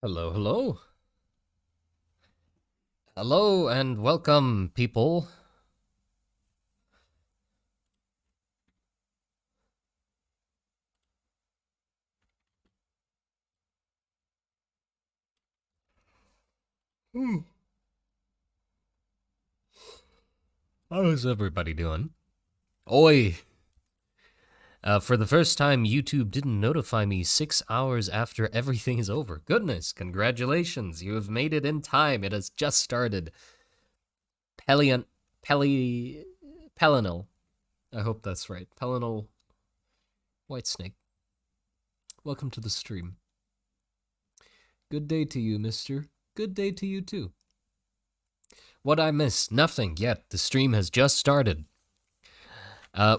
Hello, hello. Hello and welcome, people. Hmm. How's everybody doing? Oi! For the first time, YouTube didn't notify me 6 hours after everything is over. Goodness, congratulations. You have made it in time. It has just started. Pelion. Peli. Pelinal. I hope that's right. Pelinal Whitesnake. Welcome to the stream. Good day to you, mister. Good day to you, too. What I miss? Nothing yet. The stream has just started.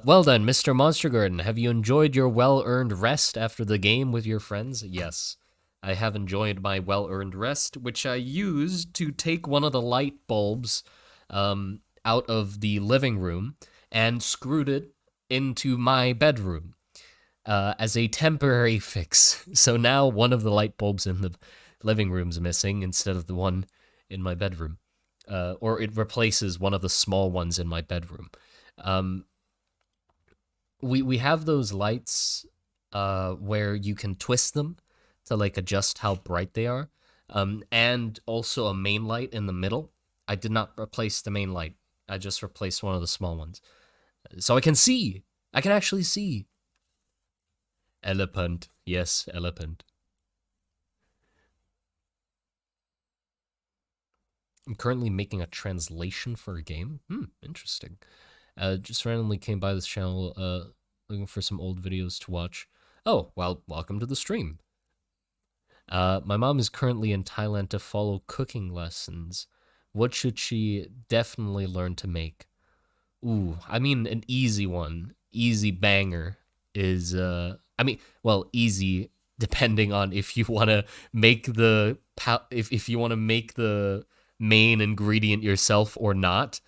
Well then, Mr. Monster Garden, have you enjoyed your well-earned rest after the game with your friends? Yes, I have enjoyed my well-earned rest, which I used to take one of the light bulbs out of the living room and screwed it into my bedroom as a temporary fix. So now one of the light bulbs in the living room's missing instead of the one in my bedroom. Or it replaces one of the small ones in my bedroom. Um, we have those lights where you can twist them to like adjust how bright they are, and also a main light in the middle. I did not replace the main light. I just replaced one of the small ones, so I can see. I can actually see. Elephant, yes, elephant. I'm currently making a translation for a game. Interesting. Just randomly came by this channel, looking for some old videos to watch. Oh, well, welcome to the stream. My mom is currently in Thailand to follow cooking lessons. What should she definitely learn to make? Ooh, I mean, an easy one, easy banger is, I mean, well, easy depending on if you want to make the, if you want to make the main ingredient yourself or not.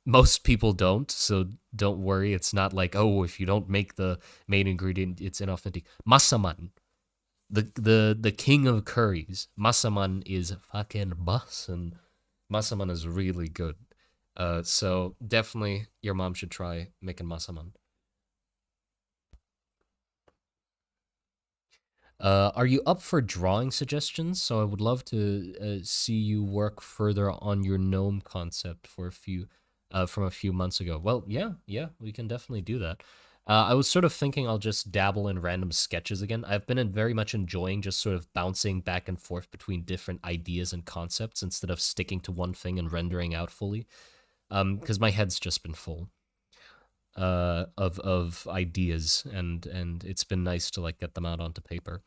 Most people don't, so don't worry. It's not like, oh, if you don't make the main ingredient, it's inauthentic. Masaman, the king of curries. Masaman is fucking bussin'. Masaman is really good. So definitely your mom should try making masaman. Are you up for drawing suggestions? So I would love to see you work further on your gnome concept for from a few months ago. Well, yeah, we can definitely do that. I was sort of thinking I'll just dabble in random sketches again. I've been very much enjoying just sort of bouncing back and forth between different ideas and concepts instead of sticking to one thing and rendering out fully. Because my head's just been full of ideas, and it's been nice to like get them out onto paper.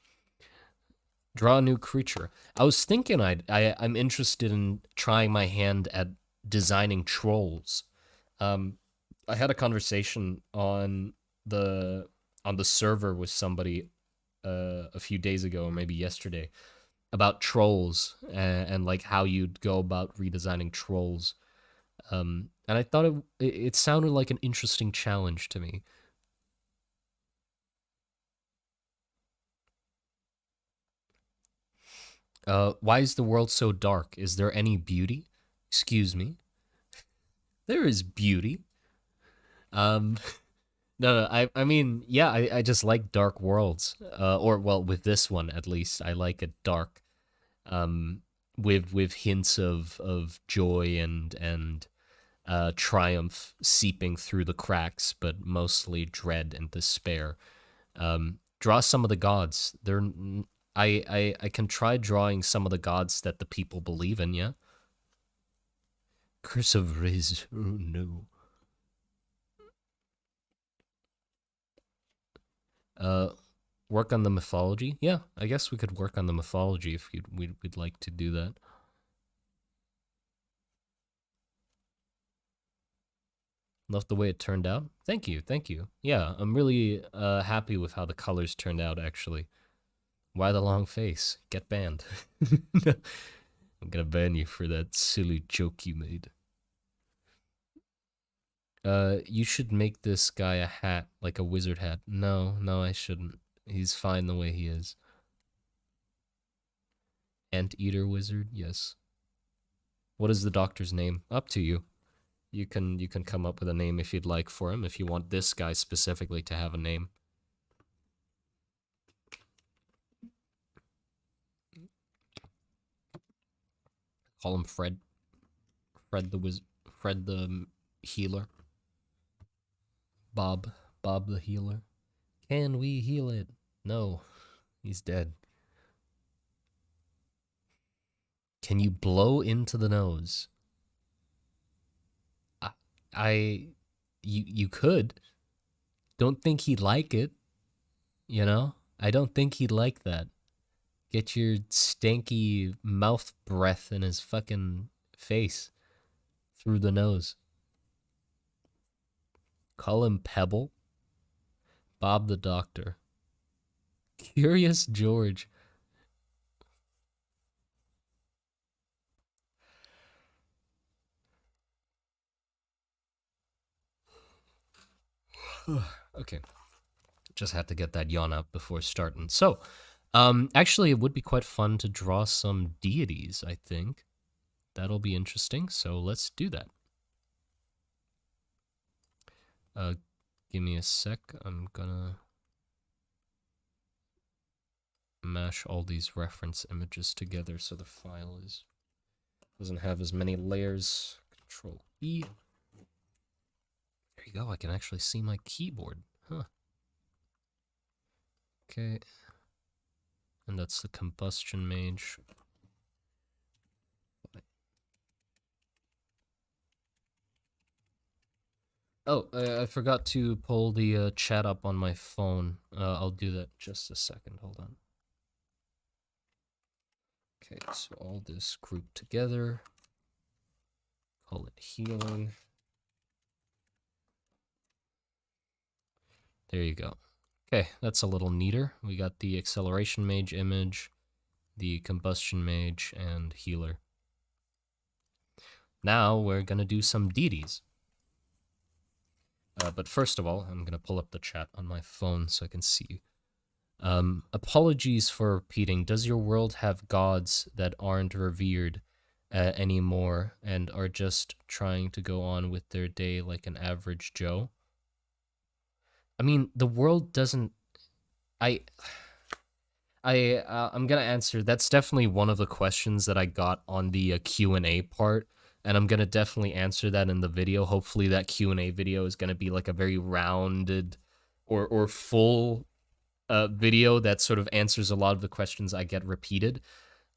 Draw a new creature. I was thinking I'm interested in trying my hand at designing trolls. Um, I had a conversation the on the server with somebody a few days ago or maybe yesterday about trolls and like how you'd go about redesigning trolls. And I thought it sounded like an interesting challenge to me. Why is the world so dark? Is there any beauty? Excuse me. There is beauty. Um, no, I mean, yeah, I just like dark worlds. Or well, with this one at least, I like it dark. Um, with hints of joy and triumph seeping through the cracks, but mostly dread and despair. Draw some of the gods. I can try drawing some of the gods that the people believe in. Yeah. Curse of Riz. Oh no. Uh, work on the mythology. Yeah, I guess we could work on the mythology if we'd like to do that. Love the way it turned out. Thank you, thank you. Yeah, I'm really happy with how the colors turned out. Actually, why the long face? Get banned. I'm gonna ban you for that silly joke you made. You should make this guy a hat, like a wizard hat. No, no, I shouldn't. He's fine the way he is. Anteater wizard, yes. What is the doctor's name? Up to you. You can come up with a name if you'd like for him, if you want this guy specifically to have a name. Call him Fred. Fred the healer. Bob the healer. Can we heal it? No, he's dead. Can you blow into the nose? You could. Don't think he'd like it, you know? I don't think he'd like that. Get your stanky mouth breath in his fucking face through the nose. Call him Pebble. Bob the Doctor. Curious George. Okay. Just had to get that yawn out before starting. So, actually, it would be quite fun to draw some deities, I think. That'll be interesting, so let's do that. Give me a sec. I'm gonna mash all these reference images together so the file doesn't have as many layers. Control E. There you go. I can actually see my keyboard. Huh. Okay. And that's the combustion mage. Oh, I forgot to pull the chat up on my phone. I'll do that just a second. Hold on. Okay, so all this grouped together. Call it healing. There you go. Okay, that's a little neater. We got the acceleration mage image, the combustion mage, and healer. Now we're gonna do some deities. But first of all, I'm gonna pull up the chat on my phone so I can see. Apologies for repeating. Does your world have gods that aren't revered anymore and are just trying to go on with their day like an average Joe? I mean, the world doesn't. I'm gonna answer. That's definitely one of the questions that I got on the Q&A part, and I'm gonna definitely answer that in the video. Hopefully, that Q&A video is gonna be like a very rounded or full video that sort of answers a lot of the questions I get repeated.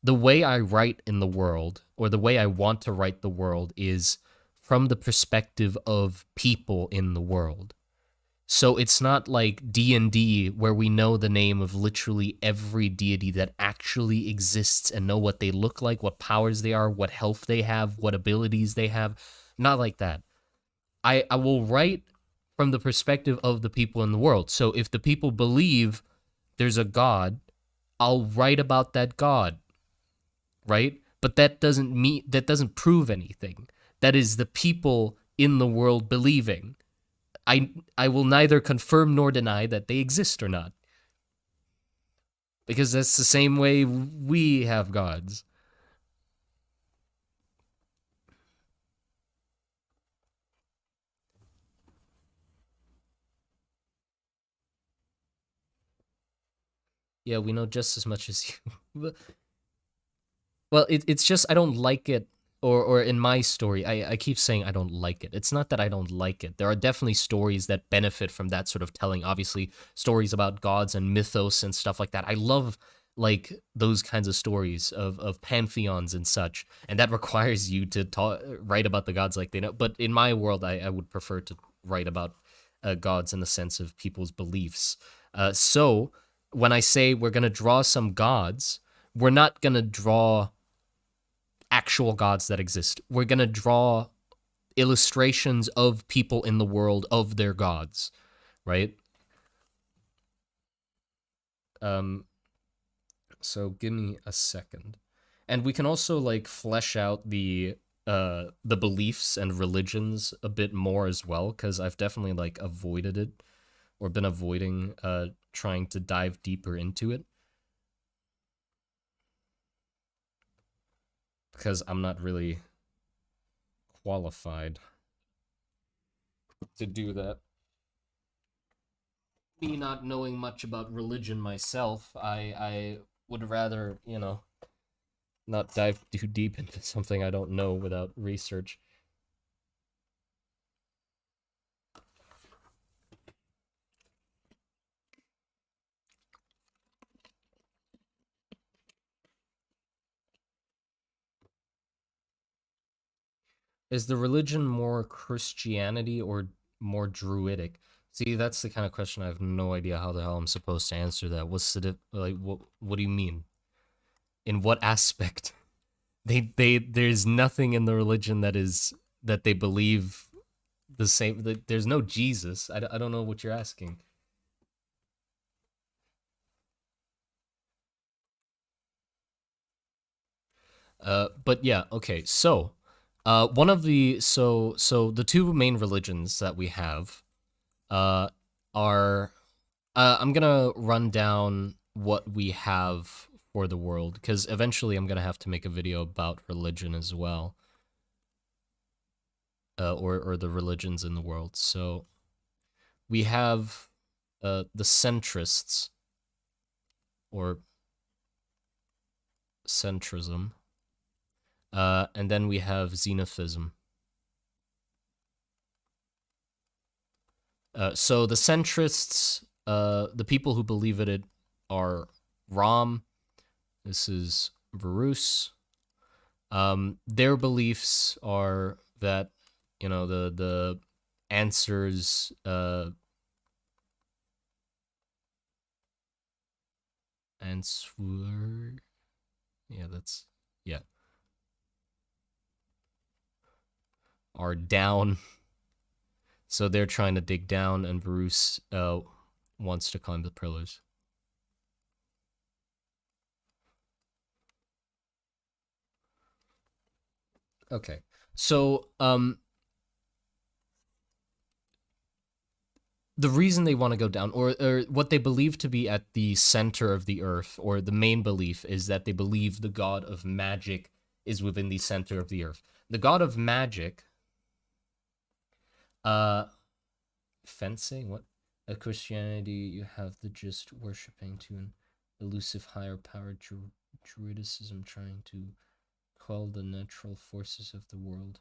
The way I write in the world, or the way I want to write the world, is from the perspective of people in the world. So it's not like D&D where we know the name of literally every deity that actually exists and know what they look like, what powers they are, what health they have, what abilities they have. Not like that. I will write from the perspective of the people in the world. So if the people believe there's a god, I'll write about that god, right? But that doesn't prove anything. That is the people in the world believing. I will neither confirm nor deny that they exist or not. Because that's the same way we have gods. Yeah, we know just as much as you. Well, it's just I don't like it, or in my story, I keep saying I don't like it. It's not that I don't like it. There are definitely stories that benefit from that sort of telling. Obviously, stories about gods and mythos and stuff like that. I love like those kinds of stories of pantheons and such, and that requires you to write about the gods like they know. But in my world, I would prefer to write about gods in the sense of people's beliefs. So when I say we're gonna draw some gods, we're not gonna draw actual gods that exist. We're going to draw illustrations of people in the world of their gods, right? So give me a second. And we can also like flesh out the beliefs and religions a bit more as well, because I've definitely like avoided it or been avoiding trying to dive deeper into it. because I'm not really qualified to do that. Me not knowing much about religion myself, I would rather, not dive too deep into something I don't know without research. Is the religion more Christianity or more Druidic? See, that's the kind of question I have no idea how the hell I'm supposed to answer that. What's the like? What do you mean? In what aspect? There's nothing in the religion that they believe the same. There's no Jesus. I don't know what you're asking. But yeah, okay. So, one of the so the two main religions that we have, uh, are I'm gonna run down what we have for the world because eventually I'm gonna have to make a video about religion as well, or the religions in the world. So we have the centrists or centrism, and then we have Xenopsism. So the centrists, the people who believe in it, are Ram. This is Varus. Their beliefs are that the answers answer yeah that's yeah are down. So they're trying to dig down, and Varus wants to climb the pillars. Okay, so the reason they want to go down, or what they believe to be at the center of the earth, or the main belief, is that they believe the god of magic is within the center of the earth. The god of magic, uh, fencing, what? A Christianity, you have the just worshipping to an elusive higher power, Druidicism trying to quell the natural forces of the world.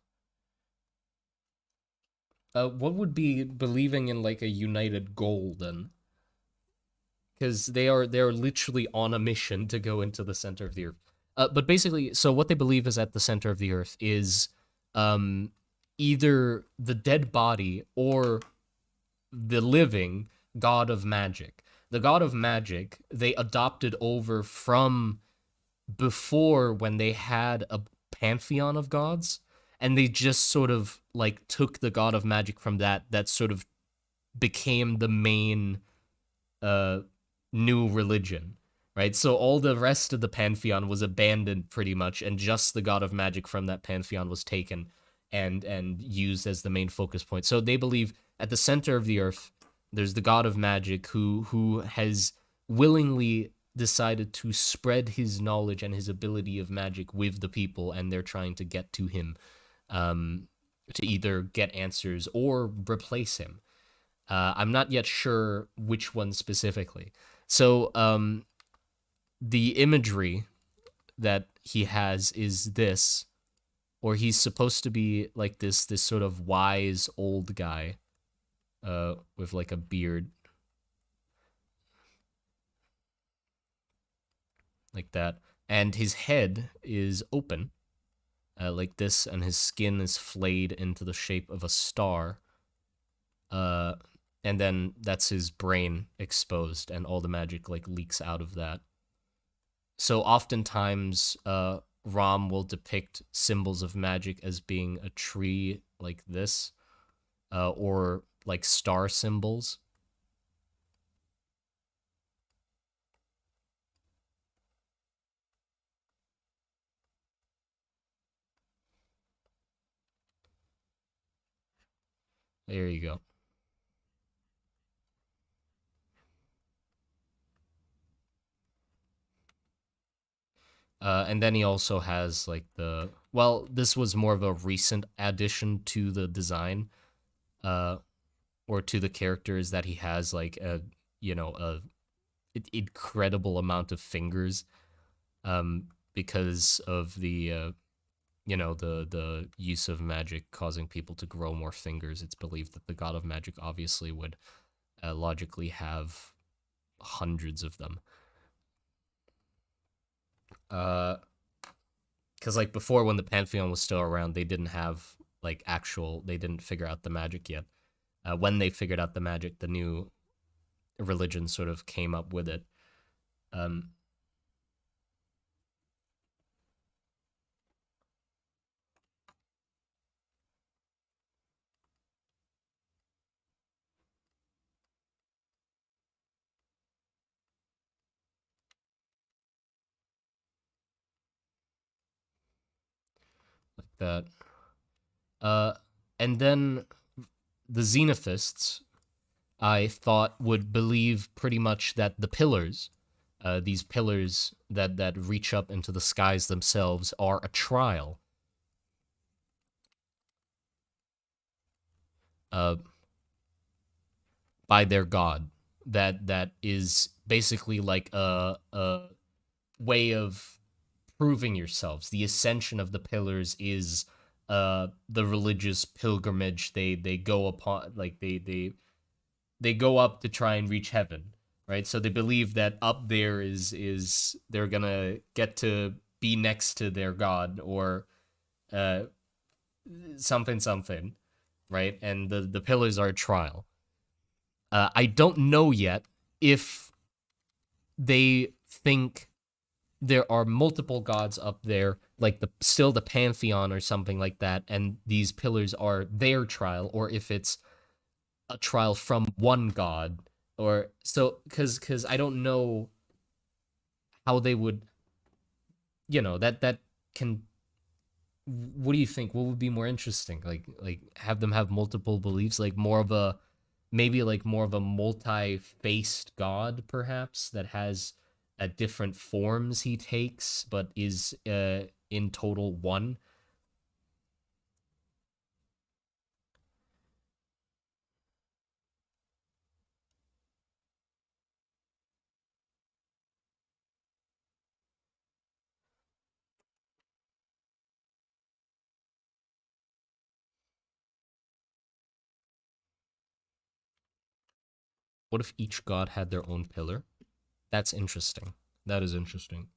What would be believing in like a united goal then? Because they're literally on a mission to go into the center of the earth. But basically, so what they believe is at the center of the earth is um, either the dead body or the living god of magic. The god of magic they adopted over from before when they had a pantheon of gods, and they just sort of like took the god of magic from that sort of became the main uh new religion, right? So all the rest of the pantheon was abandoned pretty much, and just the god of magic from that pantheon was taken and used as the main focus point. So they believe at the center of the earth there's the god of magic who has willingly decided to spread his knowledge and his ability of magic with the people, and they're trying to get to him, um, to either get answers or replace him. I'm not yet sure which one specifically. So the imagery that he has is this, or he's supposed to be like this sort of wise old guy, with like a beard, like that, and his head is open, like this, and his skin is flayed into the shape of a star. Uh, and then that's his brain exposed, and all the magic like leaks out of that. So oftentimes, Rom will depict symbols of magic as being a tree like this, or like star symbols. There you go. And then he also has like the well, this was more of a recent addition to the design, uh, or to the characters that he has like a a incredible amount of fingers, because of the the use of magic causing people to grow more fingers. It's believed that the god of magic obviously would logically have hundreds of them. Uh, because like before, when the pantheon was still around, they didn't have like actual. They didn't figure out the magic yet. When they figured out the magic, the new religion sort of came up with it. Um, like that. Uh, and then the Xenophists, I thought, would believe pretty much that the pillars, these pillars that reach up into the skies themselves, are a trial. Uh, by their god. That is basically like a way of proving yourselves. The ascension of the pillars is the religious pilgrimage they go upon, like they go up to try and reach heaven, right? So they believe that up there is they're gonna get to be next to their god, or uh something something, right? And the pillars are a trial. I don't know yet if they think there are multiple gods up there, like the pantheon or something like that, and these pillars are their trial, or if it's a trial from one god, or so because I don't know how they would, that can. What do you think? What would be more interesting? Like have them have multiple beliefs, like more of a maybe like more of a multi-faced god, perhaps, that has different forms he takes, but is in total one. What if each god had their own pillar? That's interesting. That is interesting.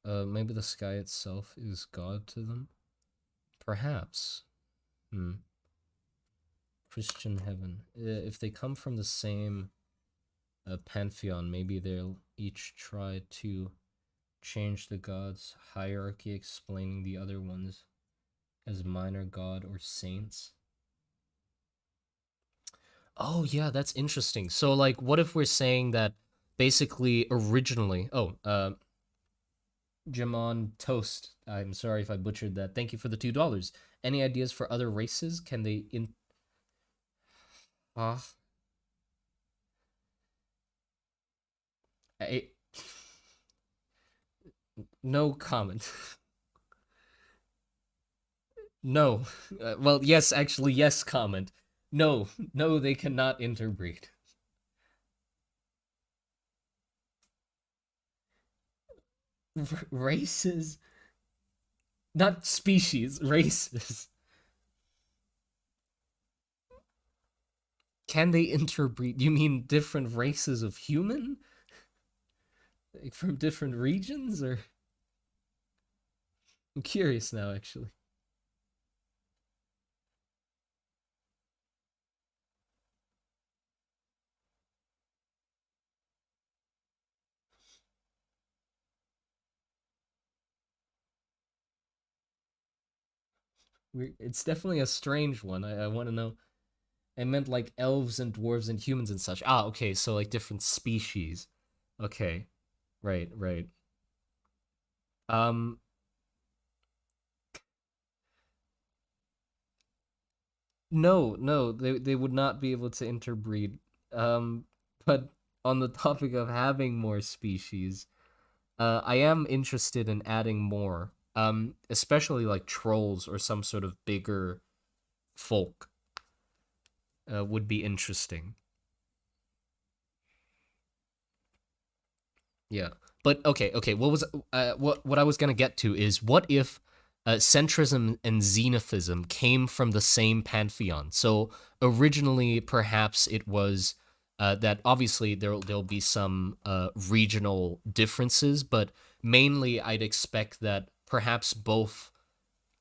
Maybe the sky itself is god to them. Perhaps. Hmm. Christian heaven. If they come from the same pantheon, maybe they'll each try to change the gods' hierarchy, explaining the other ones as minor god or saints. Oh yeah, that's interesting. So like what if we're saying that basically originally Jamon Toast. I'm sorry if I butchered that. Thank you for the $2. Any ideas for other races? Can they in uh, I, no comment. No. Well, yes, actually, yes, comment. No, no, they cannot interbreed. Races, not species, races. Can they interbreed? You mean different races of human? Like from different regions? Or I'm curious now, actually. It's definitely a strange one. I want to know. I meant like elves and dwarves and humans and such. Ah, okay, so like different species. Okay, right, right. Um, no, no, they would not be able to interbreed. Um, but on the topic of having more species, I am interested in adding more. Especially like trolls or some sort of bigger folk would be interesting. Yeah. But okay, okay. What I was gonna get to is what if centrism and xenophism came from the same pantheon? So originally, perhaps it was that obviously there'll be some regional differences, but mainly I'd expect that perhaps both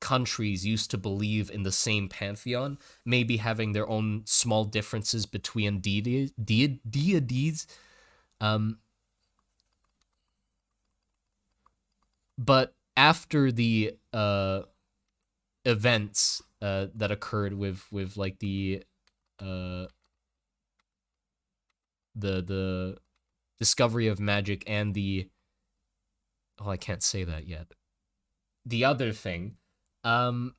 countries used to believe in the same pantheon, maybe having their own small differences between deities. Um, but after the events that occurred with like uh, the discovery of magic and the oh I can't say that yet the other thing, um,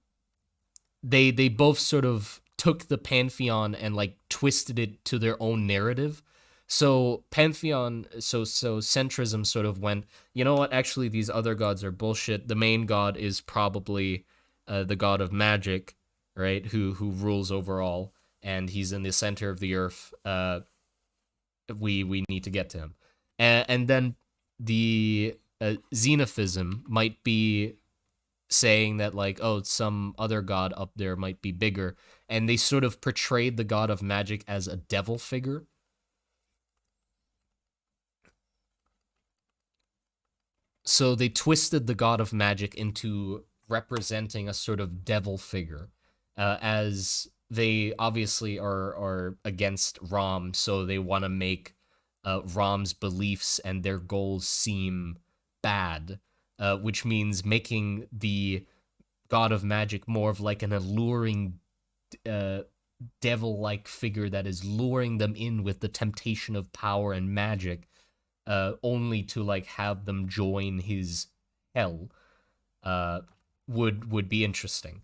they both sort of took the pantheon and like twisted it to their own narrative. So pantheon, so centrism sort of went, you know what? Actually, these other gods are bullshit. The main god is probably the god of magic, right? Who rules over all, and he's in the center of the earth. We need to get to him, and then the xenophism might be saying that like oh some other god up there might be bigger, and they sort of portrayed the god of magic as a devil figure. So they twisted the god of magic into representing a sort of devil figure, as they obviously are against Rom, so they want to make Rom's beliefs and their goals seem bad, which means making the god of magic more of like an alluring uh, devil-like figure that is luring them in with the temptation of power and magic, only to like have them join his hell. Uh, would be interesting.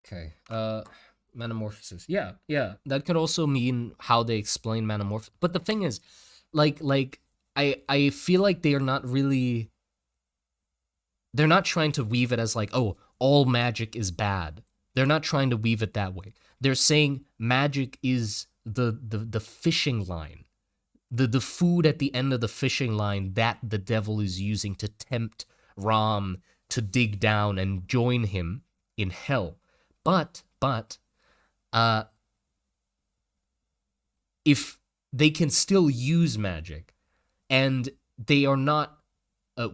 Okay. Metamorphosis. Yeah, yeah. That could also mean how they explain metamorphosis. But the thing is, like I feel like they are not really they're not trying to weave it as like, oh, all magic is bad. They're not trying to weave it that way. They're saying magic is the fishing line, the food at the end of the fishing line that the devil is using to tempt Ram to dig down and join him in hell. But uh if they can still use magic and they are not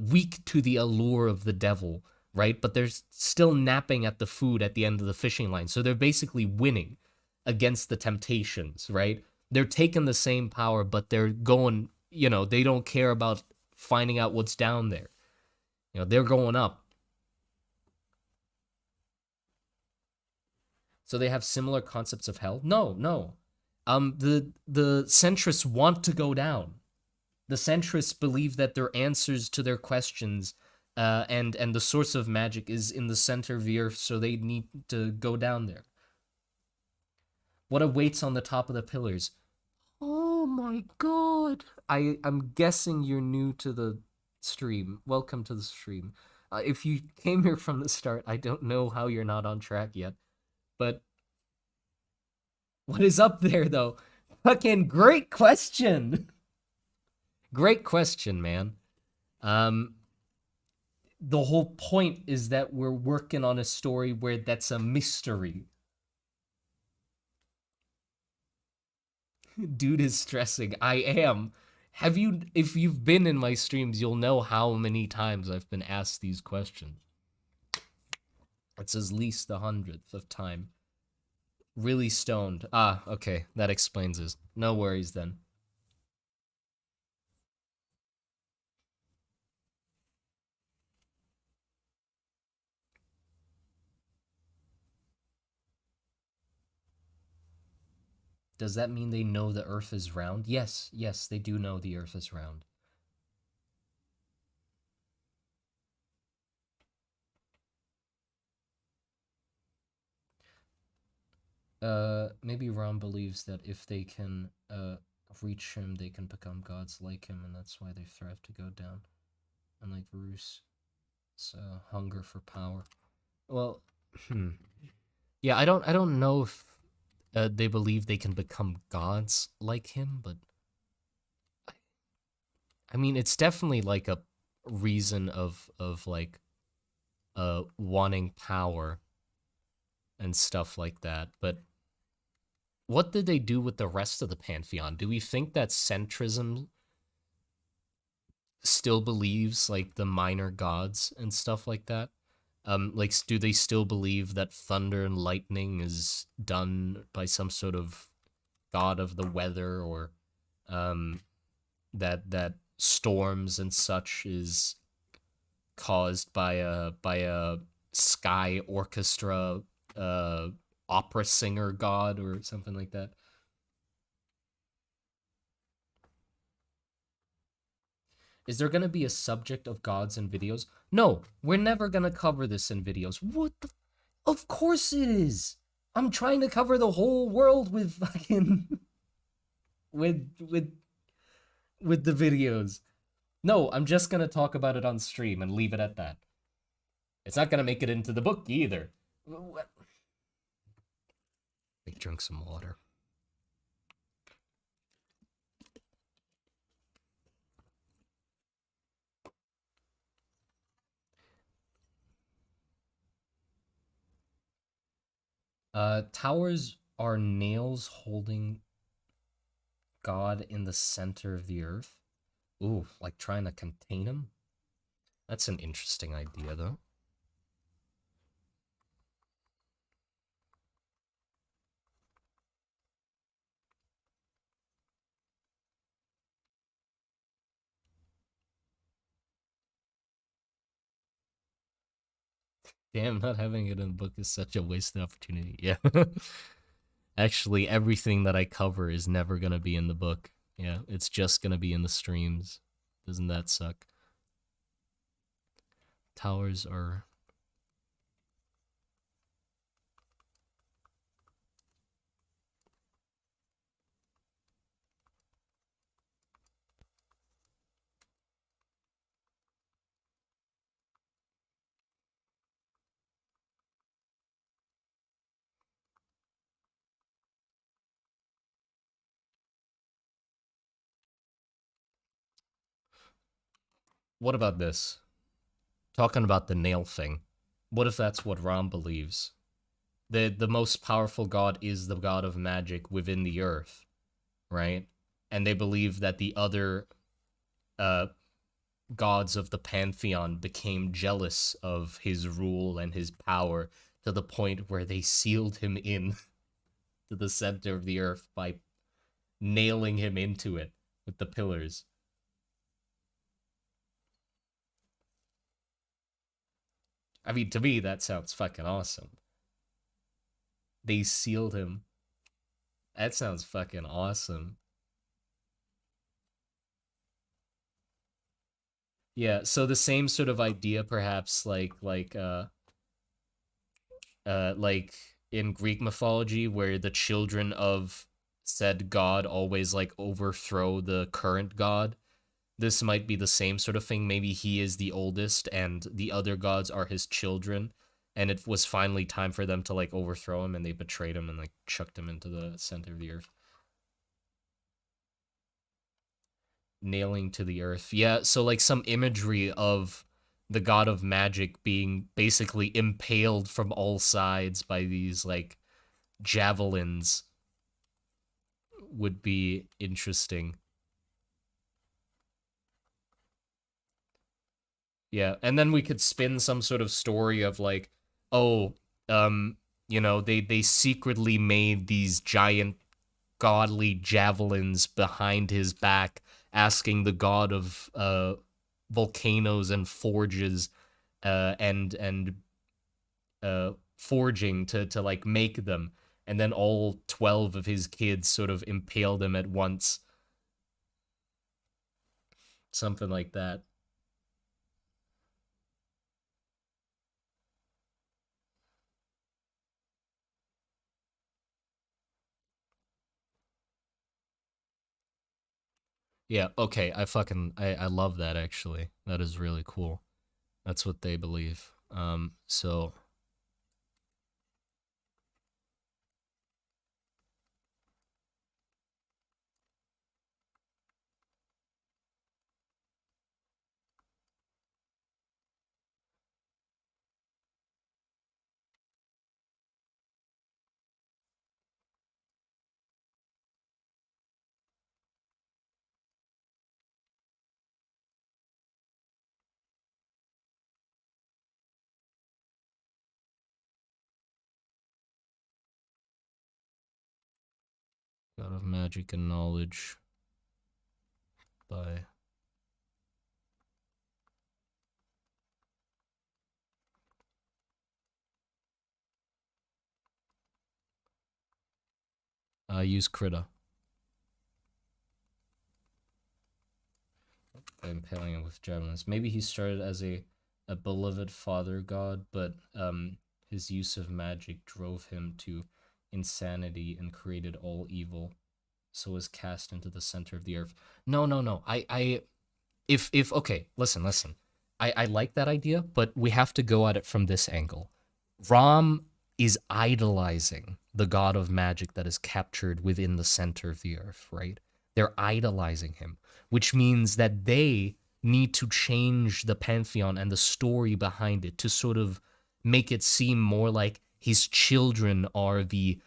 weak to the allure of the devil, right? But they're still napping at the food at the end of the fishing line. So they're basically winning against the temptations, right? They're taking the same power, but they're going, they don't care about finding out what's down there. They're going up. So they have similar concepts of hell? No, no. The centrists want to go down. The centrists believe that their answers to their questions and the source of magic is in the center of the earth, so they need to go down there. What awaits on the top of the pillars? Oh my god! I'm guessing you're new to the stream. Welcome to the stream. If you came here from the start, I don't know how you're not on track yet. But what is up there though? Fucking great question. Great question, man. Um, the whole point is that we're working on a story where that's a mystery. Dude is stressing. I am. if you've been in my streams, you'll know how many times I've been asked these questions. It's at least the 100th of time. Really stoned. Ah, okay, that explains it. No worries then. Does that mean they know the Earth is round? Yes, yes, they do know the Earth is round. Maybe Ram believes that if they can reach him, they can become gods like him, and that's why they thrive to go down. Unlike Rus, hunger for power. Well, yeah, I don't know if they believe they can become gods like him, but I mean, it's definitely like a reason of like wanting power and stuff like that. But what did they do with the rest of the pantheon? Do we think that Centrism still believes like the minor gods and stuff like that? Like, do they still believe that thunder and lightning is done by some sort of god of the weather, or that storms and such is caused by a sky orchestra opera singer god or something like that? Is there going to be a subject of gods in videos? No, we're never going to cover this in videos. What the? Of course it is. I'm trying to cover the whole world with fucking with with with the videos. No, I'm just going to talk about it on stream and leave it at that. It's not going to make it into the book either. What? Let me drink some water. Towers are nails holding God in the center of the earth. Ooh, like trying to contain him? That's an interesting idea, though. Damn, not having it in the book is such a wasted opportunity. Yeah. Actually, everything that I cover is never going to be in the book. Yeah, it's just going to be in the streams. Doesn't that suck? Towers are... What about this? Talking about the nail thing. What if that's what Ram believes? The most powerful god is the god of magic within the earth, right? And they believe that the other uh, gods of the pantheon became jealous of his rule and his power to the point where they sealed him in to the center of the earth by nailing him into it with the pillars. I mean, to me, that sounds fucking awesome. They sealed him. That sounds fucking awesome. Yeah, so the same sort of idea, perhaps, like in Greek mythology, where the children of said god always like overthrow the current god. This might be the same sort of thing. Maybe he is the oldest and the other gods are his children, and it was finally time for them to like overthrow him, and they betrayed him and like chucked him into the center of the earth. Nailing to the earth. Yeah, so like some imagery of the god of magic being basically impaled from all sides by these like javelins would be interesting. Yeah, and then we could spin some sort of story of like, oh, um, they secretly made these giant godly javelins behind his back, asking the god of volcanoes and forges and forging to like make them, and then all 12 of his kids sort of impaled him at once, something like that. Yeah, okay, I love that actually. That is really cool. That's what they believe. So God of Magic and Knowledge by use Krita. Impaling him with javelins. Maybe he started as a beloved father god, but his use of magic drove him to insanity and created all evil, so was cast into the center of the earth. No, no, no. I if okay, listen. I like that idea, but we have to go at it from this angle. Ram is idolizing the god of magic that is captured within the center of the earth, right? They're idolizing him, which means that they need to change the pantheon and the story behind it to sort of make it seem more like his children are the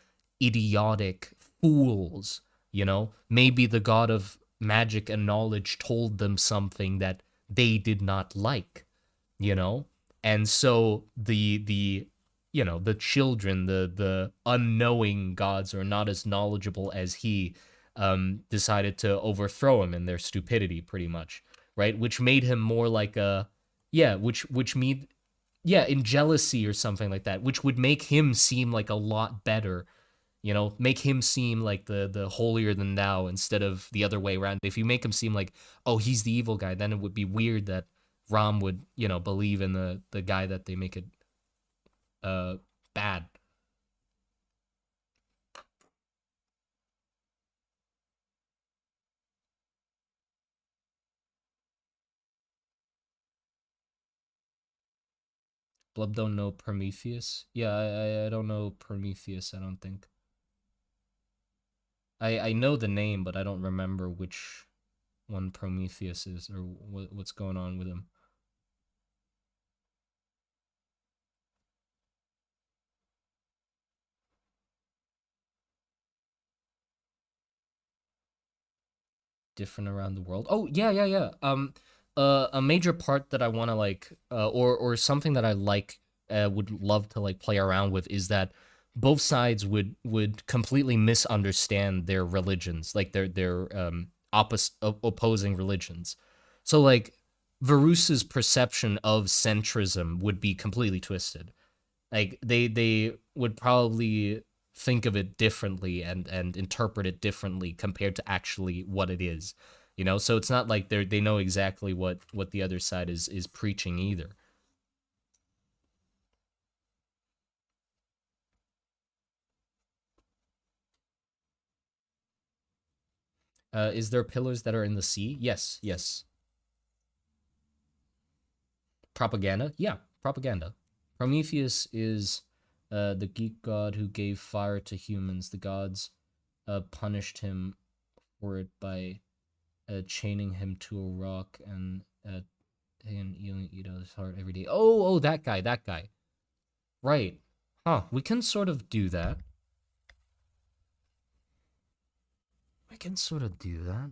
idiotic fools, you know? Maybe the god of magic and knowledge told them something that they did not like, you know? And so the children, the unknowing gods are not as knowledgeable as he, decided to overthrow him in their stupidity, pretty much, right? Which made him more like a, yeah, which made, yeah, in jealousy or something like that, which would make him seem like a lot better, make him seem like the holier than thou instead of the other way around. If you make him seem like, oh, he's the evil guy, then it would be weird that Ram would, believe in the guy that they make it uh bad. Blub don't know Prometheus. Yeah, I don't know Prometheus. I don't think. I know the name, but I don't remember which one Prometheus is or what's going on with him. Different around the world. Oh yeah, yeah, yeah. A major part that I want to like, or something that I like, would love to like play around with is that both sides would completely misunderstand their religions, like their opposing religions. So like Varus's perception of centrism would be completely twisted. Like they would probably think of it differently and interpret it differently compared to actually what it is, so it's not like they know exactly what the other side is preaching either. Is there pillars that are in the sea? Yes, yes. Propaganda? Yeah, propaganda. Prometheus is the Greek god who gave fire to humans. The gods punished him for it by chaining him to a rock and eat out his heart every day. Oh, that guy, that guy. Right. Huh. We can sort of do that. We can sort of do that.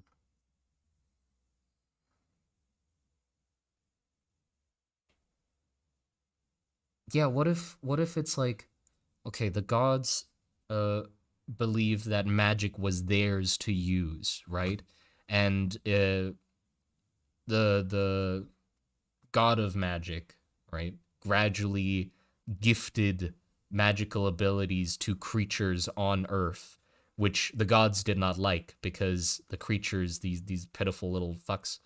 Yeah, what if it's like, okay, the gods uh believed that magic was theirs to use, right? And the god of magic, right, gradually gifted magical abilities to creatures on Earth, which the gods did not like because the creatures, these pitiful little fucks,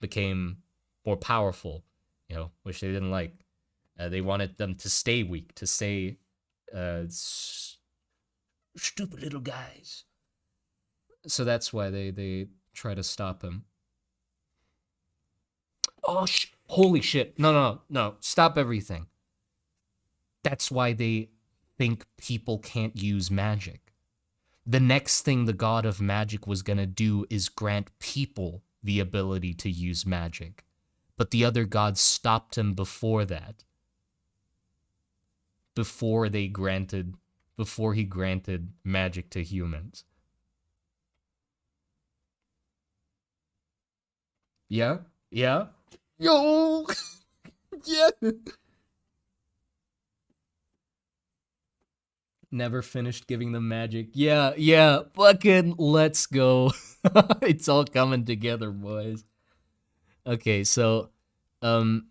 became more powerful, which they didn't like. They wanted them to stay weak, to stay stupid little guys. So that's why they try to stop him. Oh, holy shit. No, no, no, no. Stop everything. That's why they think people can't use magic. The next thing the god of magic was going to do is grant people the ability to use magic. But the other gods stopped him before that. Before he granted magic to humans. Yeah? Yeah? Yo! Yeah! Never finished giving them magic. Yeah, yeah, fucking let's go. It's all coming together, boys. Okay, so um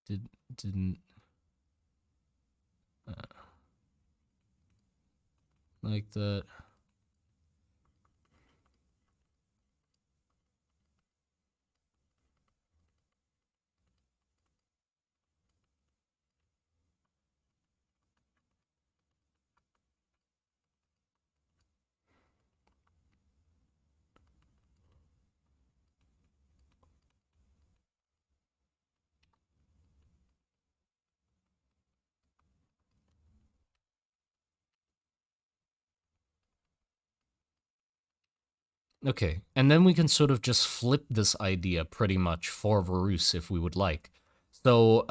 did didn't uh, like that. Okay, and then we can sort of just flip this idea pretty much for Varus if we would like. So,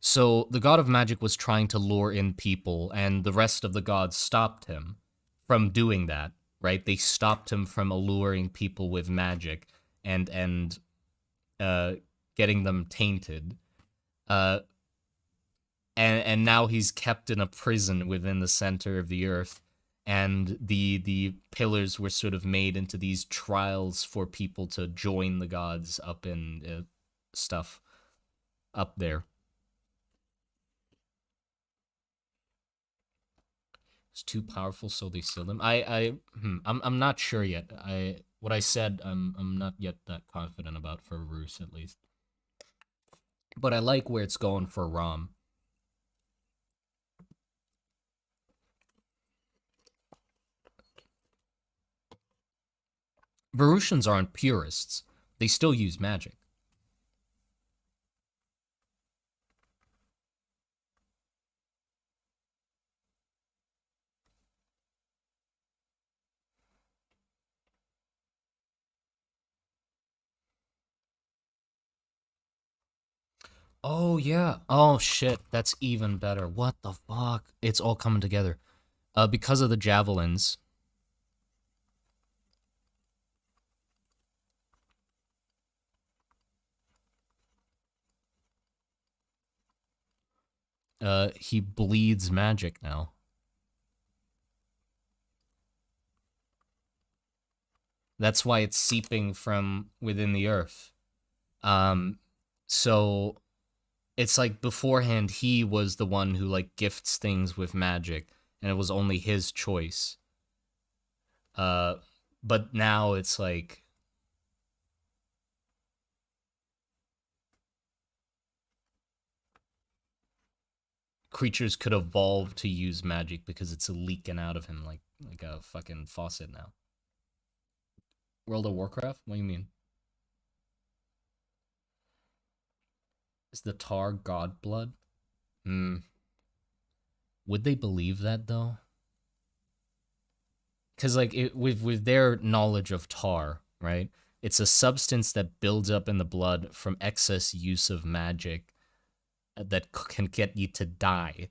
so the god of magic was trying to lure in people, and the rest of the gods stopped him from doing that. Right? They stopped him from alluring people with magic and uh, getting them tainted. Uh, and now he's kept in a prison within the center of the earth, and the pillars were sort of made into these trials for people to join the gods up in stuff up there. It's too powerful, so they steal them. I'm not sure yet. What I said, I'm not yet that confident about for Roos at least. But I like where it's going for Rom. Varusians aren't purists. They still use magic. Oh yeah. Oh shit. That's even better. What the fuck? It's all coming together. Because of the javelins, he bleeds magic now. That's why it's seeping from within the earth. Um, so it's like beforehand he was the one who like gifts things with magic, and it was only his choice. Uh, but now it's like creatures could evolve to use magic because it's leaking out of him like like a fucking faucet now. World of Warcraft? What do you mean? Is the tar god blood? Hmm. Would they believe that though? Because like with their knowledge of tar, right? It's a substance that builds up in the blood from excess use of magic that can get you to die.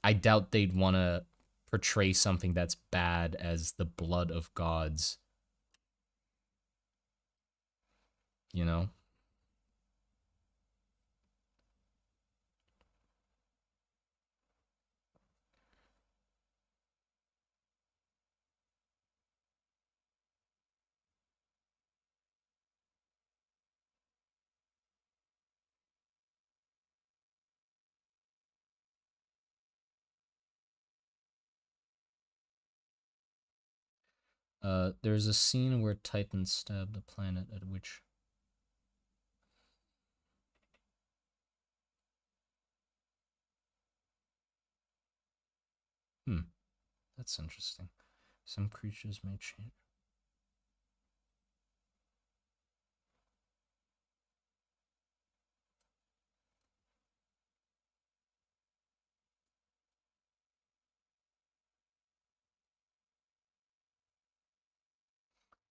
I doubt they'd want to portray something that's bad as the blood of gods. You know? There's a scene where Titans stab the planet at which. That's interesting. Some creatures may change.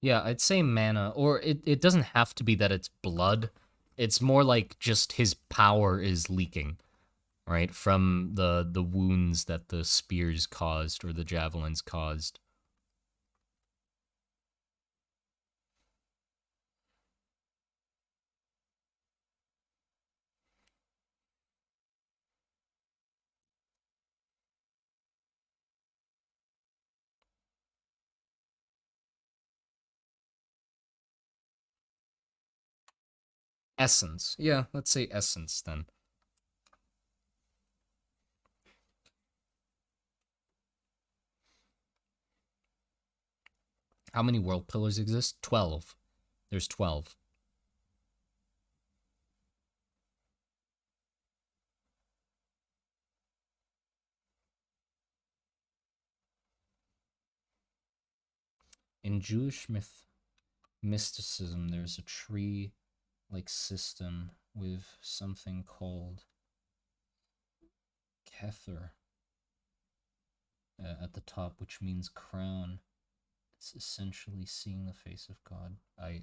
Yeah, I'd say mana, or it doesn't have to be that it's blood. It's more like just his power is leaking, right? From the wounds that the spears caused or the javelins caused. Essence. Yeah, let's say essence then. How many world pillars exist? 12. There's 12. In Jewish mysticism, there's a tree like system with something called Kether at the top, which means crown. It's essentially seeing the face of God. I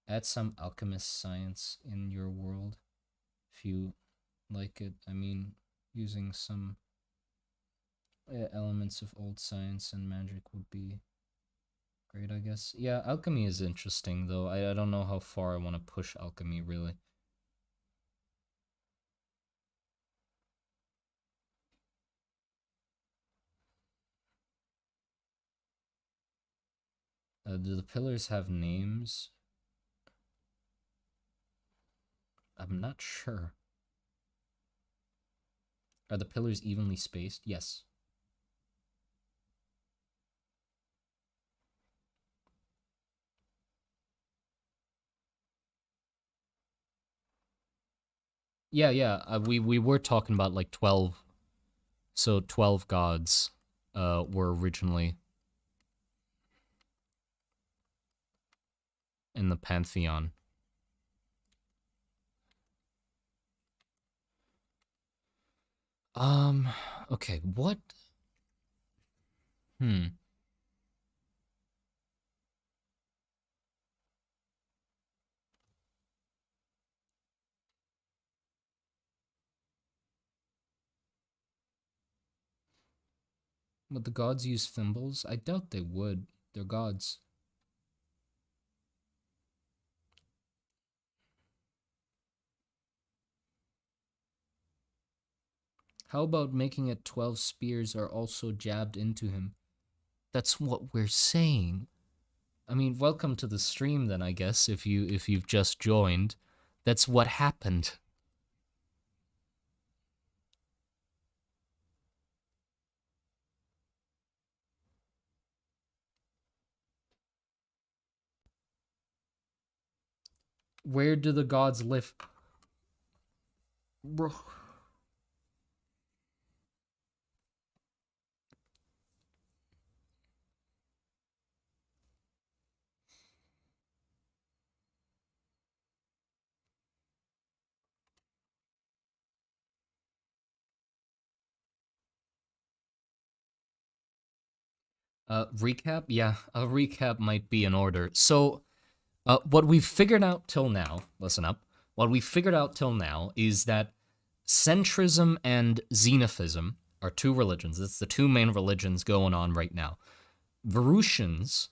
add some alchemist science in your world if you like it. I mean, using some elements of old science and magic would be great, I guess. Yeah, alchemy is interesting, though. I don't know how far I want to push alchemy, really. Do the pillars have names? I'm not sure. Are the pillars evenly spaced? Yes. Yeah. We were talking about like 12. So 12 gods were originally in the pantheon. Okay, what? Hmm. Would the gods use thimbles? I doubt they would. They're gods. How about making it 12 spears are also jabbed into him? That's what we're saying. I mean, welcome to the stream then, I guess, if you've just joined. That's what happened. Where do the gods live? Bro. Recap? Yeah, a recap might be in order. So, what we've figured out till now, listen up, what we've figured out till now is that Centrism and Xenopsism are two religions. It's the two main religions going on right now. Varusians,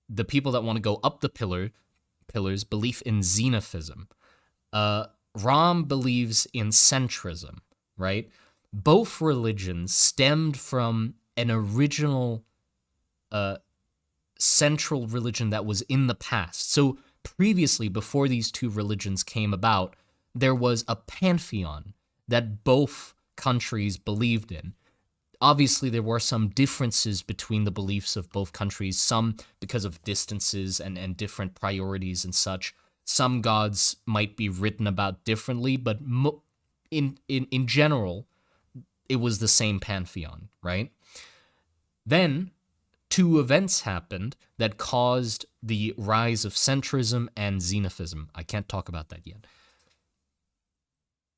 the people that want to go up the pillars, believe in Xenopsism. Ram believes in centrism, right? Both religions stemmed from an original central religion that was in the past. So previously, before these two religions came about, there was a pantheon that both countries believed in. Obviously, there were some differences between the beliefs of both countries, some because of distances and different priorities and such. Some gods might be written about differently, but in general, it was the same pantheon, right? Then two events happened that caused the rise of centrism and Xenopsism. I can't talk about that yet.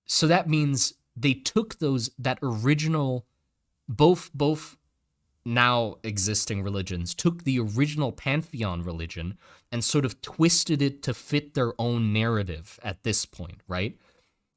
So that means they took that original, both now existing religions took the original pantheon religion and sort of twisted it to fit their own narrative at this point, right?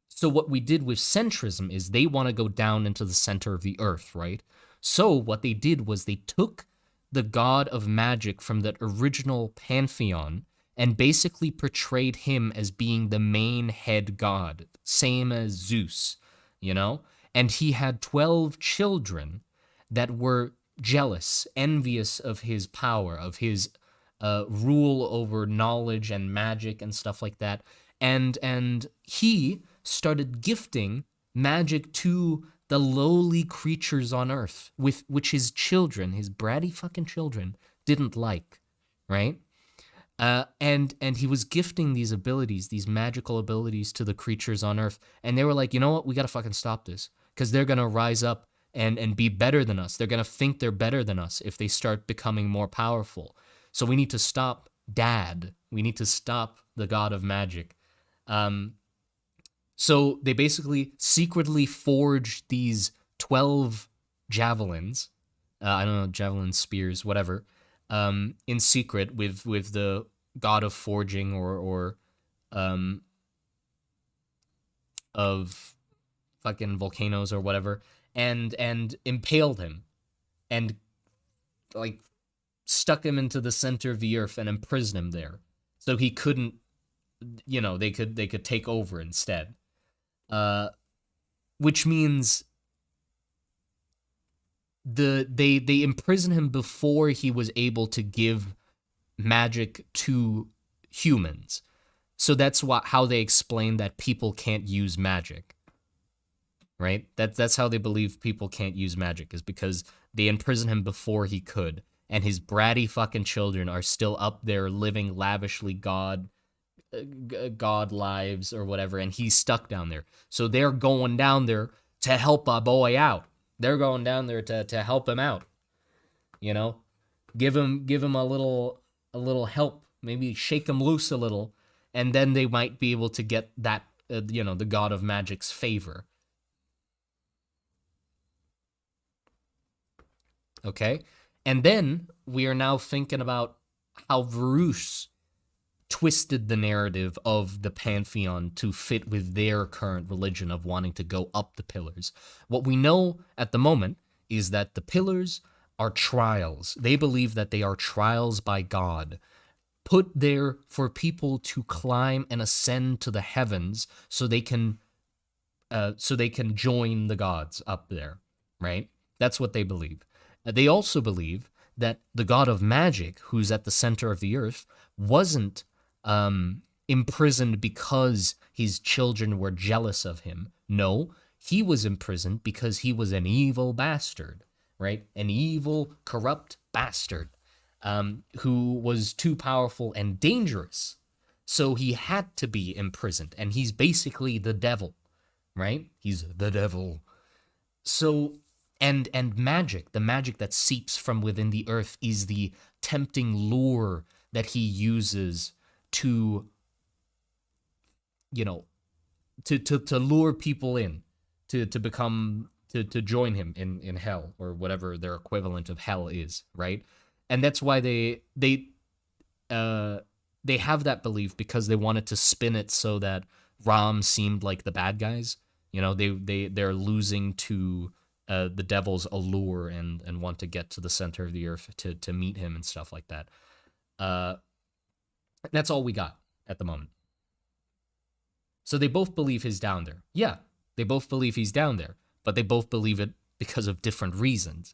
So what we did with centrism is they want to go down into the center of the earth, right? So what they did was they took the god of magic from that original pantheon and basically portrayed him as being the main head god, same as Zeus, you know? And he had 12 children that were jealous, envious of his power, of his rule over knowledge and magic and stuff like that. And he started gifting magic to the lowly creatures on earth, with which his children, his bratty fucking children, didn't like, right? And he was gifting these abilities, these magical abilities to the creatures on earth, and they were like, you know what, we gotta fucking stop this, because they're gonna rise up and be better than us. They're gonna think they're better than us if they start becoming more powerful. So we need to stop Dad. We need to stop the god of magic. So they basically secretly forged these 12 javelins. I don't know, javelin spears, whatever. In secret with the god of forging or of fucking volcanoes or whatever, and impaled him and like stuck him into the center of the earth and imprisoned him there, so he couldn't, you know, they could take over instead. Which means they imprison him before he was able to give magic to humans. So that's how they explain that people can't use magic, right? That's how they believe people can't use magic, is because they imprison him before he could, and his bratty fucking children are still up there living lavishly god lives or whatever, and he's stuck down there. So they're going down there to help a boy out. They're going down there to help him out. You know, give him a little help, maybe shake him loose a little, and then they might be able to get that the god of magic's favor. Okay? And then we are now thinking about how Varus twisted the narrative of the pantheon to fit with their current religion of wanting to go up the pillars. What we know at the moment is that the pillars are trials. They believe that they are trials by God, put there for people to climb and ascend to the heavens so they can join the gods up there, right? That's what they believe. They also believe that the god of magic, who's at the center of the earth, wasn't imprisoned because his children were jealous of him. No, he was imprisoned because he was an evil bastard, right? An evil, corrupt bastard who was too powerful and dangerous. So he had to be imprisoned, and he's basically the devil, right? He's the devil. So, and magic, the magic that seeps from within the earth, is the tempting lure that he uses to, to lure people in, to become to join him in hell or whatever their equivalent of hell is, right? And that's why uh they have that belief because they wanted to spin it so that Ram seemed like the bad guys. You know, they're losing to the devil's allure and want to get to the center of the earth to meet him and stuff like that. Uh, that's all we got at the moment. So they both believe he's down there. Yeah, they both believe he's down there, but they both believe it because of different reasons.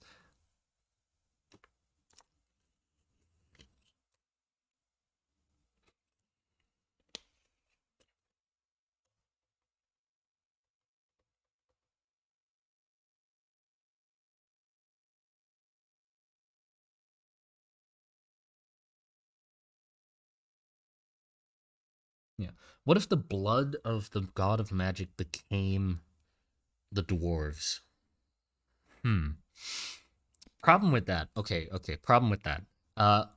Yeah. What if the blood of the god of magic became the dwarves? Hmm. Problem with that. Okay. Problem with that.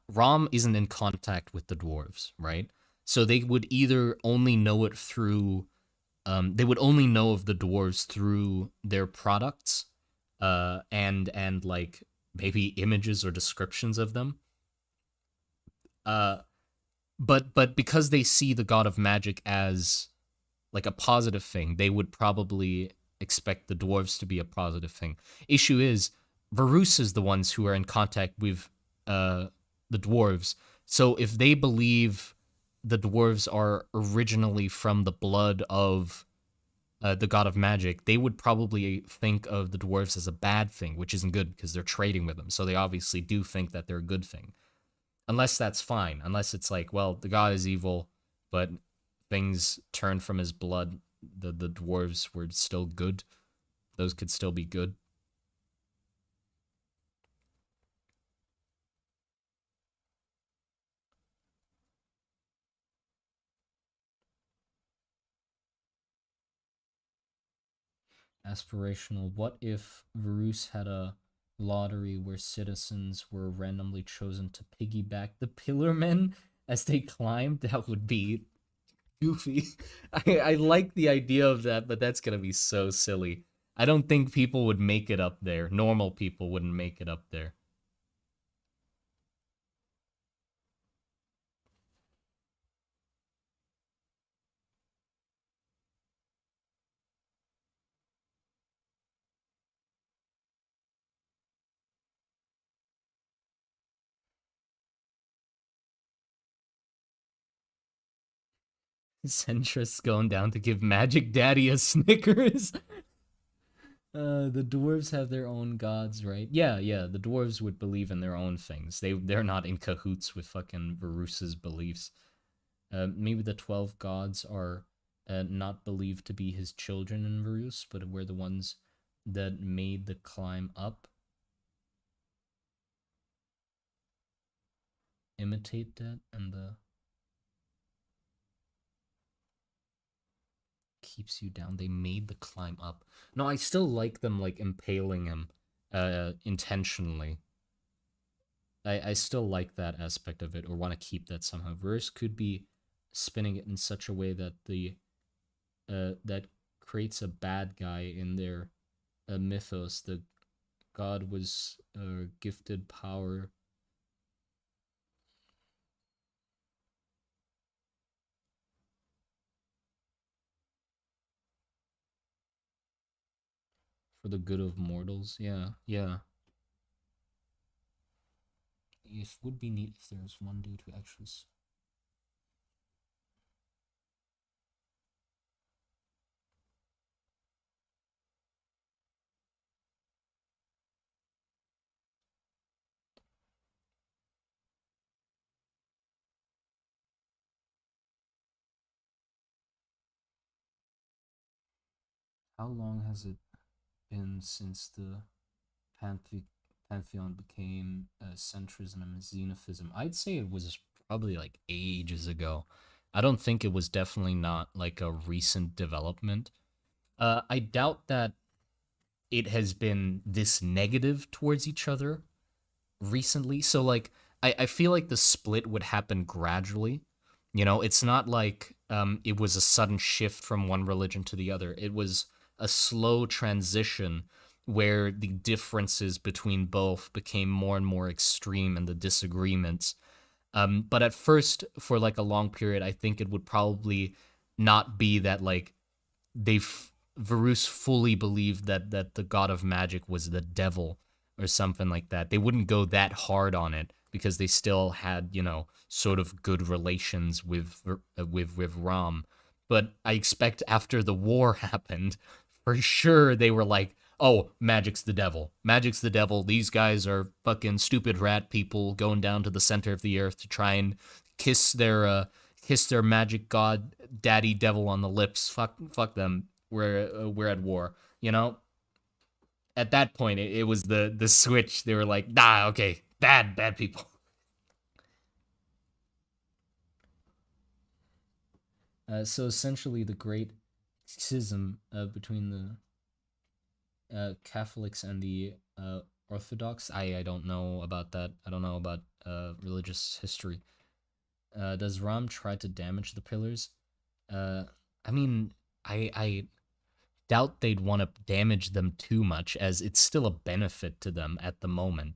Rom isn't in contact with the dwarves, right? So they would either only know it through they would only know of the dwarves through their products, and like maybe images or descriptions of them. Uh, but because they see the god of magic as like a positive thing, they would probably expect the dwarves to be a positive thing. Issue is, Varus is the ones who are in contact with uh, the dwarves. So if they believe the dwarves are originally from the blood of the god of magic, they would probably think of the dwarves as a bad thing, which isn't good because they're trading with them. So they obviously do think that they're a good thing. Unless that's fine. Unless it's like, well, the god is evil, but things turned from his blood. The dwarves were still good. Those could still be good. Aspirational. What if Varus had a lottery where citizens were randomly chosen to piggyback the Pillarmen as they climbed? That would be goofy. I like the idea of that, but that's gonna be so silly. I don't think people would make it up there. Normal people wouldn't make it up there. Centrists going down to give Magic Daddy a Snickers. The dwarves have their own gods, right? Yeah. The dwarves would believe in their own things. They're not in cahoots with fucking Varus's beliefs. Maybe the 12 gods are not believed to be his children in Varus, but were the ones that made the climb up. Imitate that and the keeps you down. They made the climb up. No, I still like them like impaling him intentionally. I still like that aspect of it or want to keep that somehow. Verse could be spinning it in such a way that the that creates a bad guy in their mythos. The god was gifted power for the good of mortals. Yeah. It would be neat if there was one dude who actually. How long has it been since the pantheon became centrism and Xenopsism? I'd say it was probably like ages ago. I don't think it was definitely not like a recent development. I doubt that it has been this negative towards each other recently. So like I feel like the split would happen gradually. You know, it's not like it was a sudden shift from one religion to the other. It was a slow transition where the differences between both became more and more extreme and the disagreements. But at first, for like a long period, I think it would probably not be that like Varus fully believed that the god of magic was the devil or something like that. They wouldn't go that hard on it because they still had, sort of good relations with Ram. But I expect after the war happened, for sure they were like, "Oh, magic's the devil. Magic's the devil. These guys are fucking stupid rat people going down to the center of the earth to try and kiss their magic god daddy devil on the lips. Fuck them. We're at war." At that point, it was the switch. They were like, "Nah, okay, bad people." So essentially, the great schism between the Catholics and the Orthodox. I don't know about that. I don't know about religious history. Does Ram try to damage the pillars? Uh, I mean, I doubt they'd want to damage them too much, as it's still a benefit to them at the moment.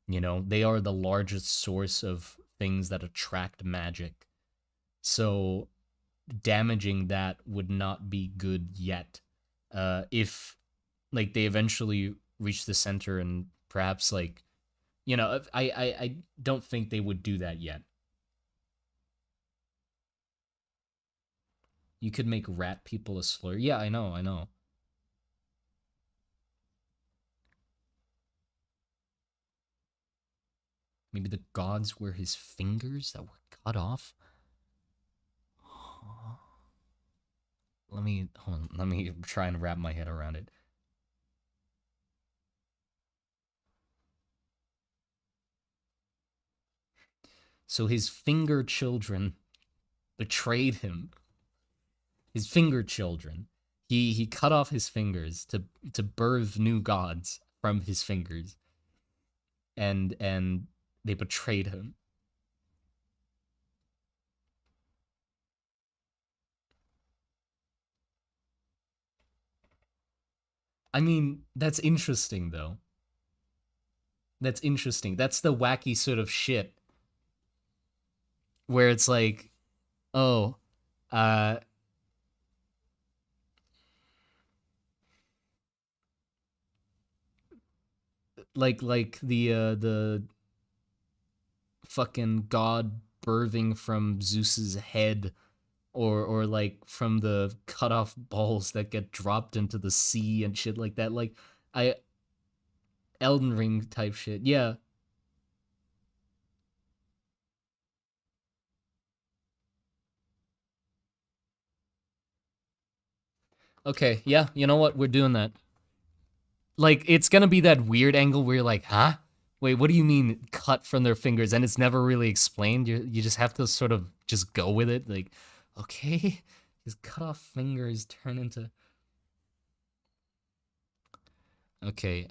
They are the largest source of things that attract magic. So damaging that would not be good yet. If like they eventually reach the center and perhaps like I don't think they would do that yet. You could make rat people a slur. Yeah, I know. Maybe the gods were his fingers that were cut off. Let me try and wrap my head around it. So his finger children betrayed him. His finger children. He cut off his fingers to birth new gods from his fingers, and they betrayed him. I mean, that's interesting though. That's interesting. That's the wacky sort of shit where it's like, oh, uh, like the fucking god birthing from Zeus's head, or like from the cut off balls that get dropped into the sea and shit like that. Like I Elden Ring type shit. Yeah. Okay. Yeah. You know what? We're doing that. Like it's gonna be that weird angle where you're like, huh? Wait, what do you mean cut from their fingers? And it's never really explained. You just have to sort of just go with it. Like, okay, his cut off fingers turn into. Okay.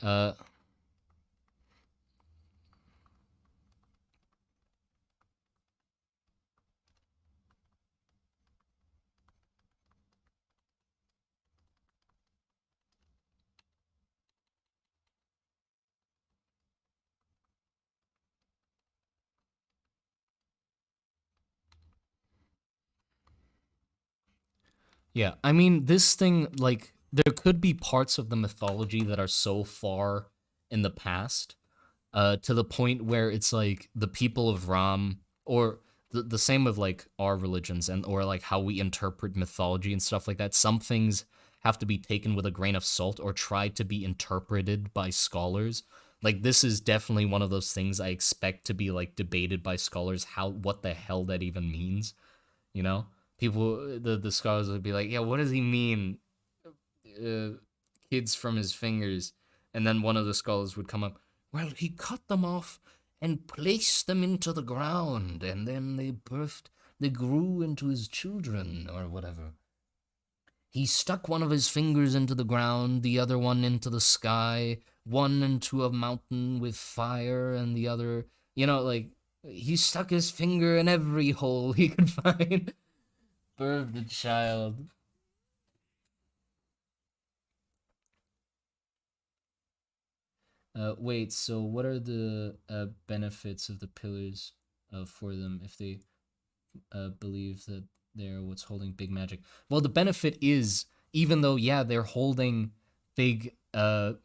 Yeah. I mean, this thing like there could be parts of the mythology that are so far in the past to the point where it's like the people of Ram, or the same with like our religions and or like how we interpret mythology and stuff like that. Some things have to be taken with a grain of salt or tried to be interpreted by scholars. Like this is definitely one of those things I expect to be like debated by scholars, how what the hell that even means, you know? People the scholars would be like, "Yeah, what does he mean? uh, kids from his fingers," and then one of the scholars would come up. "Well, he cut them off and placed them into the ground, and then they grew into his children, or whatever. He stuck one of his fingers into the ground, the other one into the sky, one into a mountain with fire, and the other, like, he stuck his finger in every hole he could find." Birth the child. Wait, so what are the benefits of the pillars for them if they believe that they're what's holding big magic? Well, the benefit is, even though, yeah, they're holding big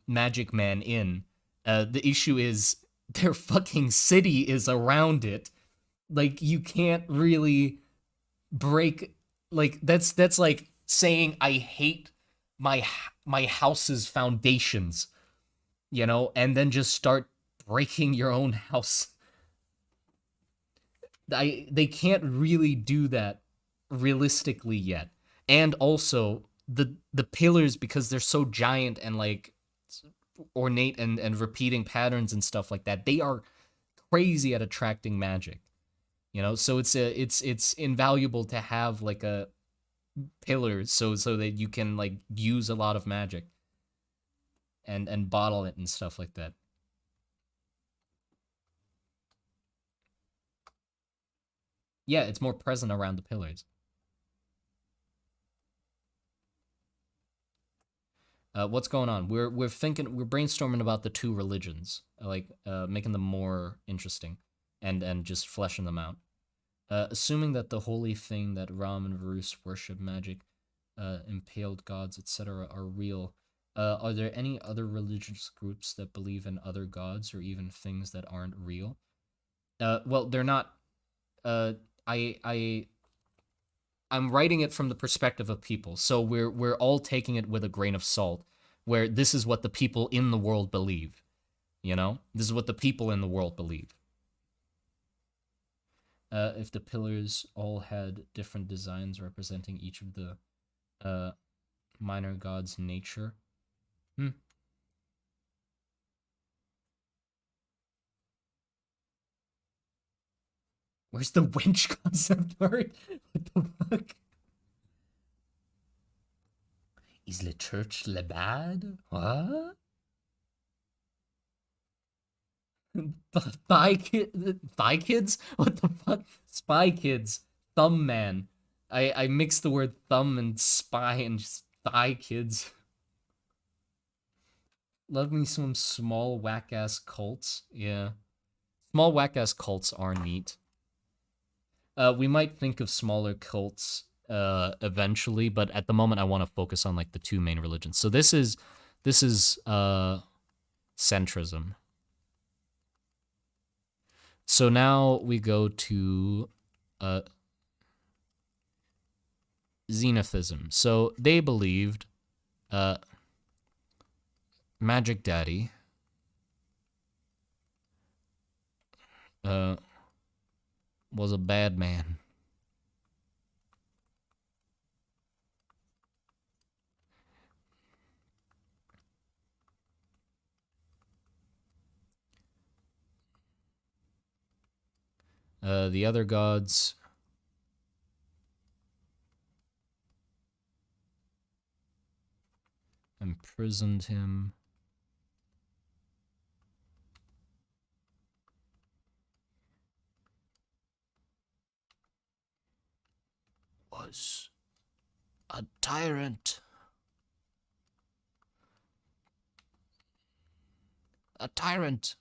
magic man in, the issue is their fucking city is around it. Like, you can't really break, like, that's like saying I hate my house's foundations, you know, and then just start breaking your own house. They can't really do that realistically yet. And also the pillars, because they're so giant and like ornate and repeating patterns and stuff like that, they are crazy at attracting magic. You know, so it's invaluable to have like a pillar so that you can like use a lot of magic and bottle it and stuff like that. Yeah, it's more present around the pillars. What's going on? We're thinking, we're brainstorming about the two religions, like making them more interesting, and just fleshing them out. Assuming that the holy thing that Ram and Varus worship, magic, impaled gods, etc., are real. Are there any other religious groups that believe in other gods or even things that aren't real? Well, they're not. Uh, I I'm writing it from the perspective of people, so we're all taking it with a grain of salt. Where this is what the people in the world believe, you know, this is what the people in the world believe. If the pillars all had different designs representing each of the uh, minor gods' nature. Hmm. Where's the wench concept art? What the fuck? Is le church le bad? What? Thigh kids? What the fuck? Spy kids. Thumb man. I mixed the word thumb and spy and just thigh kids. Love me some small whack ass cults. Yeah. Small whack ass cults are neat. We might think of smaller cults eventually, but at the moment I want to focus on like the two main religions. So this is centrism. So now we go to uh, Xenopsism. So they believed uh, Magic Daddy uh, was a bad man. The other gods imprisoned him. Was a tyrant. A tyrant.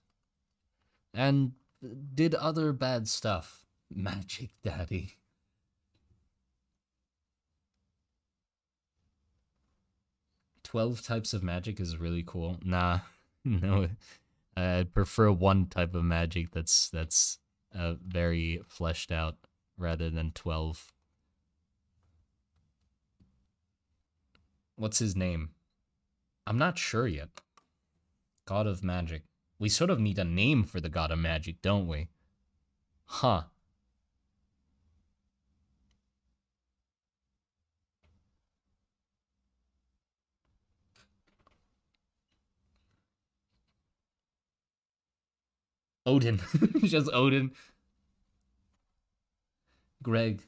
And did other bad stuff. Magic Daddy. 12 types of magic is really cool. Nah, no. I'd prefer one type of magic that's very fleshed out rather than 12. What's his name? I'm not sure yet. God of Magic. We sort of need a name for the God of Magic, don't we? Huh. Odin. Just Odin. Greg.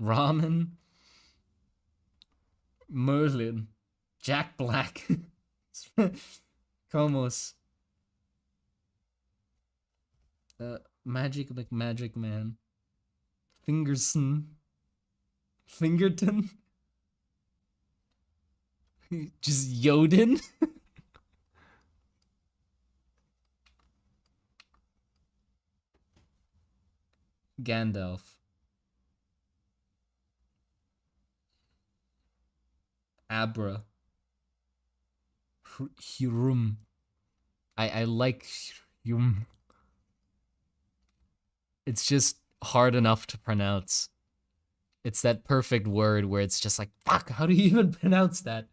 Ramen. Merlin. Jack Black. Comos. Magic McMagic Man. Fingerson. Fingerton. Just Yoden? Gandalf. Abra. Hirum. I like Hirum. It's just hard enough to pronounce. It's that perfect word where it's just like, fuck, how do you even pronounce that?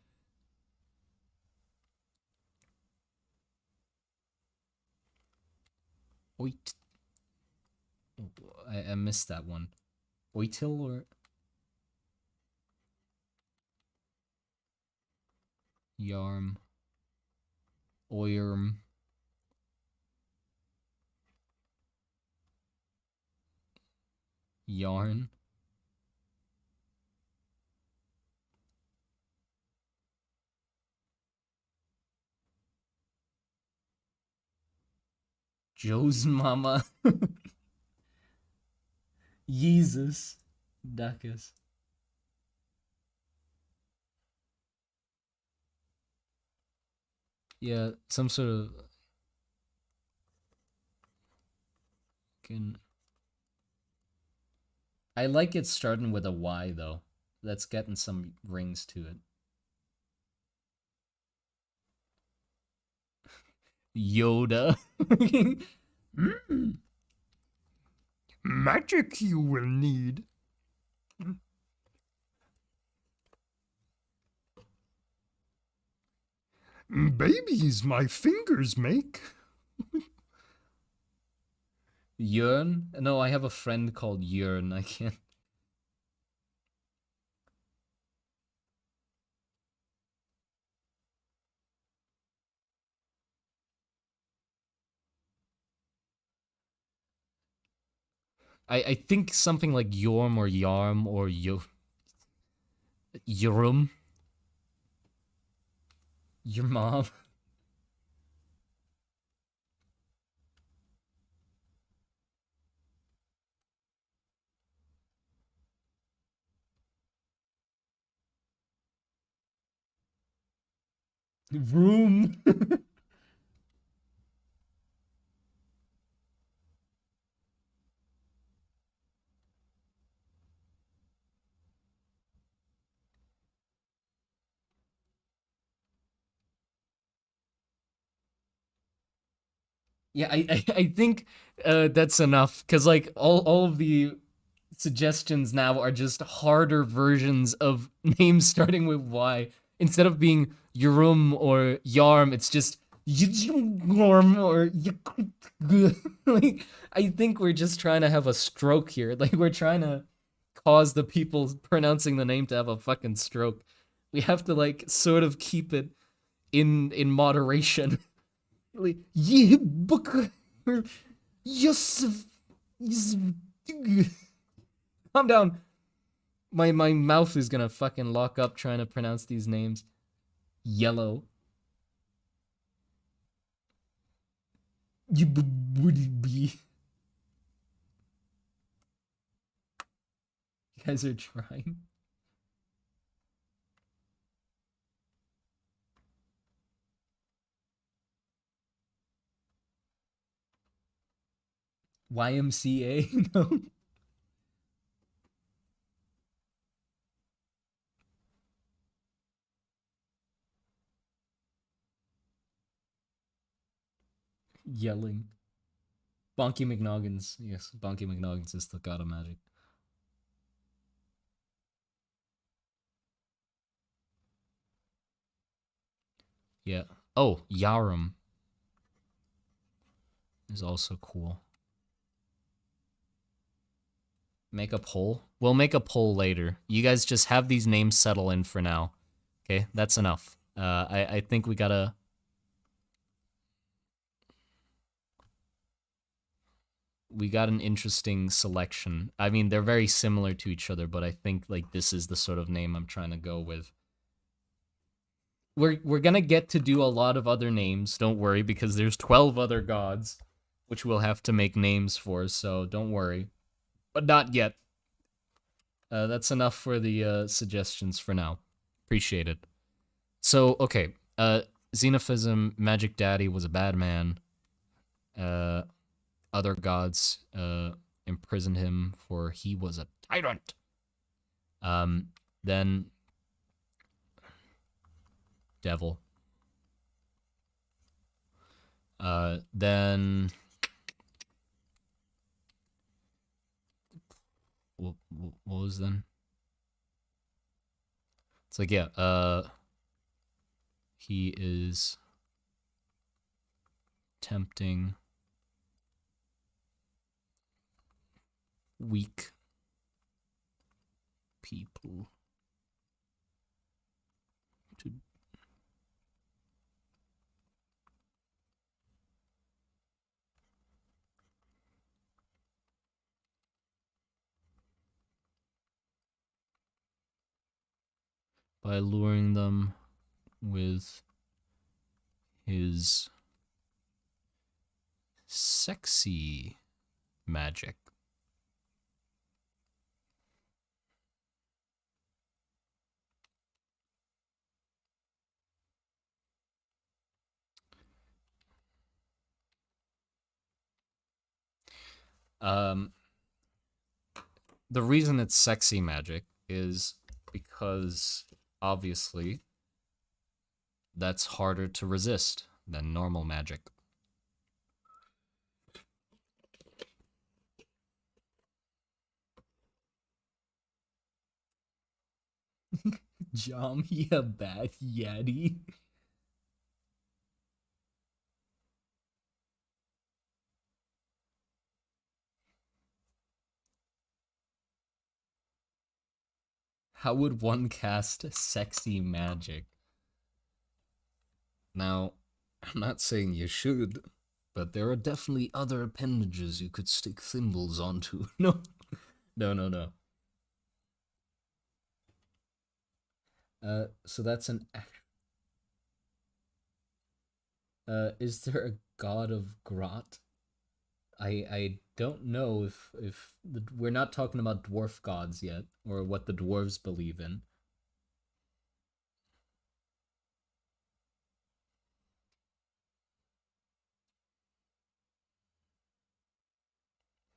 Oit. I missed that one. Oitil or Yarm. Oyerm. Yarn. Joe's mama. Jesus. Dacus. Yeah, some sort of I like it starting with a Y though. That's getting some rings to it. Yoda. Magic you will need. Babies my fingers make. Yearn? No, I have a friend called Yearn. I can't. I think something like Yorm or Yarm or Yorum. Your mom. Room. Yeah, I think that's enough because like all of the suggestions now are just harder versions of names starting with Y. Instead of being Yorum or Yarm, it's just Yorm or like I think we're just trying to have a stroke here. Like we're trying to cause the people pronouncing the name to have a fucking stroke. We have to like sort of keep it in moderation. Like, Yusuf. Calm down. My mouth is gonna fucking lock up trying to pronounce these names. Yellow. You guys are trying. YMCA? No. Yelling. Bonky McNoggins. Yes, Bonky McNoggins is the god of magic. Yeah. Oh, Yarum is also cool. Make a poll? We'll make a poll later. You guys just have these names settle in for now. Okay, that's enough. I think we gotta... We got an interesting selection. I mean, they're very similar to each other, but I think like this is the sort of name I'm trying to go with. We're gonna get to do a lot of other names, don't worry, because there's 12 other gods, which we'll have to make names for, so don't worry. But not yet. That's enough for the suggestions for now. Appreciate it. So okay, Xenopsism, Magic Daddy was a bad man. Uh, other gods imprisoned him for he was a tyrant. Um, then devil. Then what was then? It's like yeah, he is tempting weak people to by luring them with his sexy magic. Um, the reason it's sexy magic is because obviously that's harder to resist than normal magic. Jamia Bath Yeti. How would one cast sexy magic? Now, I'm not saying you should, but there are definitely other appendages you could stick thimbles onto. No, no. So that's an. Is there a god of Grot? I don't know if we're not talking about dwarf gods yet, or what the dwarves believe in.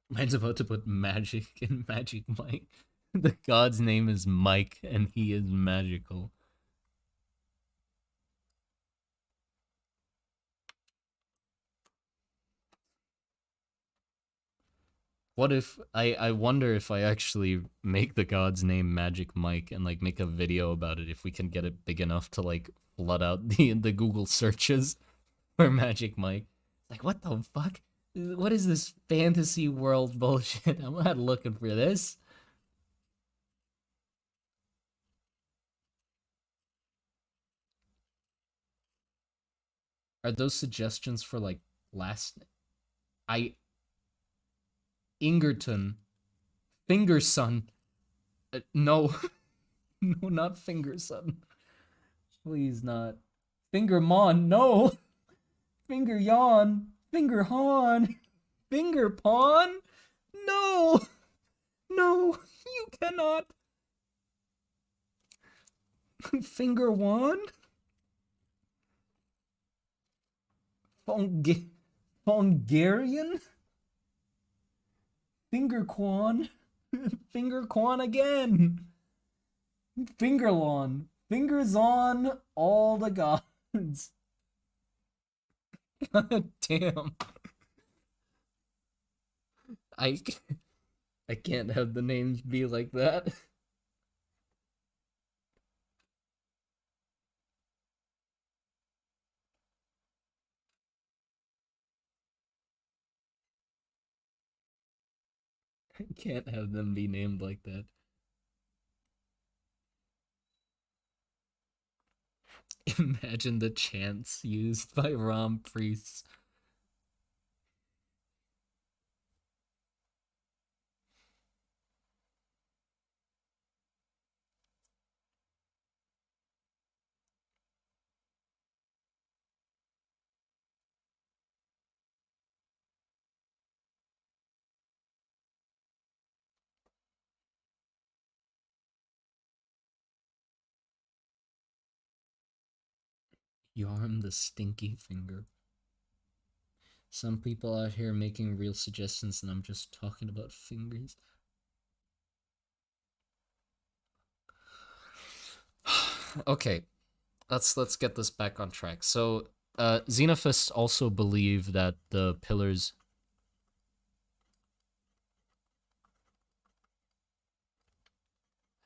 Mine's about to put magic in Magic Mike. The god's name is Mike, and he is magical. What if I wonder if I actually make the god's name Magic Mike and like make a video about it if we can get it big enough to like flood out the Google searches for Magic Mike. Like what the fuck? What is this fantasy world bullshit? I'm not looking for this. Are those suggestions for like last I Ingerton Fingerson? No, no, not Fingerson. Please not. Fingermon, no. Finger yawn. Finger hawn. Finger pawn. No, no, you cannot. Finger wand. Fongarian. Finger quan. Finger quan again. Fingerlawn. Fingers on all the gods. God damn. I I can't have the names be like that. I can't have them be named like that. Imagine the chants used by Rom priests. Yarm the stinky finger. Some people out here making real suggestions, and I'm just talking about fingers. Okay, let's get this back on track. So, Xenophists also believe that the pillars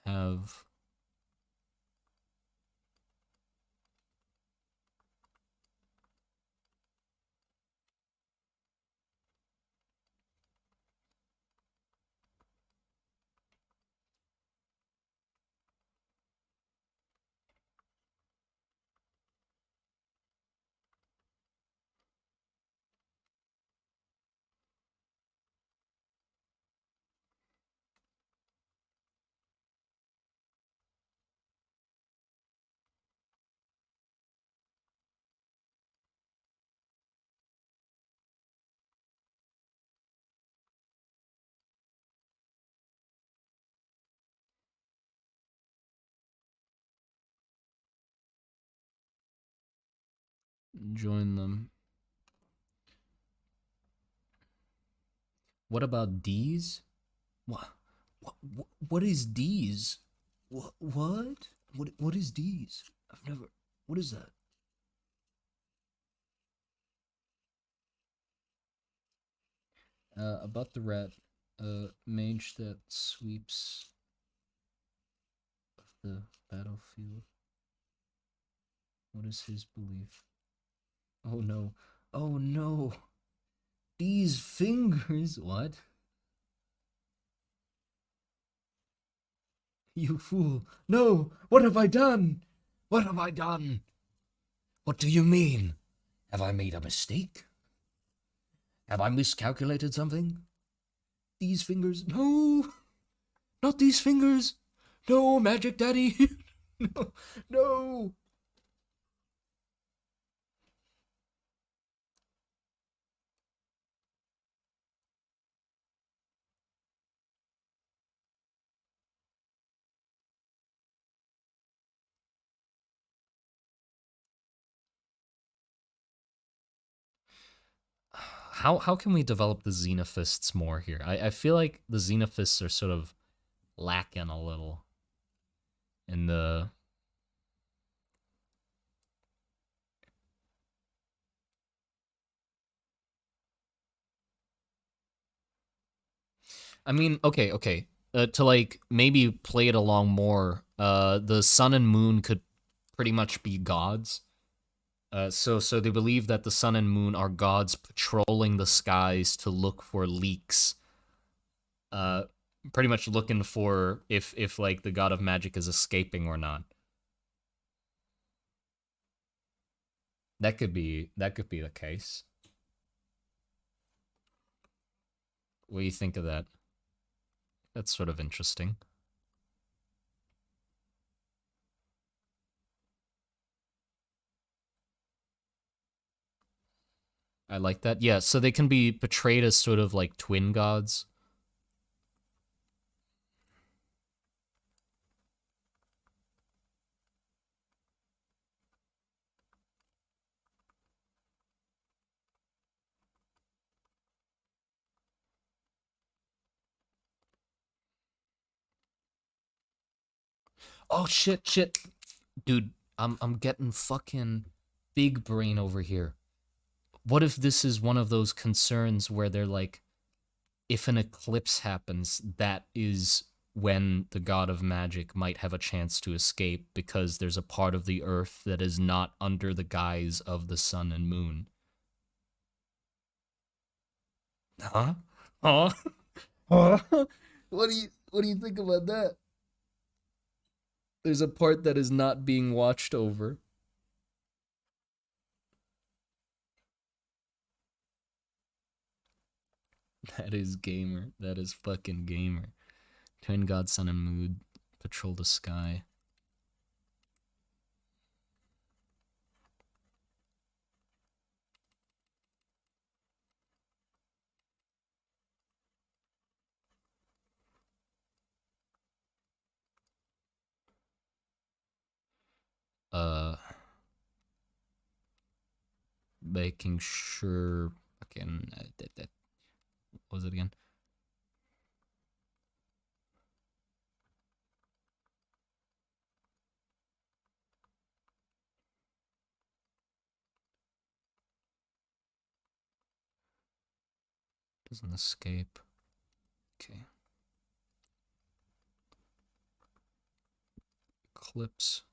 have join them. What about D's? What? What is D's? What? What is D's? I've never. What is that? About the rat, mage that sweeps the battlefield. What is his belief? Oh no. Oh no. These fingers. What? You fool. No! What have I done? What have I done? What do you mean? Have I made a mistake? Have I miscalculated something? These fingers. No! Not these fingers! No, Magic Daddy! No! No! How can we develop the Xenophists more here? I feel like the Xenophists are sort of lacking a little in the. I mean, okay. To like maybe play it along more, the sun and moon could pretty much be gods. So they believe that the sun and moon are gods patrolling the skies to look for leaks. Uh, Pretty much looking for if like the god of magic is escaping or not. That could be the case. What do you think of that? That's sort of interesting. I like that. Yeah, so they can be portrayed as sort of like twin gods. Oh shit. Dude, I'm getting fucking big brain over here. What if this is one of those concerns where they're like, if an eclipse happens, that is when the god of magic might have a chance to escape because there's a part of the earth that is not under the guise of the sun and moon. Huh? Huh? Huh? What do you think about that? There's a part that is not being watched over. That is gamer. That is fucking gamer. Twin god, sun and moon patrol the sky. Uh making sure. Again, what was it again? Doesn't escape. Okay. Eclipse.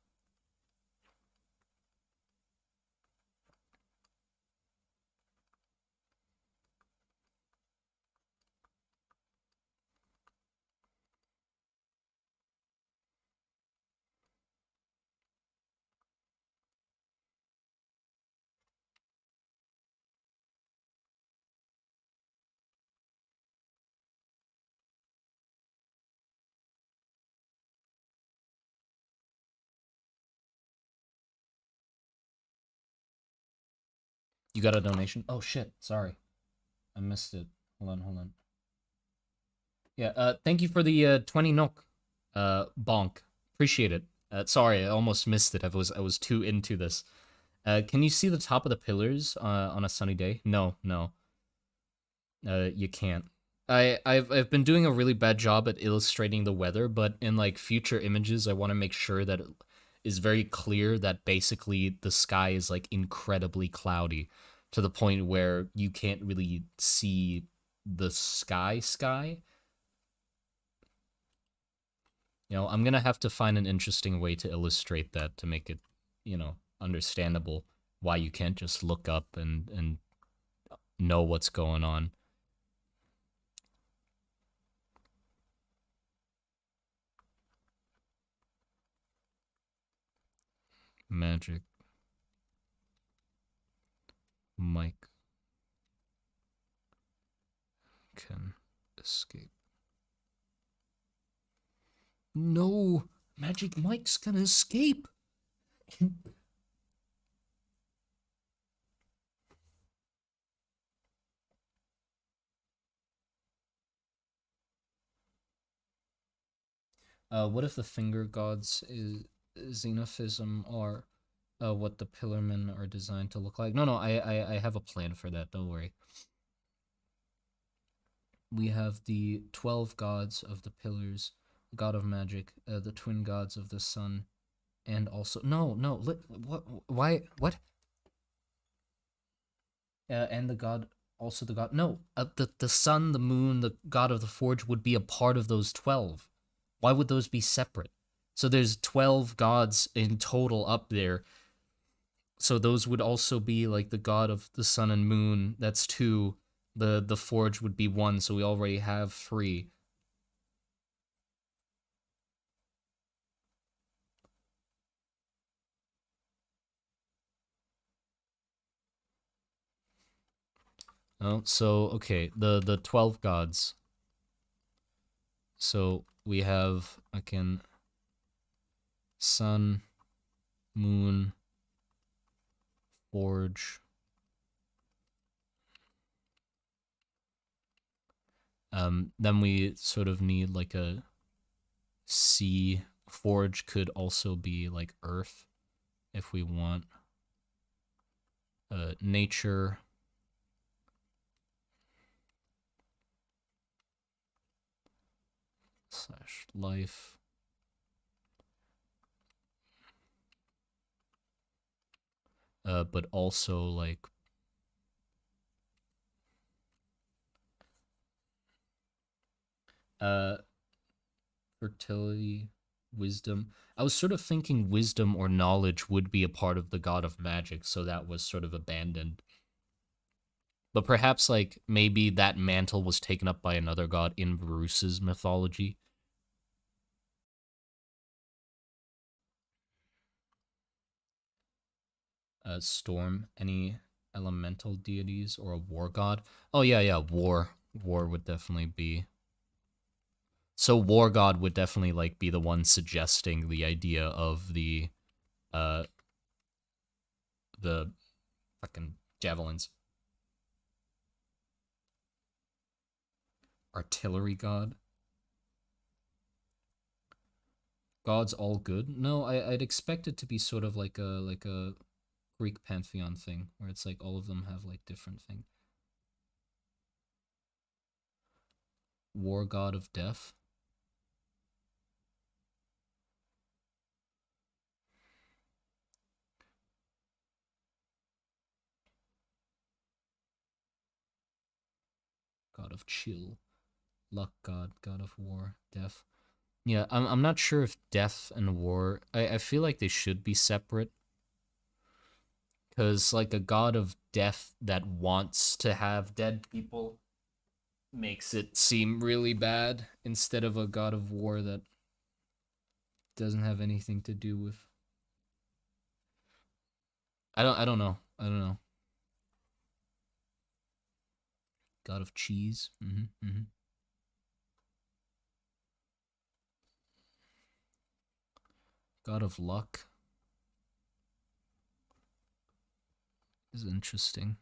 You got a donation? Oh shit! Sorry, I missed it. Hold on. Yeah. Thank you for the 20 nok. Bonk. Appreciate it. Sorry, I almost missed it. I was too into this. Can you see the top of the pillars on a sunny day? No, no. You can't. I've been doing a really bad job at illustrating the weather, but in like future images, I want to make sure that it is very clear that basically the sky is like incredibly cloudy to the point where you can't really see the sky. You know, I'm gonna have to find an interesting way to illustrate that to make it, understandable why you can't just look up and know what's going on. Magic Mike can escape. No, Magic Mike's gonna escape. What if the finger gods is Xenopsism are what the pillarmen are designed to look like? No, I have a plan for that. Don't worry. We have the 12 gods of the pillars, the god of magic, the twin gods of the sun, and also what? Why? What? And the god, also the god. No, the sun, the moon, the god of the forge would be a part of those 12. Why would those be separate? So there's 12 gods in total up there. So those would also be like the god of the sun and moon. That's two. The forge would be one. So we already have three. Oh, so okay, the 12 gods. So we have again sun, moon, forge. Then we sort of need like a sea. Forge could also be like earth if we want. Nature. Slash life. But also like fertility, wisdom. I was sort of thinking wisdom or knowledge would be a part of the god of magic, so that was sort of abandoned. But perhaps like maybe that mantle was taken up by another god in Bruce's mythology. Storm, any elemental deities or a war god? Oh yeah, war. War would definitely be. So war god would definitely like be the one suggesting the idea of uh the fucking javelins. Artillery god. God's all good. No, I'd expect it to be sort of like a Greek pantheon thing, where it's like all of them have like different things. War god of death. God of chill. Luck god, god of war, death. Yeah, I'm not sure if death and war, I feel like they should be separate. Because, like, a god of death that wants to have dead people makes it seem really bad, instead of a god of war that doesn't have anything to do with. I don't know. I don't know. God of cheese. God of luck is interesting.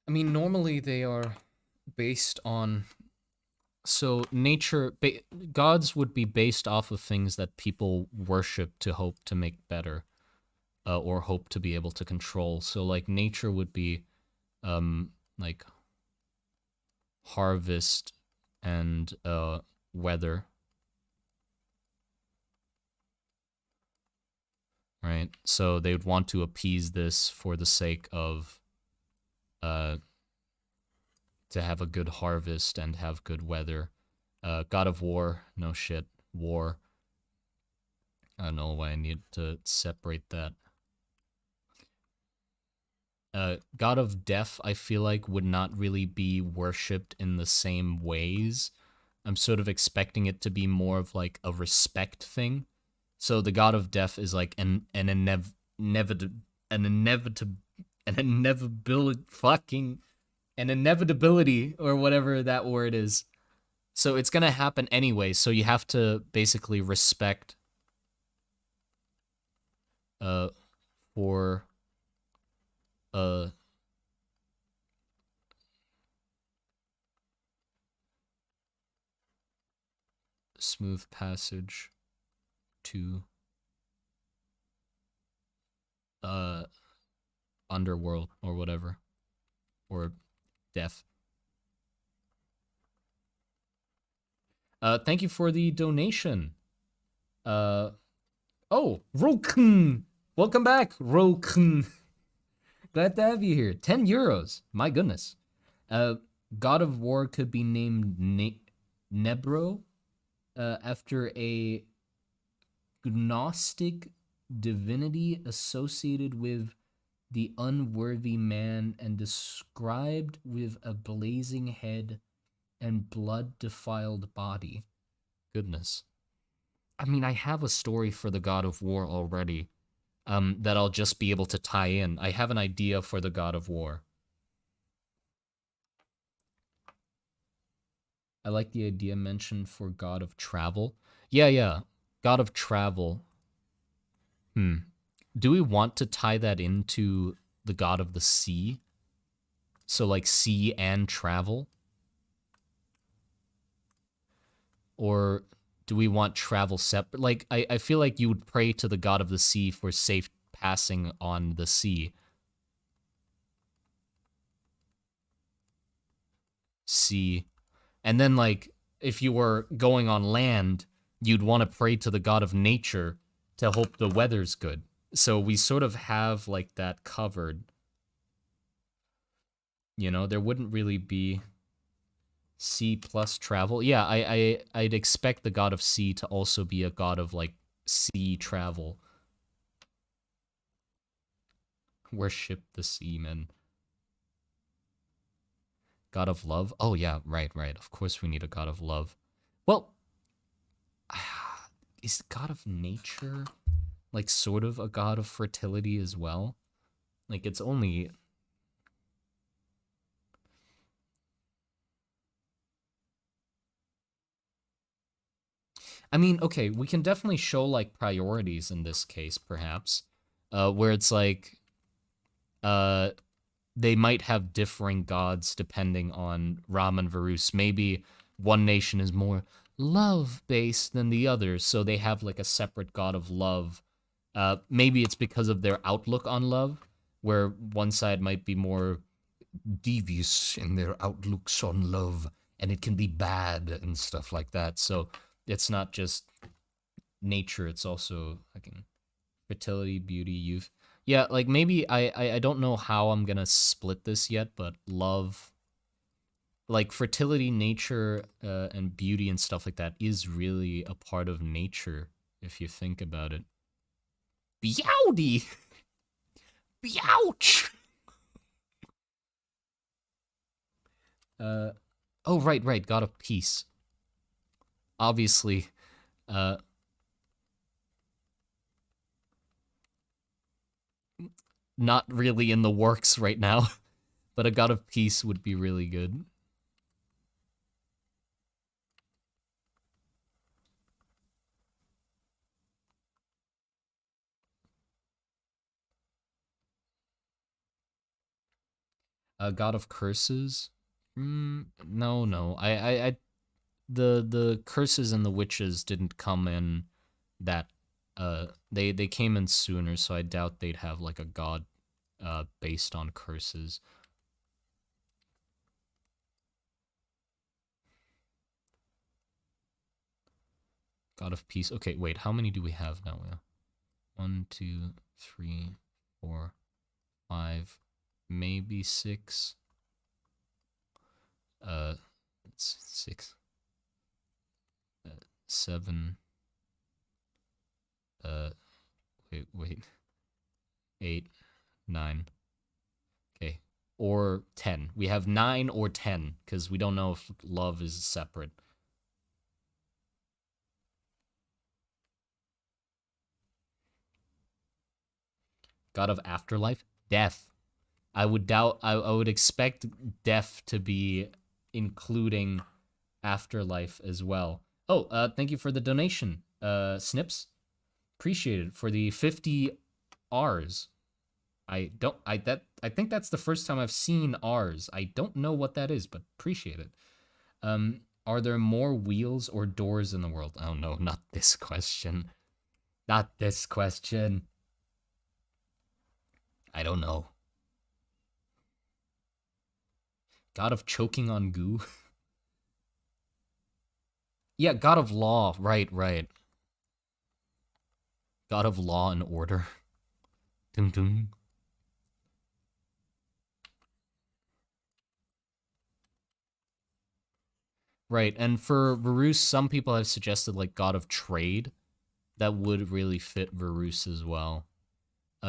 I mean, normally they are based on. So nature, gods would be based off of things that people worship to hope to make better, or hope to be able to control. So like nature would be, like harvest and weather. Right? So they would want to appease this for the sake of to have a good harvest and have good weather. God of war, no shit. War. I don't know why I need to separate that. God of death, I feel like, would not really be worshipped in the same ways. I'm sort of expecting it to be more of like a respect thing. So the god of death is like an inevitability or whatever that word is. So it's gonna happen anyway. So you have to basically respect for smooth passage to underworld or whatever, or death. Thank you for the donation. Oh, Rokun, welcome back, Rokun. Glad to have you here. 10 euros. My goodness. God of War could be named Nebro, after a Gnostic divinity associated with the unworthy man and described with a blazing head and blood-defiled body. Goodness. I mean, I have a story for the God of War already, that I'll just be able to tie in. I have an idea for the God of War. I like the idea mentioned for God of Travel. Yeah. God of Travel. Do we want to tie that into the God of the Sea? So, like, sea and travel? Or do we want travel separate? Like, I feel like you would pray to the God of the Sea for safe passing on the sea. Sea. And then, like, if you were going on land, you'd want to pray to the God of Nature to hope the weather's good. So we sort of have, like, that covered. You know, there wouldn't really be sea plus travel. Yeah, I'd expect the God of Sea to also be a god of, like, sea travel. Worship the seamen. God of Love? Oh, yeah, right. Of course we need a God of Love. Well, is God of Nature, like, sort of a god of fertility as well? Like, it's only... I mean, okay, we can definitely show, like, priorities in this case, perhaps, where it's like, they might have differing gods depending on Ram and Varus. Maybe one nation is more love-based than the other, so they have, like, a separate god of love, Maybe it's because of their outlook on love, where one side might be more devious in their outlooks on love, and it can be bad and stuff like that. So it's not just nature; it's also like fertility, beauty, youth. Yeah, like maybe I don't know how I'm gonna split this yet, but love, like fertility, nature, and beauty and stuff like that is really a part of nature if you think about it. Beauty, ouch. Oh right, God of peace. Obviously, uh, not really in the works right now, but a God of peace would be really good. A God of curses? No. The curses and the witches didn't come in that. They came in sooner, so I doubt they'd have like a god based on curses. God of peace. Okay, wait. How many do we have now? 1, 2, 3, 4, 5, maybe 6. 6, 7. Uh, wait. 8, 9. Okay, or 10. We have 9 or 10 because we don't know if love is separate. God of afterlife, death. I would doubt. I would expect death to be including afterlife as well. Oh, thank you for the donation, Snips. Appreciate it for the 50 R's. I think that's the first time I've seen R's. I don't know what that is, but appreciate it. Are there more wheels or doors in the world? Oh no, not this question. Not this question. I don't know. God of choking on goo? Yeah, God of law. Right. God of law and order. Dun dun. Right, and for Varus, some people have suggested like God of trade. That would really fit Varus as well.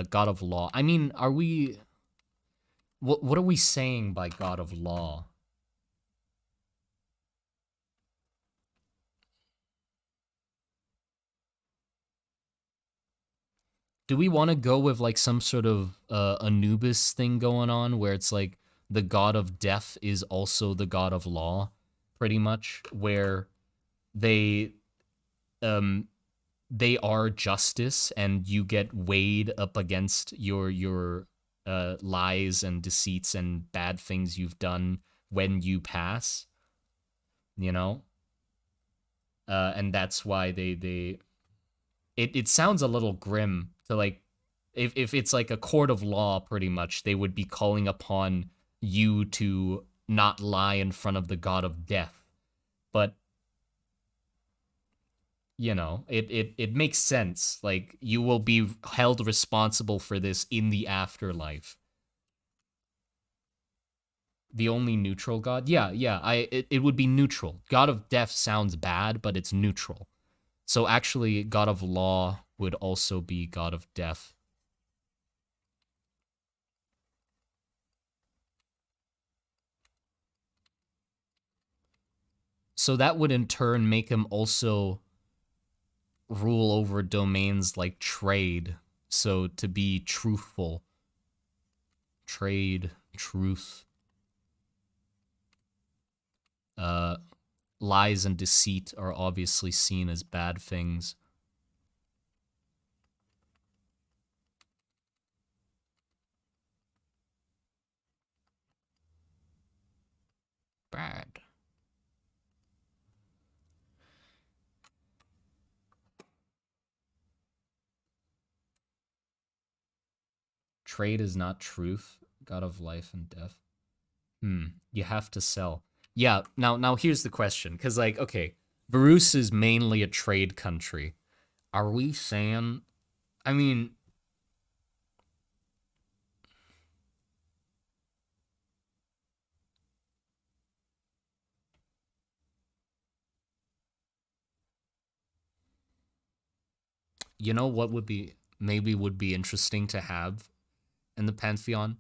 God of law. I mean, are we... What are we saying by God of law? Do we want to go with like some sort of Anubis thing going on where it's like the god of death is also the god of law, pretty much, where they um they are justice and you get weighed up against your lies and deceits and bad things you've done when you pass, you know? And that's why it sounds a little grim to like if it's like a court of law pretty much they would be calling upon you to not lie in front of the god of death, but you know it makes sense, like you will be held responsible for this in the afterlife. The only neutral god, yeah, it would be neutral. God of death sounds bad, but it's neutral. So actually god of law would also be god of death. So that would in turn make him also rule over domains like trade. So to be truthful, trade, truth, uh, lies and deceit are obviously seen as bad things. Bad. Trade is not truth. God of life and death. You have to sell. Yeah, now here's the question. Because, like, okay, Varus is mainly a trade country. Are we saying... I mean... You know what would be... maybe would be interesting to have in the pantheon?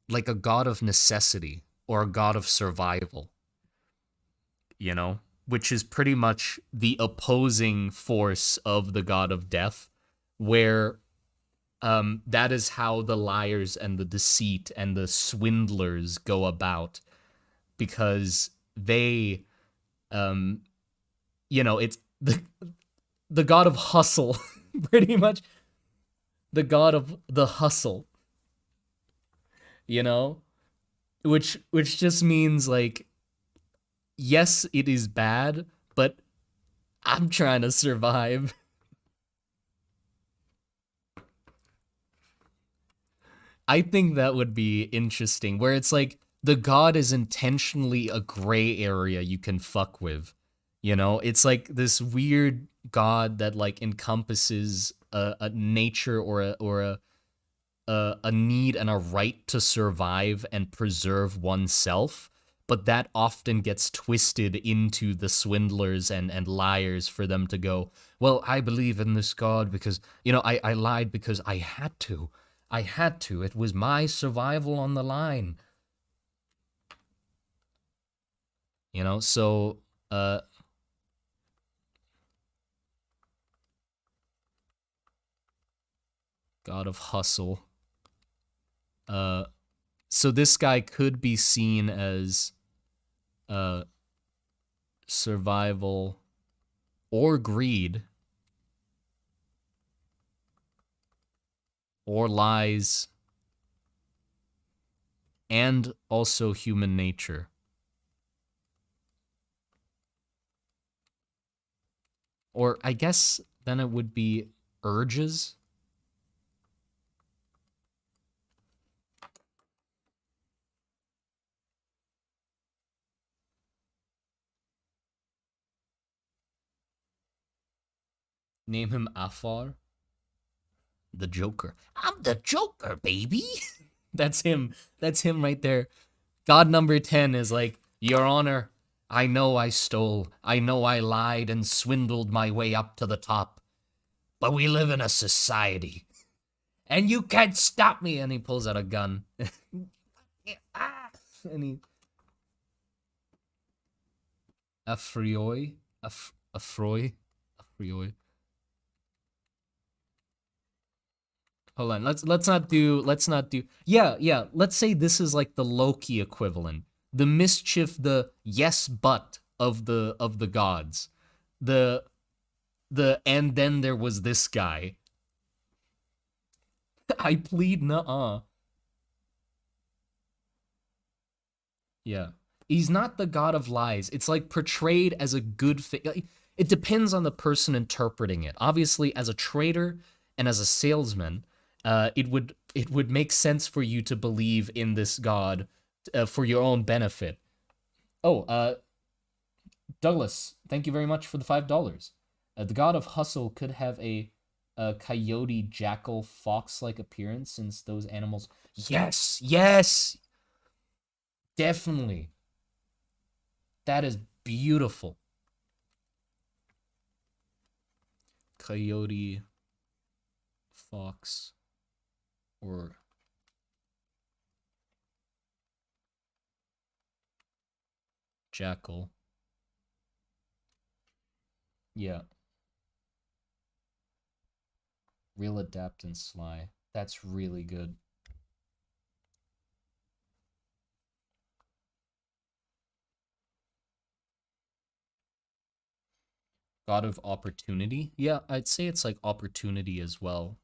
Like a god of necessity or a god of survival, you know? Which is pretty much the opposing force of the god of death, where that is how the liars and the deceit and the swindlers go about, because they, you know, it's the god of hustle, pretty much the god of the hustle, you know, which just means like, yes, it is bad, but I'm trying to survive. I think that would be interesting, where it's like the god is intentionally a gray area you can fuck with. You know, it's like this weird god that like encompasses a nature or a need and a right to survive and preserve oneself, but that often gets twisted into the swindlers and liars for them to go, well, I believe in this god because, you know, I lied because I had to. I had to. It was my survival on the line. You know, so, god of hustle. So this guy could be seen as survival or greed or lies and also human nature. Or I guess then it would be urges. Name him Afar. The Joker. I'm the Joker, baby. That's him. That's him right there. God number 10 is like, Your Honor, I know I stole. I know I lied and swindled my way up to the top. But we live in a society. And you can't stop me. And he pulls out a gun. And he... Afrioi? Afroi? Afrioi? Hold on. Let's not do yeah. Let's say this is like the Loki equivalent. The mischief, the yes but of the gods. The and then there was this guy. I plead nuh-uh. Yeah. He's not the god of lies. It's like portrayed as a good it depends on the person interpreting it. Obviously, as a trader and as a salesman, it would make sense for you to believe in this god for your own benefit. Oh, Douglas, thank you very much for the $5. The god of hustle could have a coyote, jackal, fox-like appearance, since those animals. Yes, definitely. That is beautiful. Coyote, fox, or jackal. Yeah. Real, adapt, and sly. That's really good. God of opportunity? Yeah, I'd say it's like opportunity as well.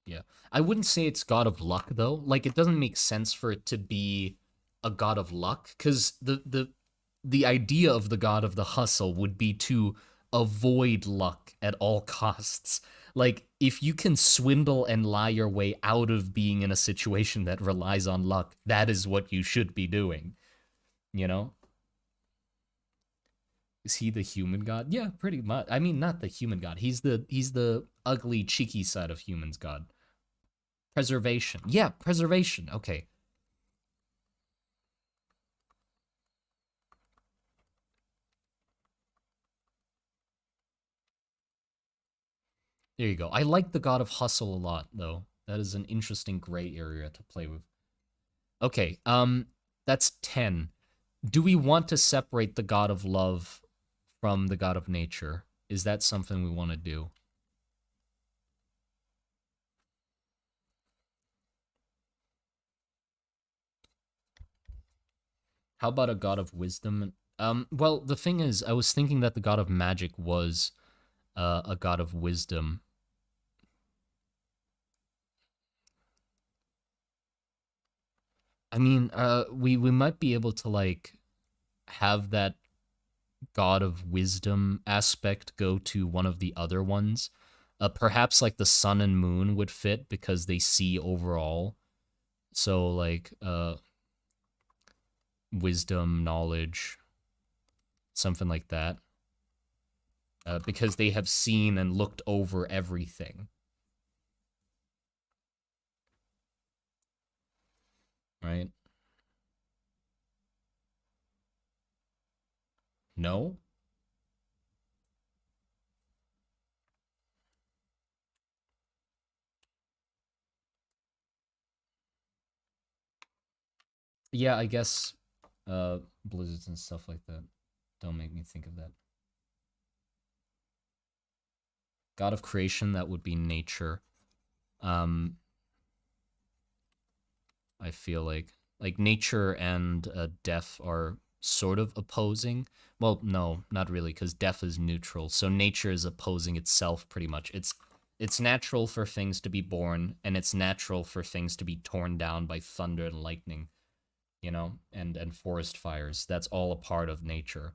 Yeah. I wouldn't say it's god of luck though. Like, it doesn't make sense for it to be a god of luck, cuz the the idea of the god of the hustle would be to avoid luck at all costs. Like, if you can swindle and lie your way out of being in a situation that relies on luck, that is what you should be doing, you know? Is he the human god? Yeah, pretty much. I mean, not the human god. He's the ugly, cheeky side of humans god. Preservation. Yeah, preservation. Okay. There you go. I like the god of hustle a lot, though. That is an interesting gray area to play with. Okay, that's 10. Do we want to separate the god of love from the god of nature? Is that something we want to do? How about a god of wisdom? Well, the thing is, I was thinking that the god of magic was a god of wisdom. I mean, we might be able to like have that god of wisdom aspect go to one of the other ones. Perhaps like the sun and moon would fit because they see overall. So like wisdom, knowledge, something like that. Because they have seen and looked over everything. Right? No? Yeah, I guess blizzards and stuff like that. Don't make me think of that. God of creation, that would be nature. I feel like nature and death are sort of opposing. Well, no, not really, because death is neutral. So nature is opposing itself pretty much. It's natural for things to be born, and it's natural for things to be torn down by thunder and lightning, you know, and forest fires. That's all a part of nature.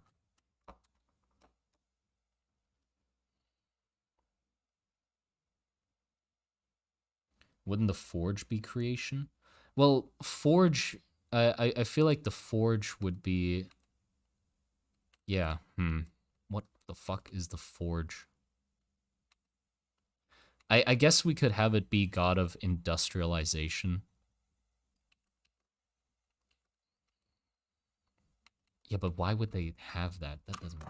Wouldn't the forge be creation? Well, forge. I feel like the forge would be. Yeah. What the fuck is the forge? I guess we could have it be god of industrialization. Yeah, but why would they have that? That doesn't.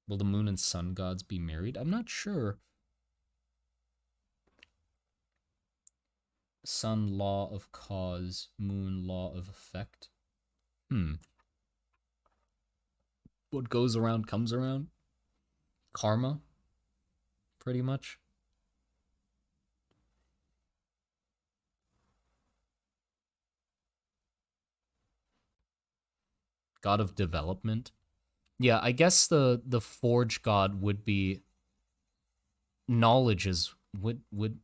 Will the moon and sun gods be married? I'm not sure. Sun law of cause, moon law of effect. What goes around comes around. Karma, pretty much. God of development. Yeah, I guess the forge god would be knowledge is would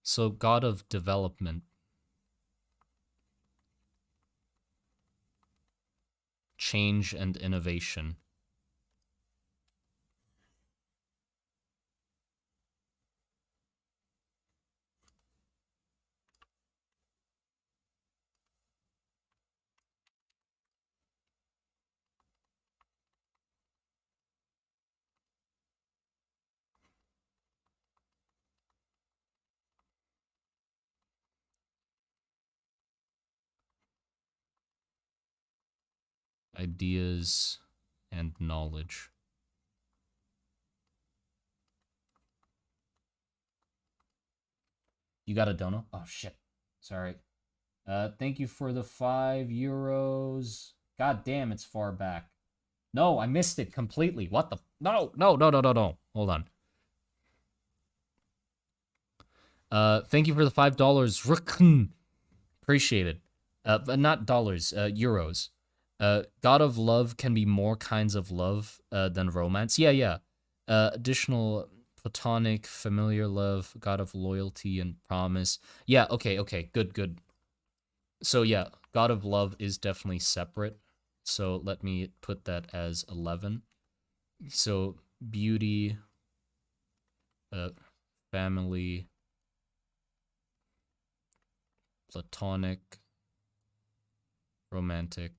so god of development. Change and innovation. Ideas and knowledge. You got a dono? Oh shit. Sorry. Thank you for the €5. God damn, it's far back. No, I missed it completely. What the? No. Hold on. Thank you for the $5. Appreciate it. But not dollars, euros. God of love can be more kinds of love than romance. Yeah. Additional Platonic, familiar love, god of loyalty and promise. Yeah, okay, good. So yeah, god of love is definitely separate. So let me put that as 11. So beauty, uh, family, platonic, romantic.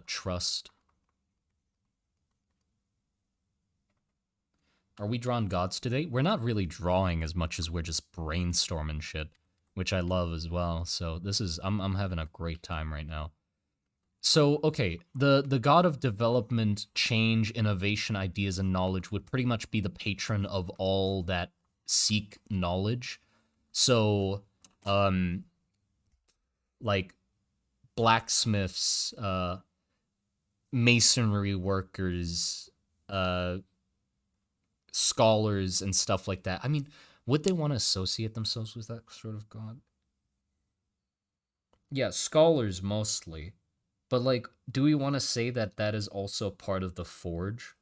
Trust. Are we drawing gods today? We're not really drawing as much as we're just brainstorming shit, which I love as well. So this is I'm having a great time right now. So okay, the god of development, change, innovation, ideas, and knowledge would pretty much be the patron of all that seek knowledge. So, like blacksmiths, masonry workers, scholars, and stuff like that. I mean, would they want to associate themselves with that sort of god? Yeah, scholars mostly. But like, do we want to say that that is also part of the forge?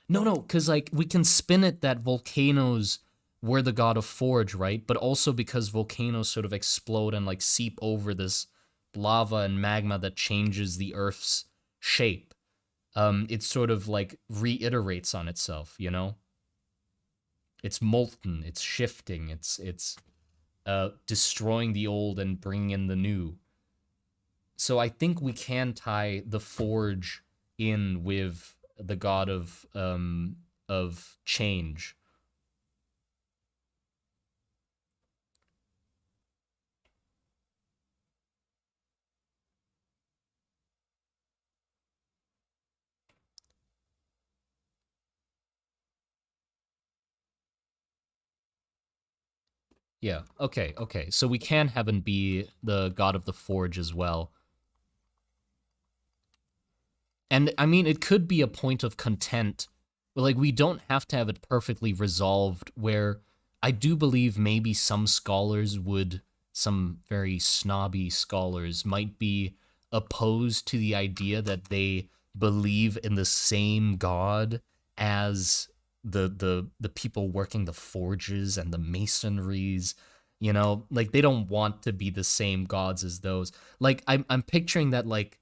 No, because like we can spin it that volcanoes were the god of forge, right? But also because volcanoes sort of explode and like seep over this lava and magma that changes the Earth's shape. It sort of like reiterates on itself, you know? It's molten, it's shifting, it's destroying the old and bringing in the new. So I think we can tie the forge in with the god of change. Yeah. Okay. So we can have him be the god of the forge as well. And I mean, it could be a point of content, but like we don't have to have it perfectly resolved. Where I do believe maybe some scholars would, some very snobby scholars might be opposed to the idea that they believe in the same god as the people working the forges and the masonries. You know, like they don't want to be the same gods as those. Like I'm picturing that like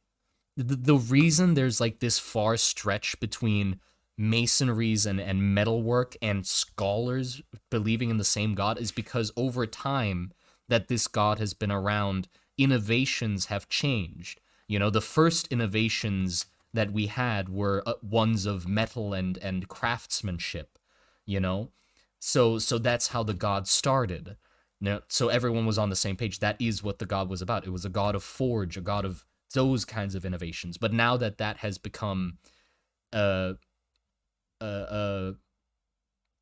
the reason there's like this far stretch between masonries and metalwork and scholars believing in the same god is because over time that this god has been around, innovations have changed. You know, the first innovations that we had were ones of metal and craftsmanship, you know? So that's how the god started. Now, so everyone was on the same page. That is what the god was about. It was a god of forge, a god of those kinds of innovations. But now that that has become uh uh uh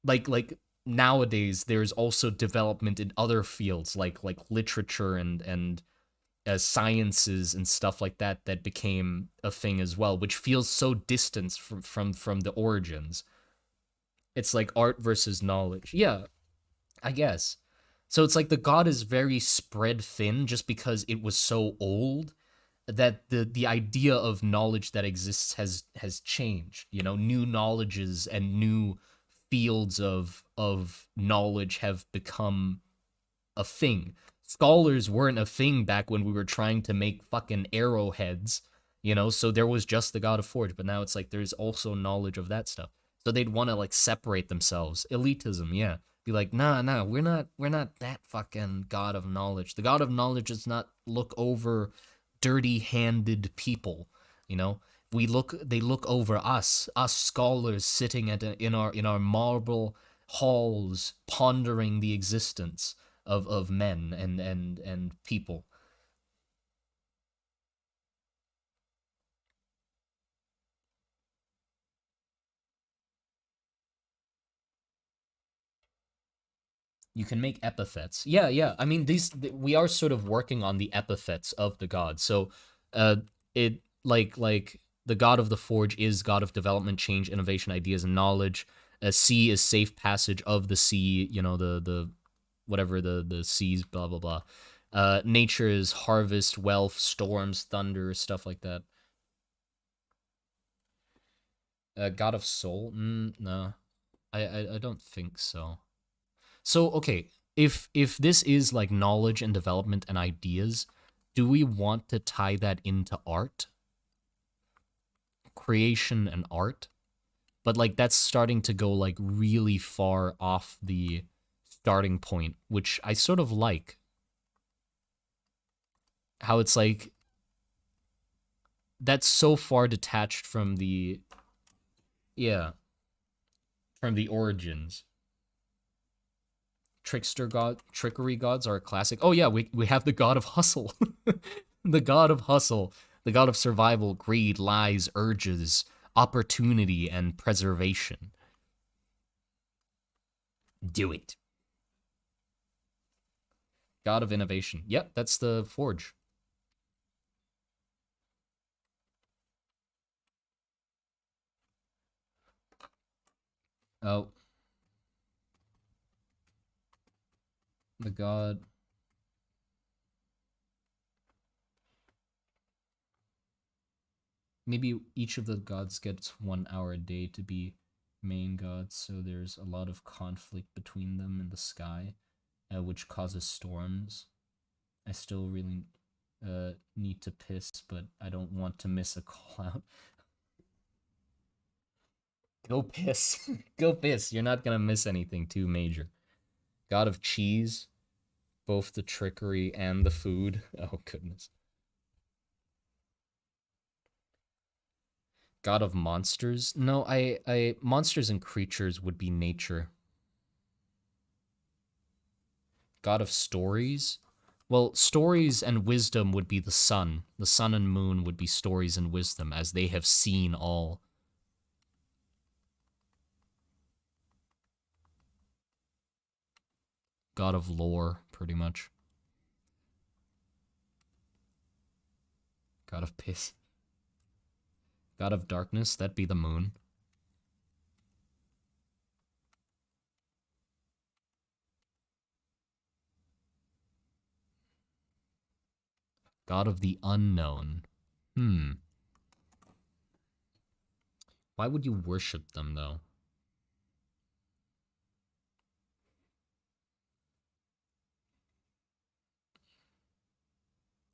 like nowadays there's also development in other fields like literature and sciences and stuff like that that became a thing as well, which feels so distant from the origins. It's like art versus knowledge. Yeah, I guess. So it's like the god is very spread thin just because it was so old that the idea of knowledge that exists has changed. You know, new knowledges and new fields of knowledge have become a thing. Scholars weren't a thing back when we were trying to make fucking arrowheads, you know, so there was just the god of forge, but now it's like there's also knowledge of that stuff. So they'd want to like separate themselves. Elitism, yeah. Be like, nah, we're not that fucking god of knowledge. The god of knowledge does not look over dirty-handed people, you know. They look over us scholars sitting in our marble halls pondering the existence of men and people. You can make epithets. Yeah. I mean, we are sort of working on the epithets of the god. So, uh, it like the god of the forge is god of development, change, innovation, ideas, and knowledge. Sea is safe passage of the sea. You know, the whatever the seas, blah blah blah. Nature is harvest, wealth, storms, thunder, stuff like that. God of soul? No, I don't think so. So okay, if this is like knowledge and development and ideas, do we want to tie that into art, creation and art? But like that's starting to go like really far off the starting point, which I sort of like. How it's like that's so far detached from the, yeah, from the origins. Trickery gods are a classic. Oh yeah, we have the god of hustle. The god of hustle, the god of survival, greed, lies, urges, opportunity, and preservation. Do it. God of innovation. Yep, that's the forge. Oh, the god. Maybe each of the gods gets 1 hour a day to be main gods, so there's a lot of conflict between them in the sky, which causes storms. I still really need to piss, but I don't want to miss a call out. Go piss. Go piss. You're not gonna miss anything too major. God of cheese, both the trickery and the food. Oh goodness. God of monsters? No, I monsters and creatures would be nature. God of stories? Well, stories and wisdom would be the sun. The sun and moon would be stories and wisdom, as they have seen all. God of lore, pretty much. God of piss. God of darkness, that'd be the moon. God of the unknown. Why would you worship them, though?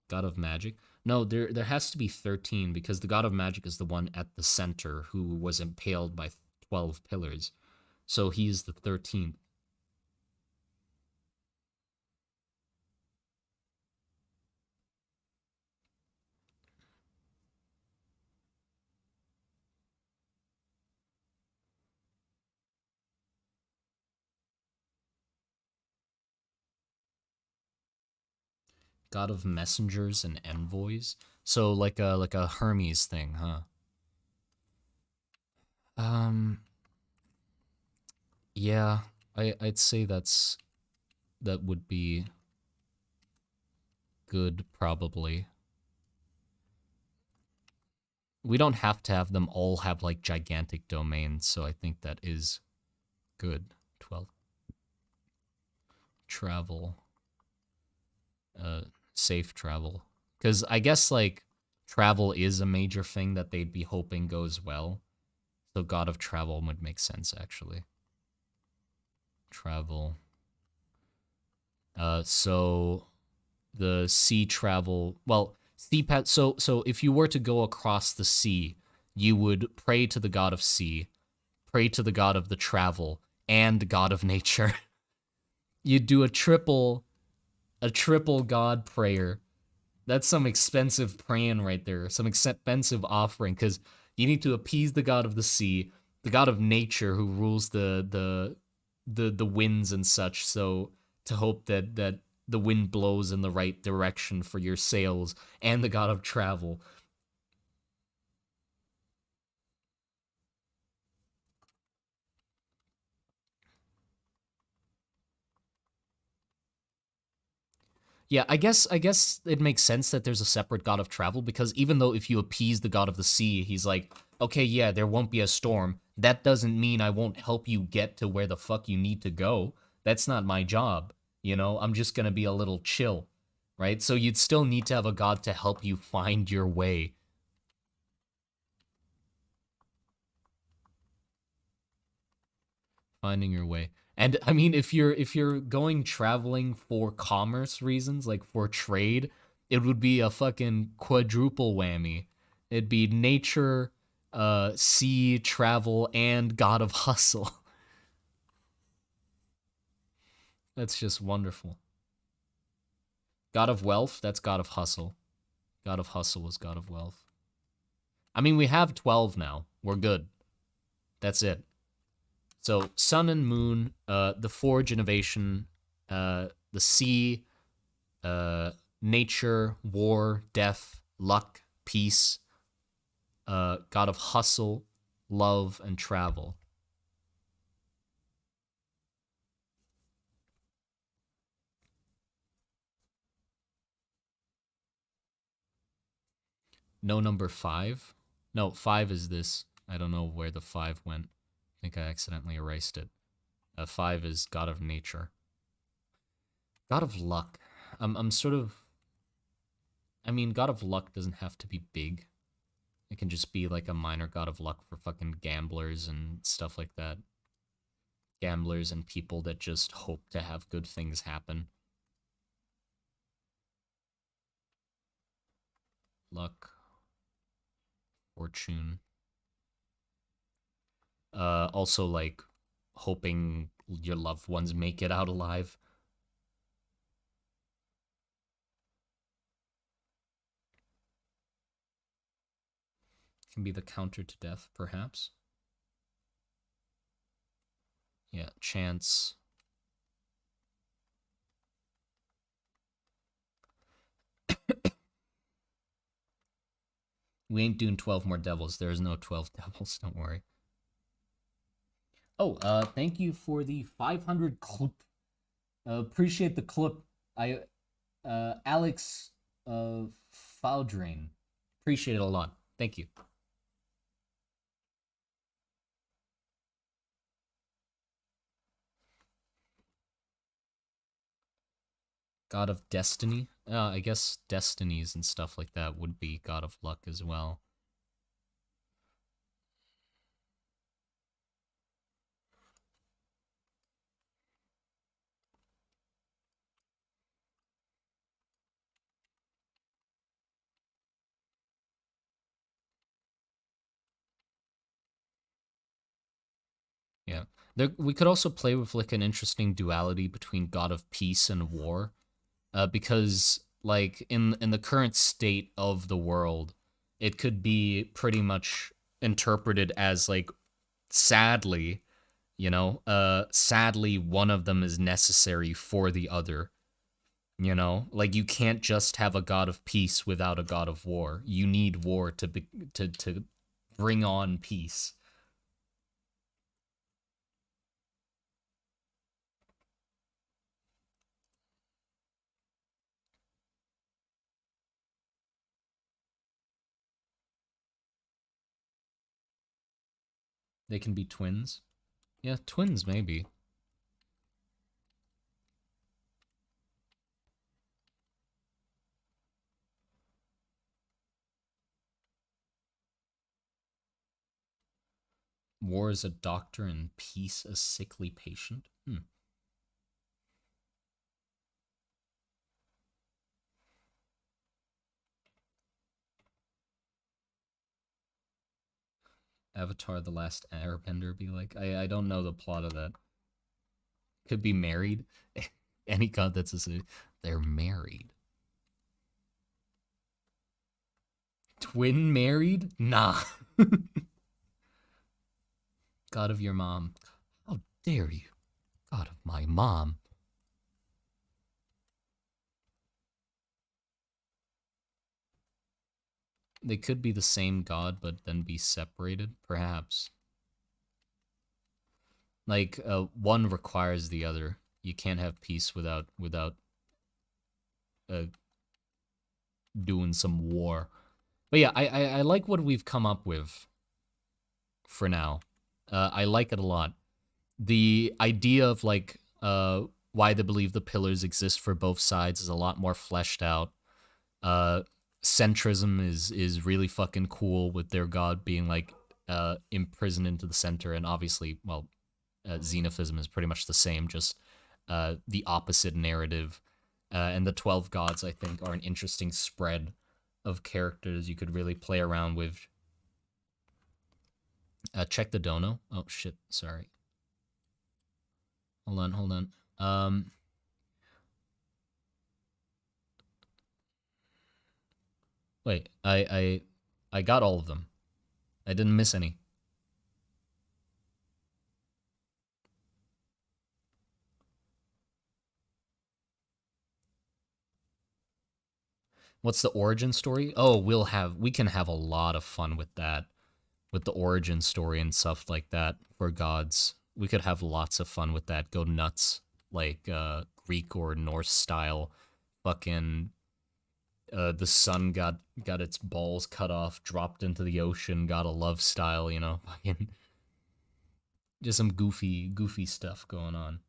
God of magic? No, there has to be 13 because the god of magic is the one at the center who was impaled by 12 pillars. So he's the 13th. God of messengers and envoys. So like a Hermes thing, huh? Um yeah, I'd say that would be good probably. We don't have to have them all have like gigantic domains, so I think that is good. 12. Travel. Safe travel. Because I guess like travel is a major thing that they'd be hoping goes well. So God of Travel would make sense actually. Travel. So the sea travel. Well, sea path. So if you were to go across the sea, you would pray to the god of sea, pray to the god of the travel, and god of nature. You'd do a triple god prayer. That's some expensive praying right there. Some expensive offering because you need to appease the god of the sea, the god of nature who rules the winds and such. So to hope that the wind blows in the right direction for your sails, and the god of travel. Yeah, I guess it makes sense that there's a separate god of travel because even though if you appease the god of the sea, he's like, okay, yeah, there won't be a storm. That doesn't mean I won't help you get to where the fuck you need to go. That's not my job. You know, I'm just gonna be a little chill, right? So you'd still need to have a god to help you find your way. Finding your way. And I mean, if you're going traveling for commerce reasons, like for trade, it would be a fucking quadruple whammy. It'd be nature, sea, travel, and god of hustle. That's just wonderful. God of wealth, that's god of hustle. God of hustle is god of wealth. I mean, we have 12 now. We're good. That's it. So sun and moon, the forge, innovation, the sea, nature, war, death, luck, peace, god of hustle, love, and travel. No number 5? No, 5 is this. I don't know where the 5 went. I think I accidentally erased it. 5 is god of nature. God of luck. I'm sort of... I mean, god of luck doesn't have to be big. It can just be like a minor god of luck for fucking gamblers and stuff like that. Gamblers and people that just hope to have good things happen. Luck. Fortune. Also, like, hoping your loved ones make it out alive. Can be the counter to death, perhaps. Yeah, chance. We ain't doing 12 more devils. There's no 12 devils, don't worry. Oh, thank you for the 500 clip. Appreciate the clip. Alex, Faudrain. Appreciate it a lot. Thank you. God of Destiny. I guess destinies and stuff like that would be God of Luck as well. Yeah. We could also play with like an interesting duality between God of Peace and War. Because like in the current state of the world, it could be pretty much interpreted as like sadly, sadly one of them is necessary for the other. Like you can't just have a god of peace without a god of war. You need war to bring on peace. They can be twins. Yeah, twins maybe. War is a doctor and peace a sickly patient. Avatar The Last Airbender be like? I don't know the plot of that. Could be married. Any god that's they're married. Twin married? Nah. God of your mom. How dare you? God of my mom. They could be the same god, but then be separated, perhaps. Like, one requires the other. You can't have peace without doing some war. But yeah, I like what we've come up with for now. I like it a lot. The idea of like why they believe the pillars exist for both sides is a lot more fleshed out. Uh, Centrism is really fucking cool with their god being like imprisoned into the center, and obviously, well, Xenopsism is pretty much the same, just the opposite narrative. And the 12 gods, I think, are an interesting spread of characters you could really play around with. Check the dono. Oh shit, sorry. Hold on. Wait, I got all of them. I didn't miss any. What's the origin story? Oh, we can have a lot of fun with that, with the origin story and stuff like that for gods. We could have lots of fun with that. Go nuts, like Greek or Norse style. Fucking the sun got its balls cut off, dropped into the ocean, got a love style. You know, fucking just some goofy stuff going on.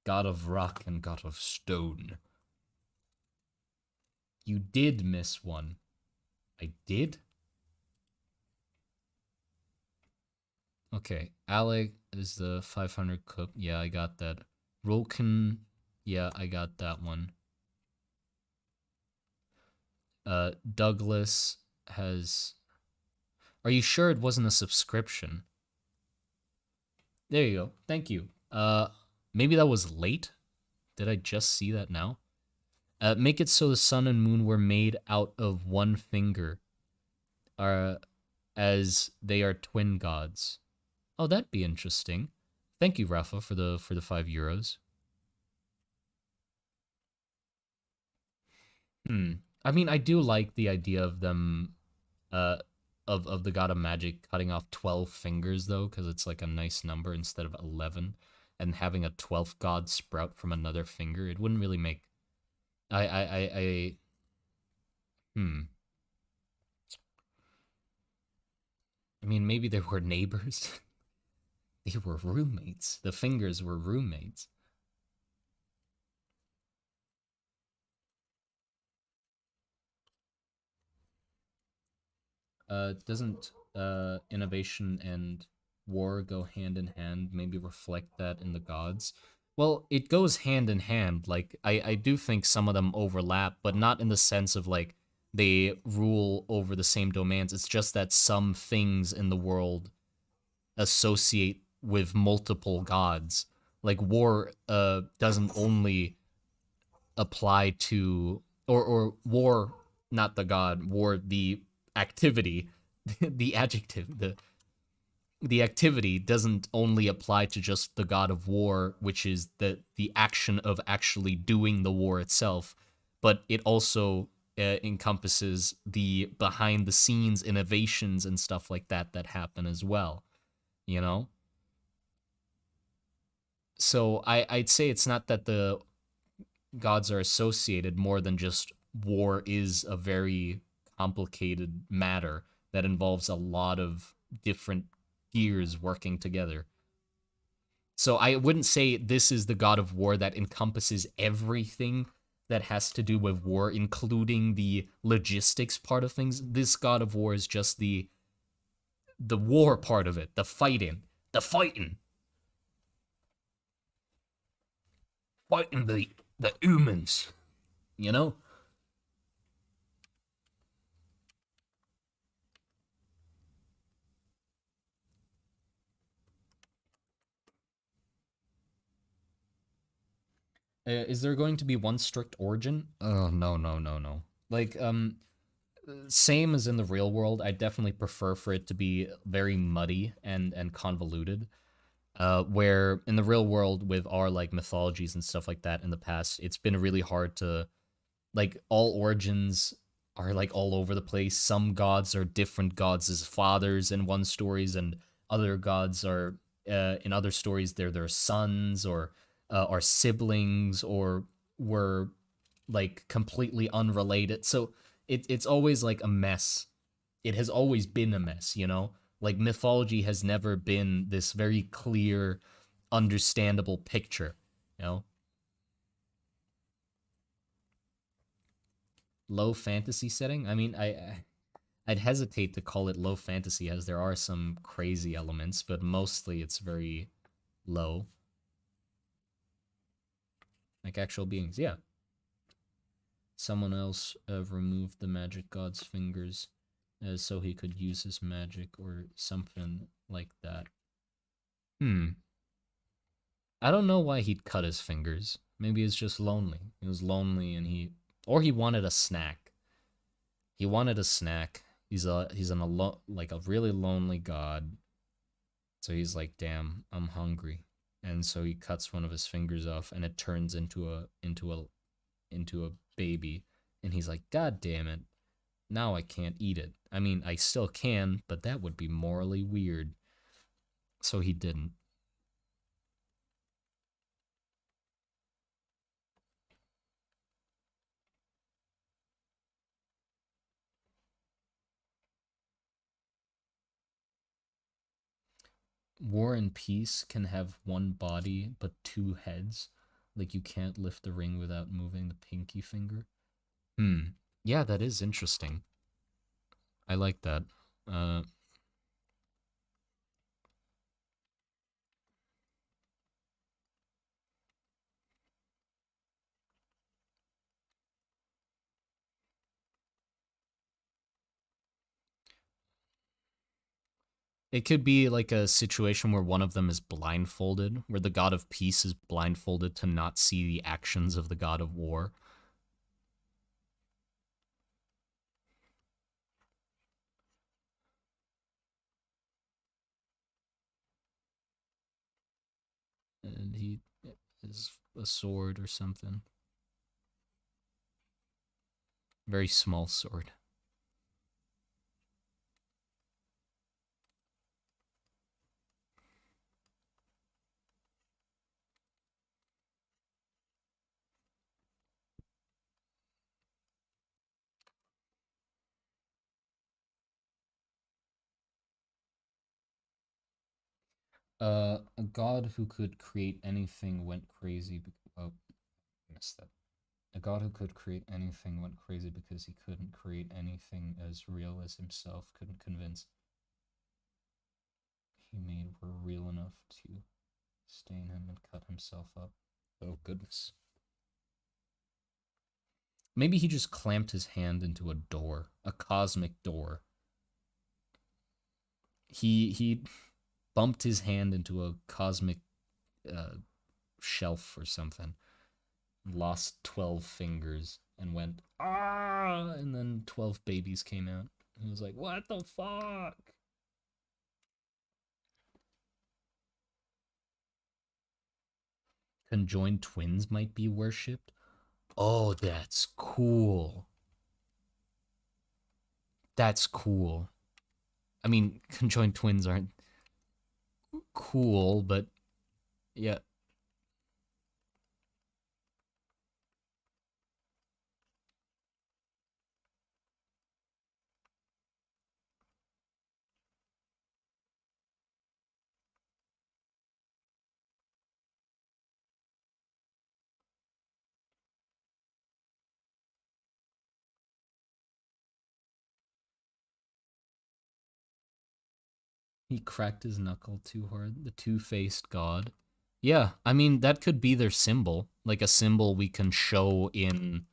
God of rock and God of stone. You did miss one. I did? Okay, Alec is the 500 cup. Yeah, I got that. Rolken, yeah, I got that one. Douglas has... Are you sure it wasn't a subscription? There you go. Thank you. Maybe that was late? Did I just see that now? Make it so the sun and moon were made out of one finger, as they are twin gods. Oh, that'd be interesting. Thank you, Rafa, for the €5. I mean, I do like the idea of them, of the god of magic cutting off 12 fingers though, because it's like a nice number instead of 11, and having a 12th god sprout from another finger. It wouldn't really make. Hmm. I mean, maybe they were neighbors. They were roommates. The fingers were roommates. Doesn't innovation and war go hand in hand? Maybe reflect that in the gods. Well, it goes hand in hand. Like I do think some of them overlap, but not in the sense of like they rule over the same domains. It's just that some things in the world associate with multiple gods. Like war doesn't only apply to or war, not the god, war the activity, the adjective, the activity doesn't only apply to just the god of war, which is the action of actually doing the war itself, but it also encompasses the behind the scenes innovations and stuff like that that happen as well, you know. So I'd say it's not that the gods are associated more than just war is a very complicated matter that involves a lot of different gears working together. So I wouldn't say this is the god of war that encompasses everything that has to do with war, including the logistics part of things. This god of war is just the war part of it, the fighting, fighting the humans, you know. Is there going to be one strict origin? Oh, no. Like, same as in the real world, I definitely prefer for it to be very muddy and convoluted. Where in the real world with our like mythologies and stuff like that in the past, it's been really hard to like all origins are like all over the place. Some gods are different gods as fathers in one stories, and other gods are in other stories they're their sons or are siblings or were like completely unrelated. So it's always like a mess. It has always been a mess, you know? Like mythology has never been this very clear understandable picture, you know? Low fantasy setting? I mean, I'd hesitate to call it low fantasy as there are some crazy elements, but mostly it's very low. Like actual beings, yeah. Someone else removed the magic god's fingers so he could use his magic or something like that. I don't know why he'd cut his fingers. Maybe he's just lonely. He was lonely and or he wanted a snack. He wanted a snack. He's like a really lonely god. So he's like, "Damn, I'm hungry." And so he cuts one of his fingers off and it turns into a baby, and he's like, "God damn it. Now I can't eat it. I mean, I still can, but that would be morally weird." So he didn't. War and Peace can have one body but two heads. Like you can't lift the ring without moving the pinky finger. Yeah, that is interesting. I like that. Uh, it could be like a situation where one of them is blindfolded, where the god of peace is blindfolded to not see the actions of the god of war. And he is a sword or something. Very small sword. A god who could create anything went crazy. Oh, I missed that. A god who could create anything went crazy because he couldn't create anything as real as himself couldn't convince he made were real enough to stain him and cut himself up. Oh, goodness. Maybe he just clamped his hand into a door, a cosmic door. He bumped his hand into a cosmic shelf or something, lost 12 fingers, and went, "Ah!" And then 12 babies came out. He was like, "What the fuck?" Conjoined twins might be worshipped. Oh, that's cool. That's cool. I mean, conjoined twins aren't cool, but yeah. He cracked his knuckle too hard. The two-faced god. Yeah, I mean, that could be their symbol. Like a symbol we can show in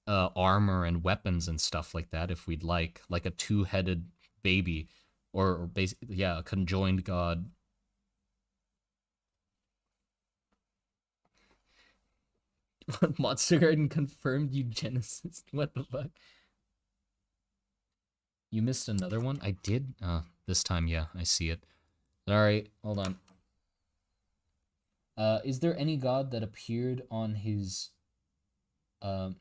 armor and weapons and stuff like that if we'd like a two-headed baby, or basically, yeah, a conjoined god. Monster Garden confirmed eugenicist. What the fuck? You missed another one? I did? This time, yeah, I see it. Alright, hold on. Is there any god that appeared on his um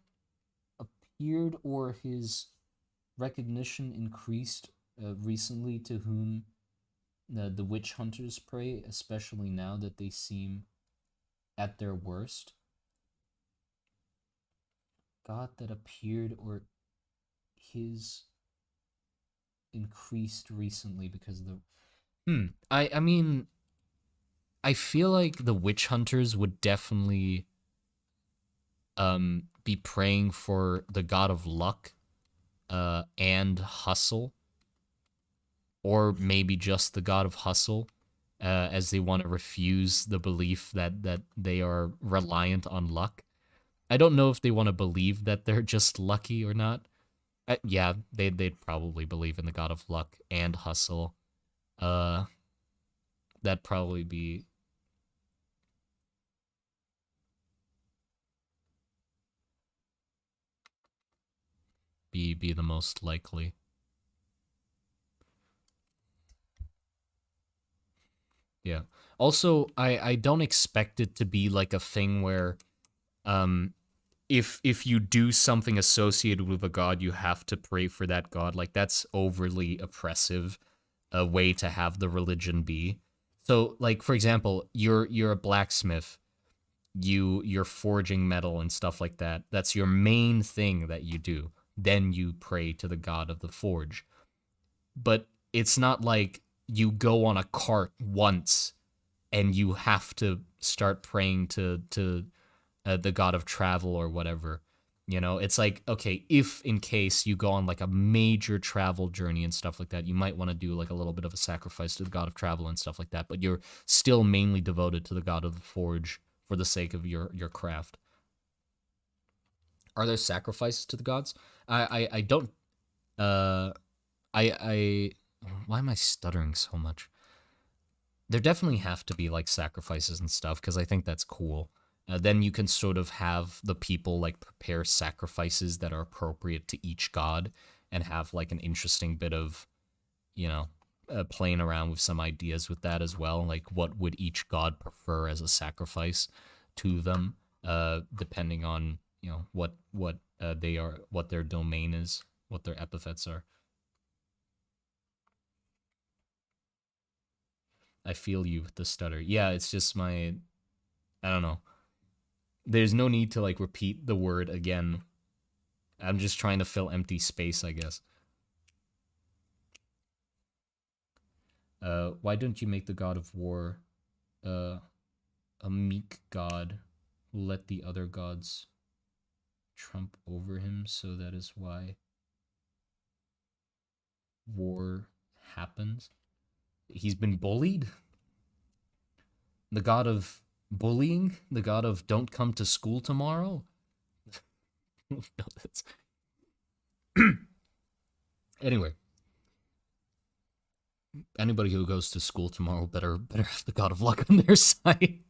appeared or his recognition increased recently to whom the witch hunters pray, especially now that they seem at their worst? God that appeared or his increased recently because of the I mean I feel like the witch hunters would definitely be praying for the god of luck and hustle, or maybe just the god of hustle, as they want to refuse the belief that they are reliant on luck. I don't know if they want to believe that they're just lucky or not. Yeah, they'd probably believe in the god of luck and hustle. Uh, that'd probably be the most likely. Yeah. Also, I don't expect it to be like a thing where um if you do something associated with a god, you have to pray for that god. Like that's overly oppressive a way to have the religion be. So like for example, you're a blacksmith, you're forging metal and stuff like that. That's your main thing that you do. Then you pray to the god of the forge. But it's not like you go on a cart once and you have to start praying to the god of travel or whatever. You know, it's like, okay, if in case you go on like a major travel journey and stuff like that, you might want to do like a little bit of a sacrifice to the god of travel and stuff like that, but you're still mainly devoted to the god of the forge for the sake of your craft. Are there sacrifices to the gods? I don't uh I why am I stuttering so much? There definitely have to be like sacrifices and stuff because I think that's cool. Then you can sort of have the people like prepare sacrifices that are appropriate to each god and have like an interesting bit of, you know, playing around with some ideas with that as well. Like what would each god prefer as a sacrifice to them, depending on, you know, what they are, what their domain is, what their epithets are. I feel you with the stutter. Yeah, it's just my, I don't know. There's no need to like repeat the word again. I'm just trying to fill empty space, I guess. Why don't you make the god of war uh, a meek god who let the other gods trump over him? So that is why war happens. He's been bullied. The god of bullying, the god of don't come to school tomorrow. No, that's anyway. Anybody who goes to school tomorrow better have the god of luck on their side.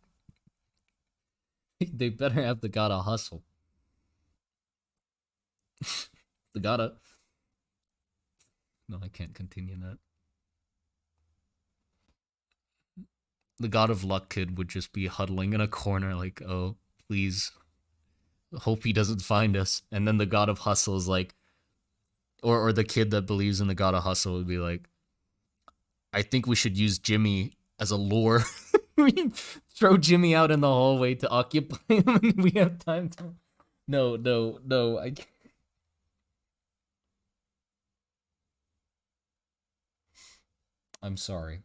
They better have the god of hustle. The god of no, I can't continue that. The god of luck kid would just be huddling in a corner, like, oh, please, hope he doesn't find us. And then the god of hustle is like, or the kid that believes in the god of hustle would be like, I think we should use Jimmy as a lure. We throw Jimmy out in the hallway to occupy him, and we have time to. No, no, no. I can't. I'm sorry.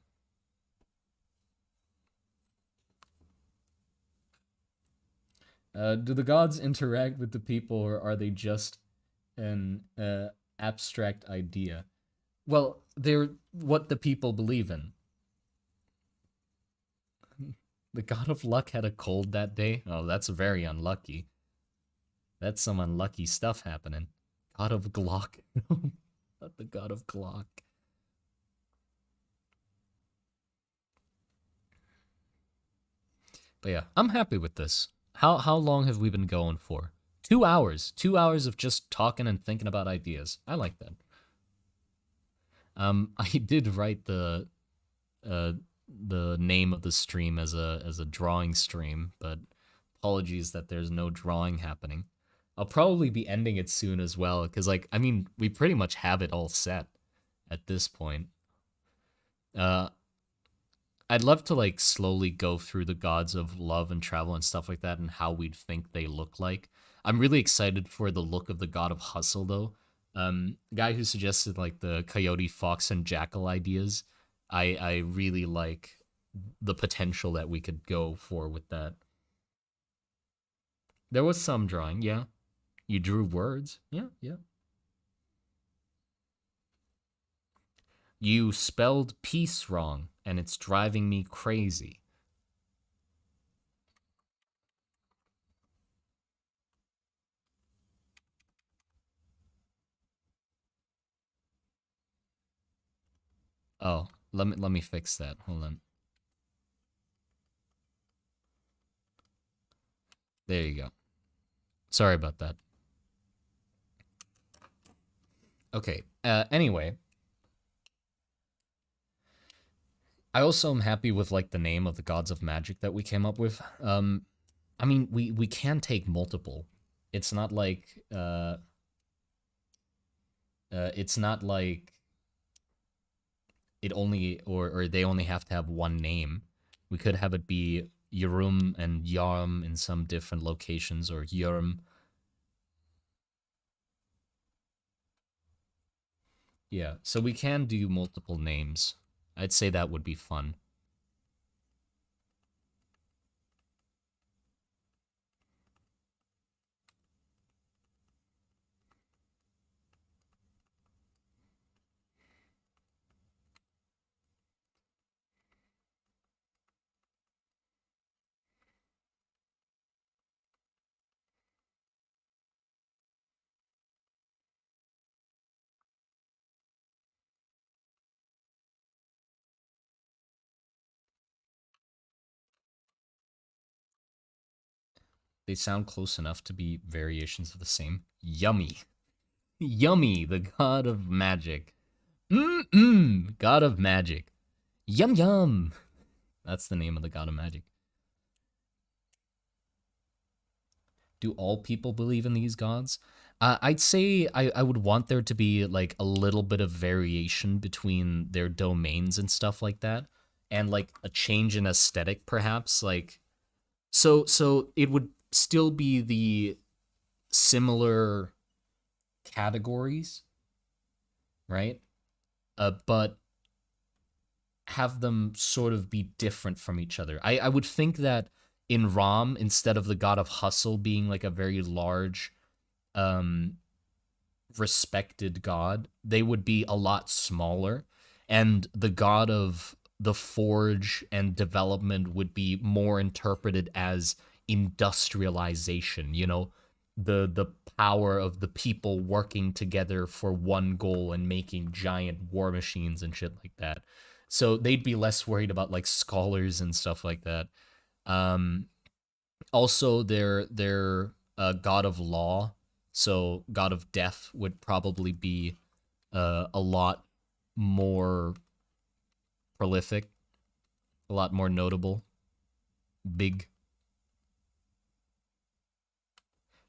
Do the gods interact with the people, or are they just an abstract idea? Well, they're what the people believe in. The god of luck had a cold that day. Oh, that's very unlucky. That's some unlucky stuff happening. God of Glock. Not the god of Glock. But yeah, I'm happy with this. How long have we been going for? 2 hours. 2 hours of just talking and thinking about ideas. I like that. I did write the name of the stream as a drawing stream, but apologies that there's no drawing happening. I'll probably be ending it soon as well, because like I mean we pretty much have it all set at this point. Uh, I'd love to like slowly go through the gods of love and travel and stuff like that and how we'd think they look like. I'm really excited for the look of the god of hustle though. Guy who suggested like the coyote, fox, and jackal ideas. I really like the potential that we could go for with that. There was some drawing, yeah. You drew words, yeah, yeah. You spelled peace wrong, and it's driving me crazy. Oh, let me fix that. Hold on. There you go. Sorry about that. Okay. Anyway, I also am happy with like the name of the gods of magic that we came up with. I mean, we can take multiple. It's not like it's not like it only or they only have to have one name. We could have it be Yorum and Yarm in some different locations, or Yurm. Yeah, so we can do multiple names. I'd say that would be fun. They sound close enough to be variations of the same. Yummy. Yummy, the god of magic. Mm-mm, god of magic. Yum yum. That's the name of the god of magic. Do all people believe in these gods? I'd say I would want there to be like a little bit of variation between their domains and stuff like that, and like a change in aesthetic, perhaps. Like, so it would still be the similar categories, right? But have them sort of be different from each other. I would think that in Ram, instead of the god of hustle being like a very large, um, respected god, they would be a lot smaller, and the god of the forge and development would be more interpreted as industrialization. You know, the power of the people working together for one goal and making giant war machines and shit like that. So they'd be less worried about like scholars and stuff like that. Um, Also, they're a god of law, so god of death would probably be a lot more prolific, a lot more notable, big.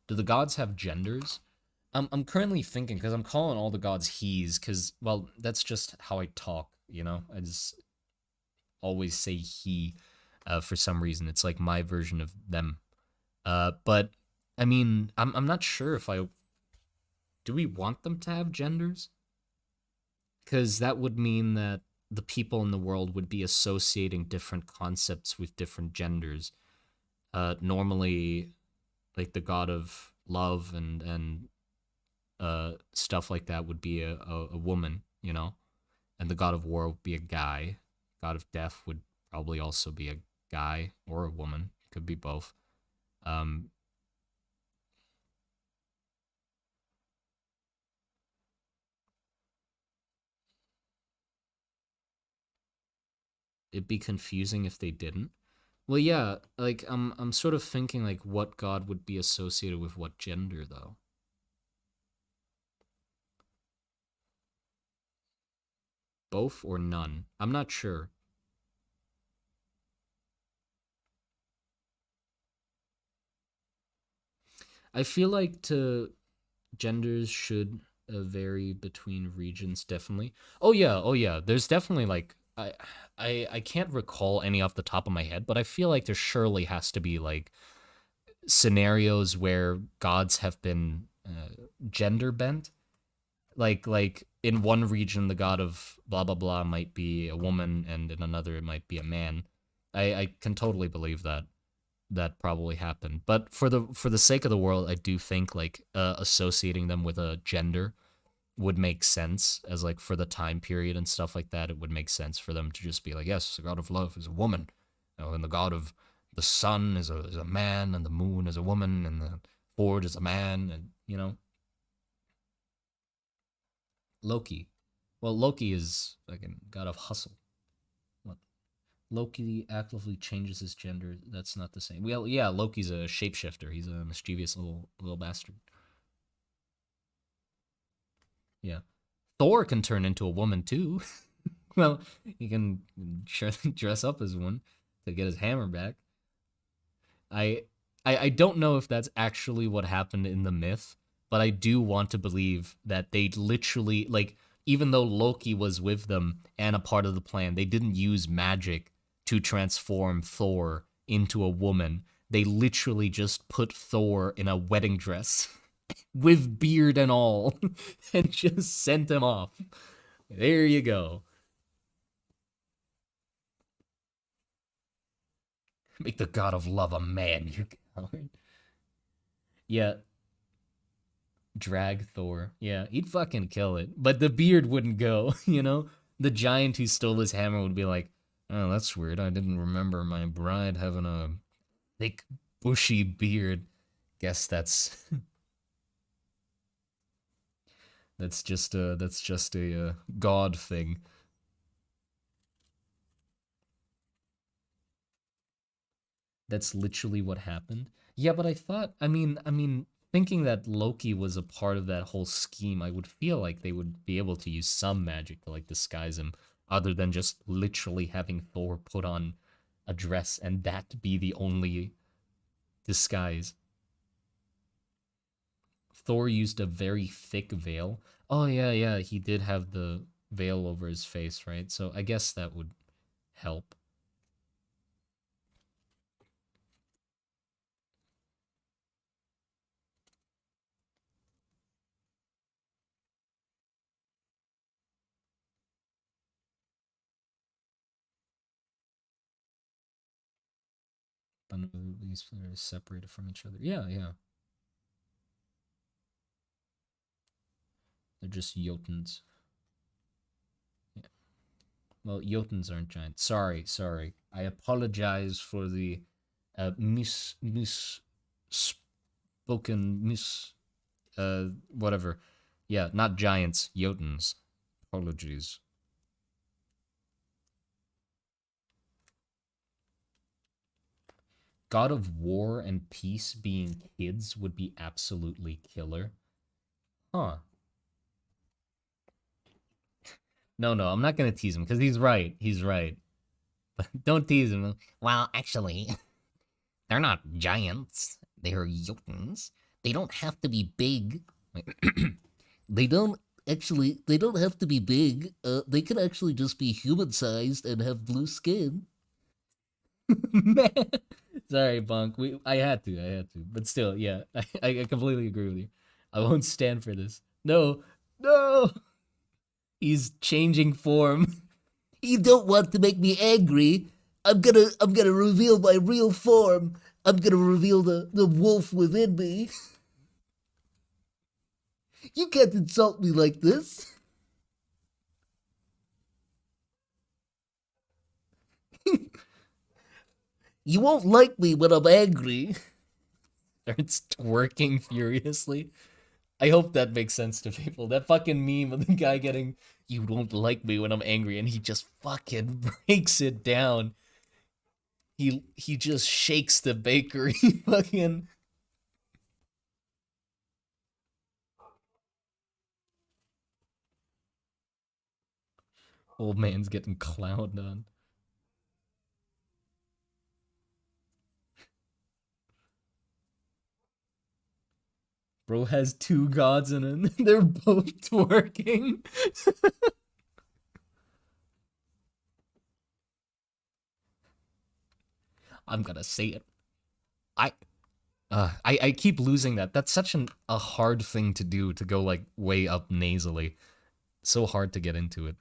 Do the gods have genders? I'm currently thinking, because I'm calling all the gods he's, because, well, that's just how I talk, you know? I just always say he for some reason. It's like my version of them. But I mean, I'm not sure if I do we want them to have genders? Because that would mean that the people in the world would be associating different concepts with different genders. Normally, like the god of love and stuff like that would be a woman, you know, and the god of war would be a guy. God of death would probably also be a guy or a woman. Could be both. Um, it'd be confusing if they didn't. Well, yeah, like I'm sort of thinking like what god would be associated with what gender though. Both or none? I'm not sure. I feel like to genders should vary between regions definitely. Oh yeah. There's definitely like I can't recall any off the top of my head, but I feel like there surely has to be like scenarios where gods have been gender bent. Like in one region the god of blah blah blah might be a woman, and in another it might be a man. I can totally believe that that probably happened. But for the sake of the world, I do think like associating them with a gender would make sense as like for the time period and stuff like that. It would make sense for them to just be like, yes, the god of love is a woman, and the god of the sun is a man, and the moon is a woman, and the Ford is a man, and Loki. Well, Loki is like a god of hustle. What? Loki actively changes his gender. That's not the same. Well, yeah, Loki's a shapeshifter. He's a mischievous little bastard. Yeah. Thor can turn into a woman too. Well, he can dress up as one to get his hammer back. I, I don't know if that's actually what happened in the myth, but I do want to believe that they literally like even though Loki was with them and a part of the plan, they didn't use magic to transform Thor into a woman. They literally just put Thor in a wedding dress with beard and all and just sent him off. There you go. Make the god of love a man, you coward. Yeah, drag Thor. Yeah, he'd fucking kill it. But the beard wouldn't go, you know? The giant who stole his hammer would be like, oh, that's weird. I didn't remember my bride having a thick, bushy beard. Guess that's that's just a god thing. That's literally what happened. Yeah, but I mean, thinking that Loki was a part of that whole scheme, I would feel like they would be able to use some magic to like disguise him, other than just literally having Thor put on a dress and that be the only disguise. Thor used a very thick veil. Oh yeah, yeah, he did have the veil over his face, right? So I guess that would help. But these players separated from each other. Yeah, yeah. They're just Jotuns. Yeah. Well, Jotuns aren't giants. Sorry, sorry. I apologize for the spoken whatever. Yeah, not giants, Jotuns. Apologies. God of War and Peace being kids would be absolutely killer. Huh. No, no, I'm not gonna tease him because he's right. He's right. But don't tease him. Well, actually, they're not giants. They're Jotuns. They don't have to be big. They don't they don't have to be big. They can actually just be human sized and have blue skin. Man. Sorry, Bunk. I had to. But still, yeah, I completely agree with you. I won't stand for this. No, no. He's changing form. You don't want to make me angry. I'm gonna reveal my real form. I'm gonna reveal the wolf within me. You can't insult me like this. You won't like me when I'm angry. Starts twerking furiously. I hope that makes sense to people. That fucking meme of the guy getting, you won't like me when I'm angry, and he just fucking breaks it down. He just shakes the bakery. Fucking old man's getting clowned on. Bro has two gods in him. They're both twerking. I'm gonna say it. I I keep losing that. That's such a hard thing to do to go like way up nasally. So hard to get into it.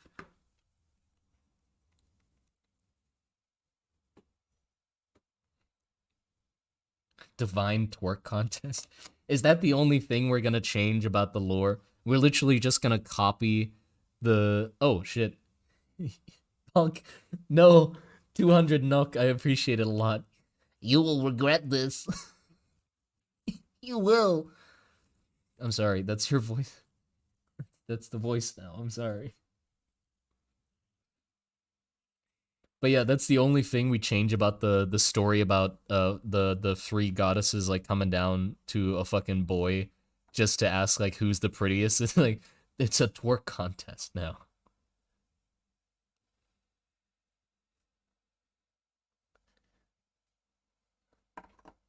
Divine twerk contest. Is that the only thing we're gonna change about the lore? We're literally just gonna copy the. Oh shit. Punk. No. 200 NOK. I appreciate it a lot. You will regret this. You will. I'm sorry. That's your voice. That's the voice now. I'm sorry. But yeah, that's the only thing we change about the story about the three goddesses like coming down to a fucking boy just to ask like who's the prettiest. It's like it's a twerk contest now.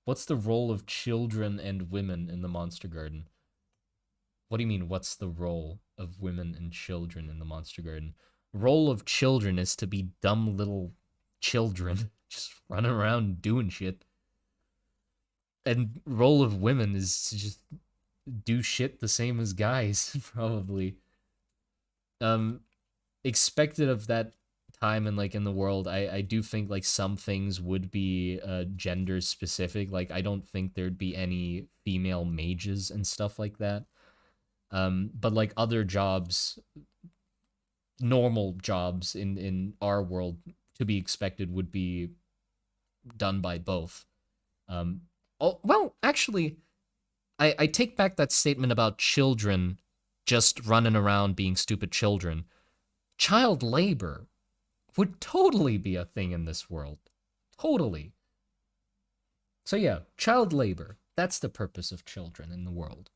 What's the role of children and women in the Monster Garden? What do you mean, what's the role of women and children in the Monster Garden? Role of children is to be dumb little children, just running around doing shit. And role of women is to just do shit the same as guys, probably. Expected of that time and like in the world, I do think like some things would be gender specific. Like I don't think there'd be any female mages and stuff like that. But like other jobs, normal jobs in our world to be expected would be done by both. Oh well, actually, I take back that statement about children just running around being stupid children. Child labor would totally be a thing in this world. Totally. So yeah, child labor. That's the purpose of children in the world.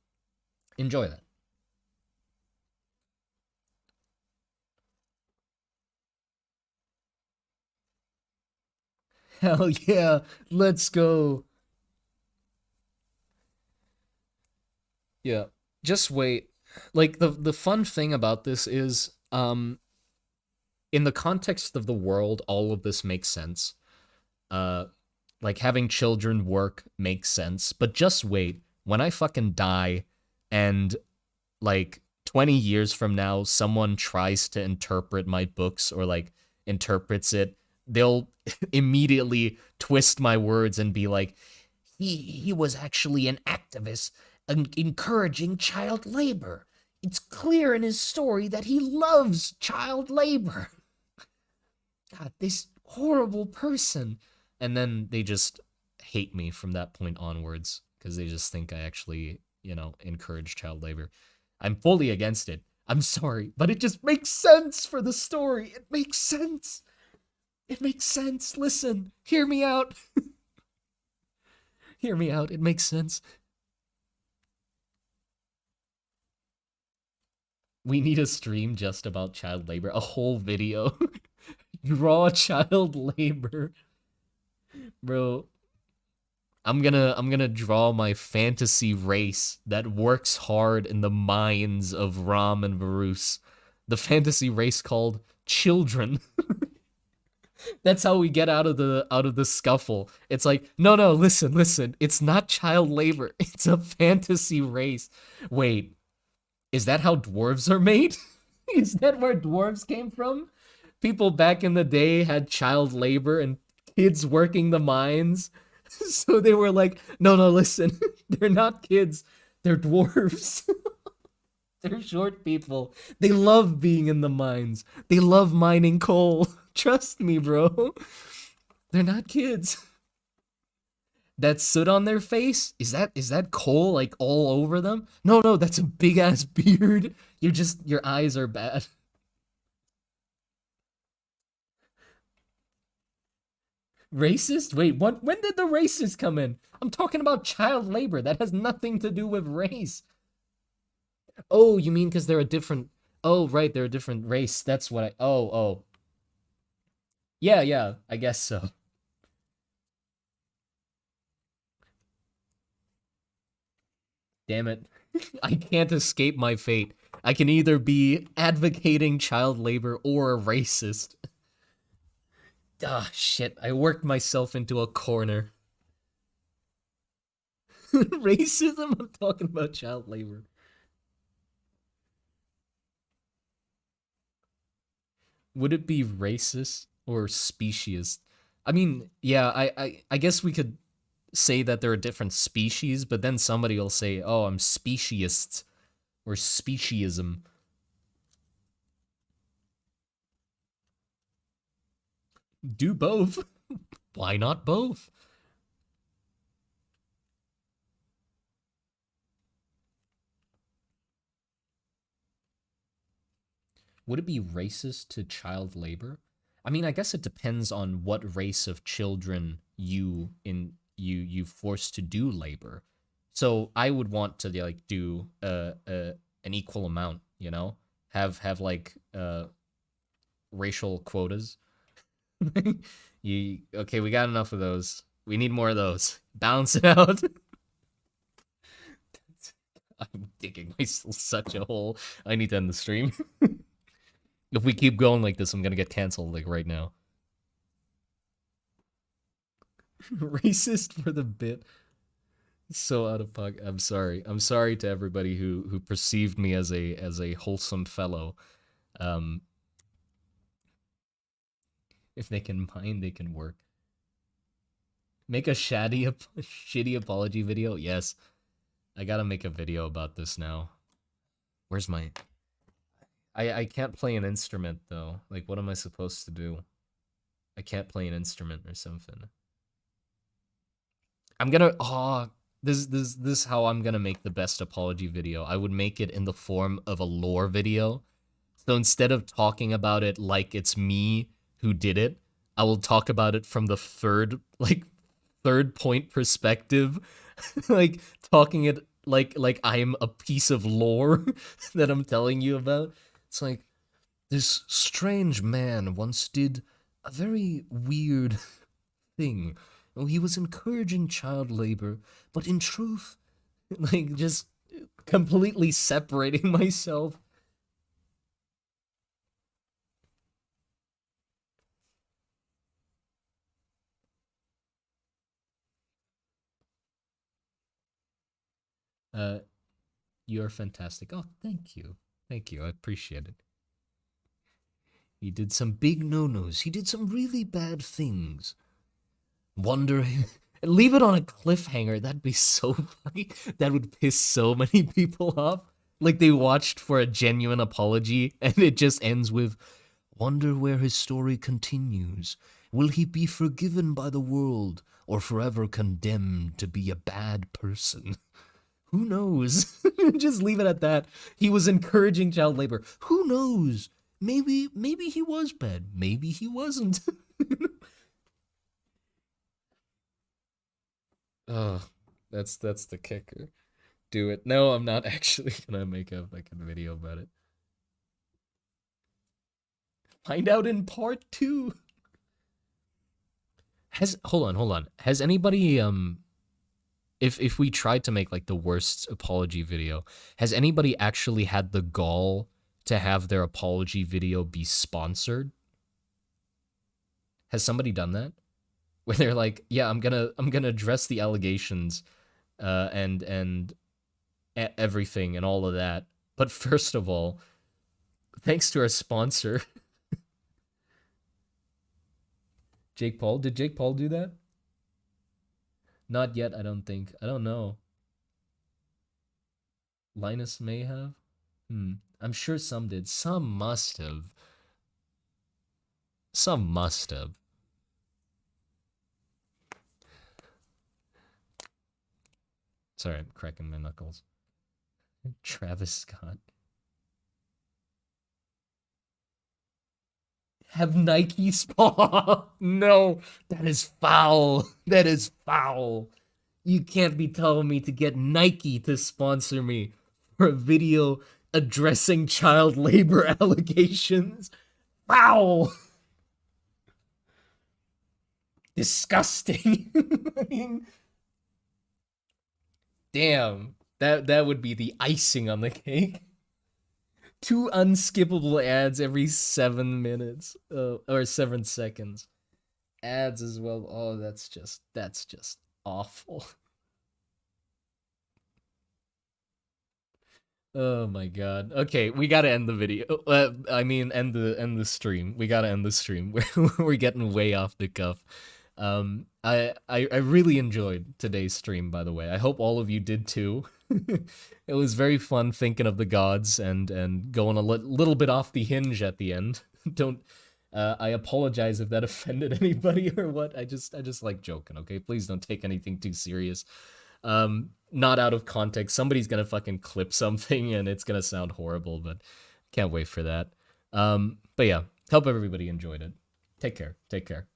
Enjoy that. Hell yeah, let's go. Yeah, just wait. Like the fun thing about this is in the context of the world, all of this makes sense. Uh like having children work makes sense, but just wait. When I fucking die and like 20 years from now someone tries to interpret my books or like interprets it, they'll immediately twist my words and be like he was actually an activist encouraging child labor. It's clear in his story that he loves child labor. God, this horrible person. And then they just hate me from that point onwards because they just think I actually, encourage child labor. I'm fully against it. I'm sorry, but it just makes sense for the story. It makes sense. It makes sense. Listen, hear me out. Hear me out. It makes sense. We need a stream just about child labor. A whole video. Draw child labor. Bro, I'm gonna draw my fantasy race that works hard in the minds of Ram and Varus. The fantasy race called children. That's how we get out of the scuffle. It's like, no, listen. It's not child labor. It's a fantasy race. Wait, is that how dwarves are made? Is that where dwarves came from? People back in the day had child labor and kids working the mines. So they were like, no, listen. They're not kids. They're dwarves. They're short people. They love being in the mines. They love mining coal. Trust me, bro. They're not kids. That soot on their face? Is that coal like all over them? No, that's a big ass beard. Your eyes are bad. Racist? Wait, what? When did the racist come in? I'm talking about child labor. That has nothing to do with race. Oh, you mean because they're a different. Oh, right, they're a different race. That's what I. Oh. Yeah, I guess so. Damn it. I can't escape my fate. I can either be advocating child labor or a racist. Ah, shit. I worked myself into a corner. Racism? I'm talking about child labor. Would it be racist or speciest? I mean, yeah, I guess we could say that there are different species, but then somebody will say, "Oh, I'm speciesist or speciesism." Do both. Why not both? Would it be racist to child labor? I mean, I guess it depends on what race of children you force to do labor. So I would want to like do an equal amount, you know? Have like racial quotas. You okay, we got enough of those. We need more of those. Balance it out. I'm digging myself such a hole. I need to end the stream. If we keep going like this, I'm gonna get canceled like right now. Racist for the bit. So out of pocket. I'm sorry. I'm sorry to everybody who perceived me as a wholesome fellow. Um, if they can mine, they can work. Make a shitty apology video. Yes, I gotta make a video about this now. Where's my? I can't play an instrument though. Like, what am I supposed to do? I can't play an instrument or something. I'm gonna this how I'm gonna make the best apology video. I would make it in the form of a lore video. So instead of talking about it like it's me who did it, I will talk about it from the third point perspective. Like talking it like I'm a piece of lore that I'm telling you about. It's like this strange man once did a very weird thing. Oh, he was encouraging child labor, but in truth, like just completely separating myself. Uh, you're fantastic. Oh, thank you. Thank you. I appreciate it. He did some big no-nos. He did some really bad things. Wonder leave it on a cliffhanger. That'd be so funny. That would piss so many people off. Like they watched for a genuine apology and it just ends with wonder where his story continues. Will he be forgiven by the world or forever condemned to be a bad person? Who knows? Just leave it at that. He was encouraging child labor. Who knows? Maybe he was bad. Maybe he wasn't. Oh, that's the kicker. Do it. No, I'm not actually gonna make a video about it. Find out in part 2. Hold on. Has anybody if we tried to make like the worst apology video, has anybody actually had the gall to have their apology video be sponsored? Has somebody done that? Where they're like, yeah, I'm gonna address the allegations, and everything and all of that. But first of all, thanks to our sponsor, Jake Paul. Did Jake Paul do that? Not yet, I don't think. I don't know. Linus may have. I'm sure some did. Some must have. Some must have. Sorry, I'm cracking my knuckles. Travis Scott. Have Nike sponsor? No, that is foul. That is foul. You can't be telling me to get Nike to sponsor me for a video addressing child labor allegations. Foul. Disgusting. I mean, damn, that would be the icing on the cake. 2 unskippable ads every 7 minutes, or 7 seconds. Ads as well. Oh, that's just awful. Oh my god. Okay, we gotta end the video. I mean, end the stream. We gotta end the stream. We're getting way off the cuff. I really enjoyed today's stream, by the way. I hope all of you did too. It was very fun thinking of the gods and going a little bit off the hinge at the end. Don't I apologize if that offended anybody or what. I just like joking, okay? Please don't take anything too serious. Not out of context. Somebody's gonna fucking clip something and it's gonna sound horrible, but can't wait for that. But yeah, hope everybody enjoyed it. Take care. Take care.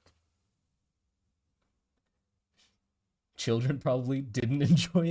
Children probably didn't enjoy it.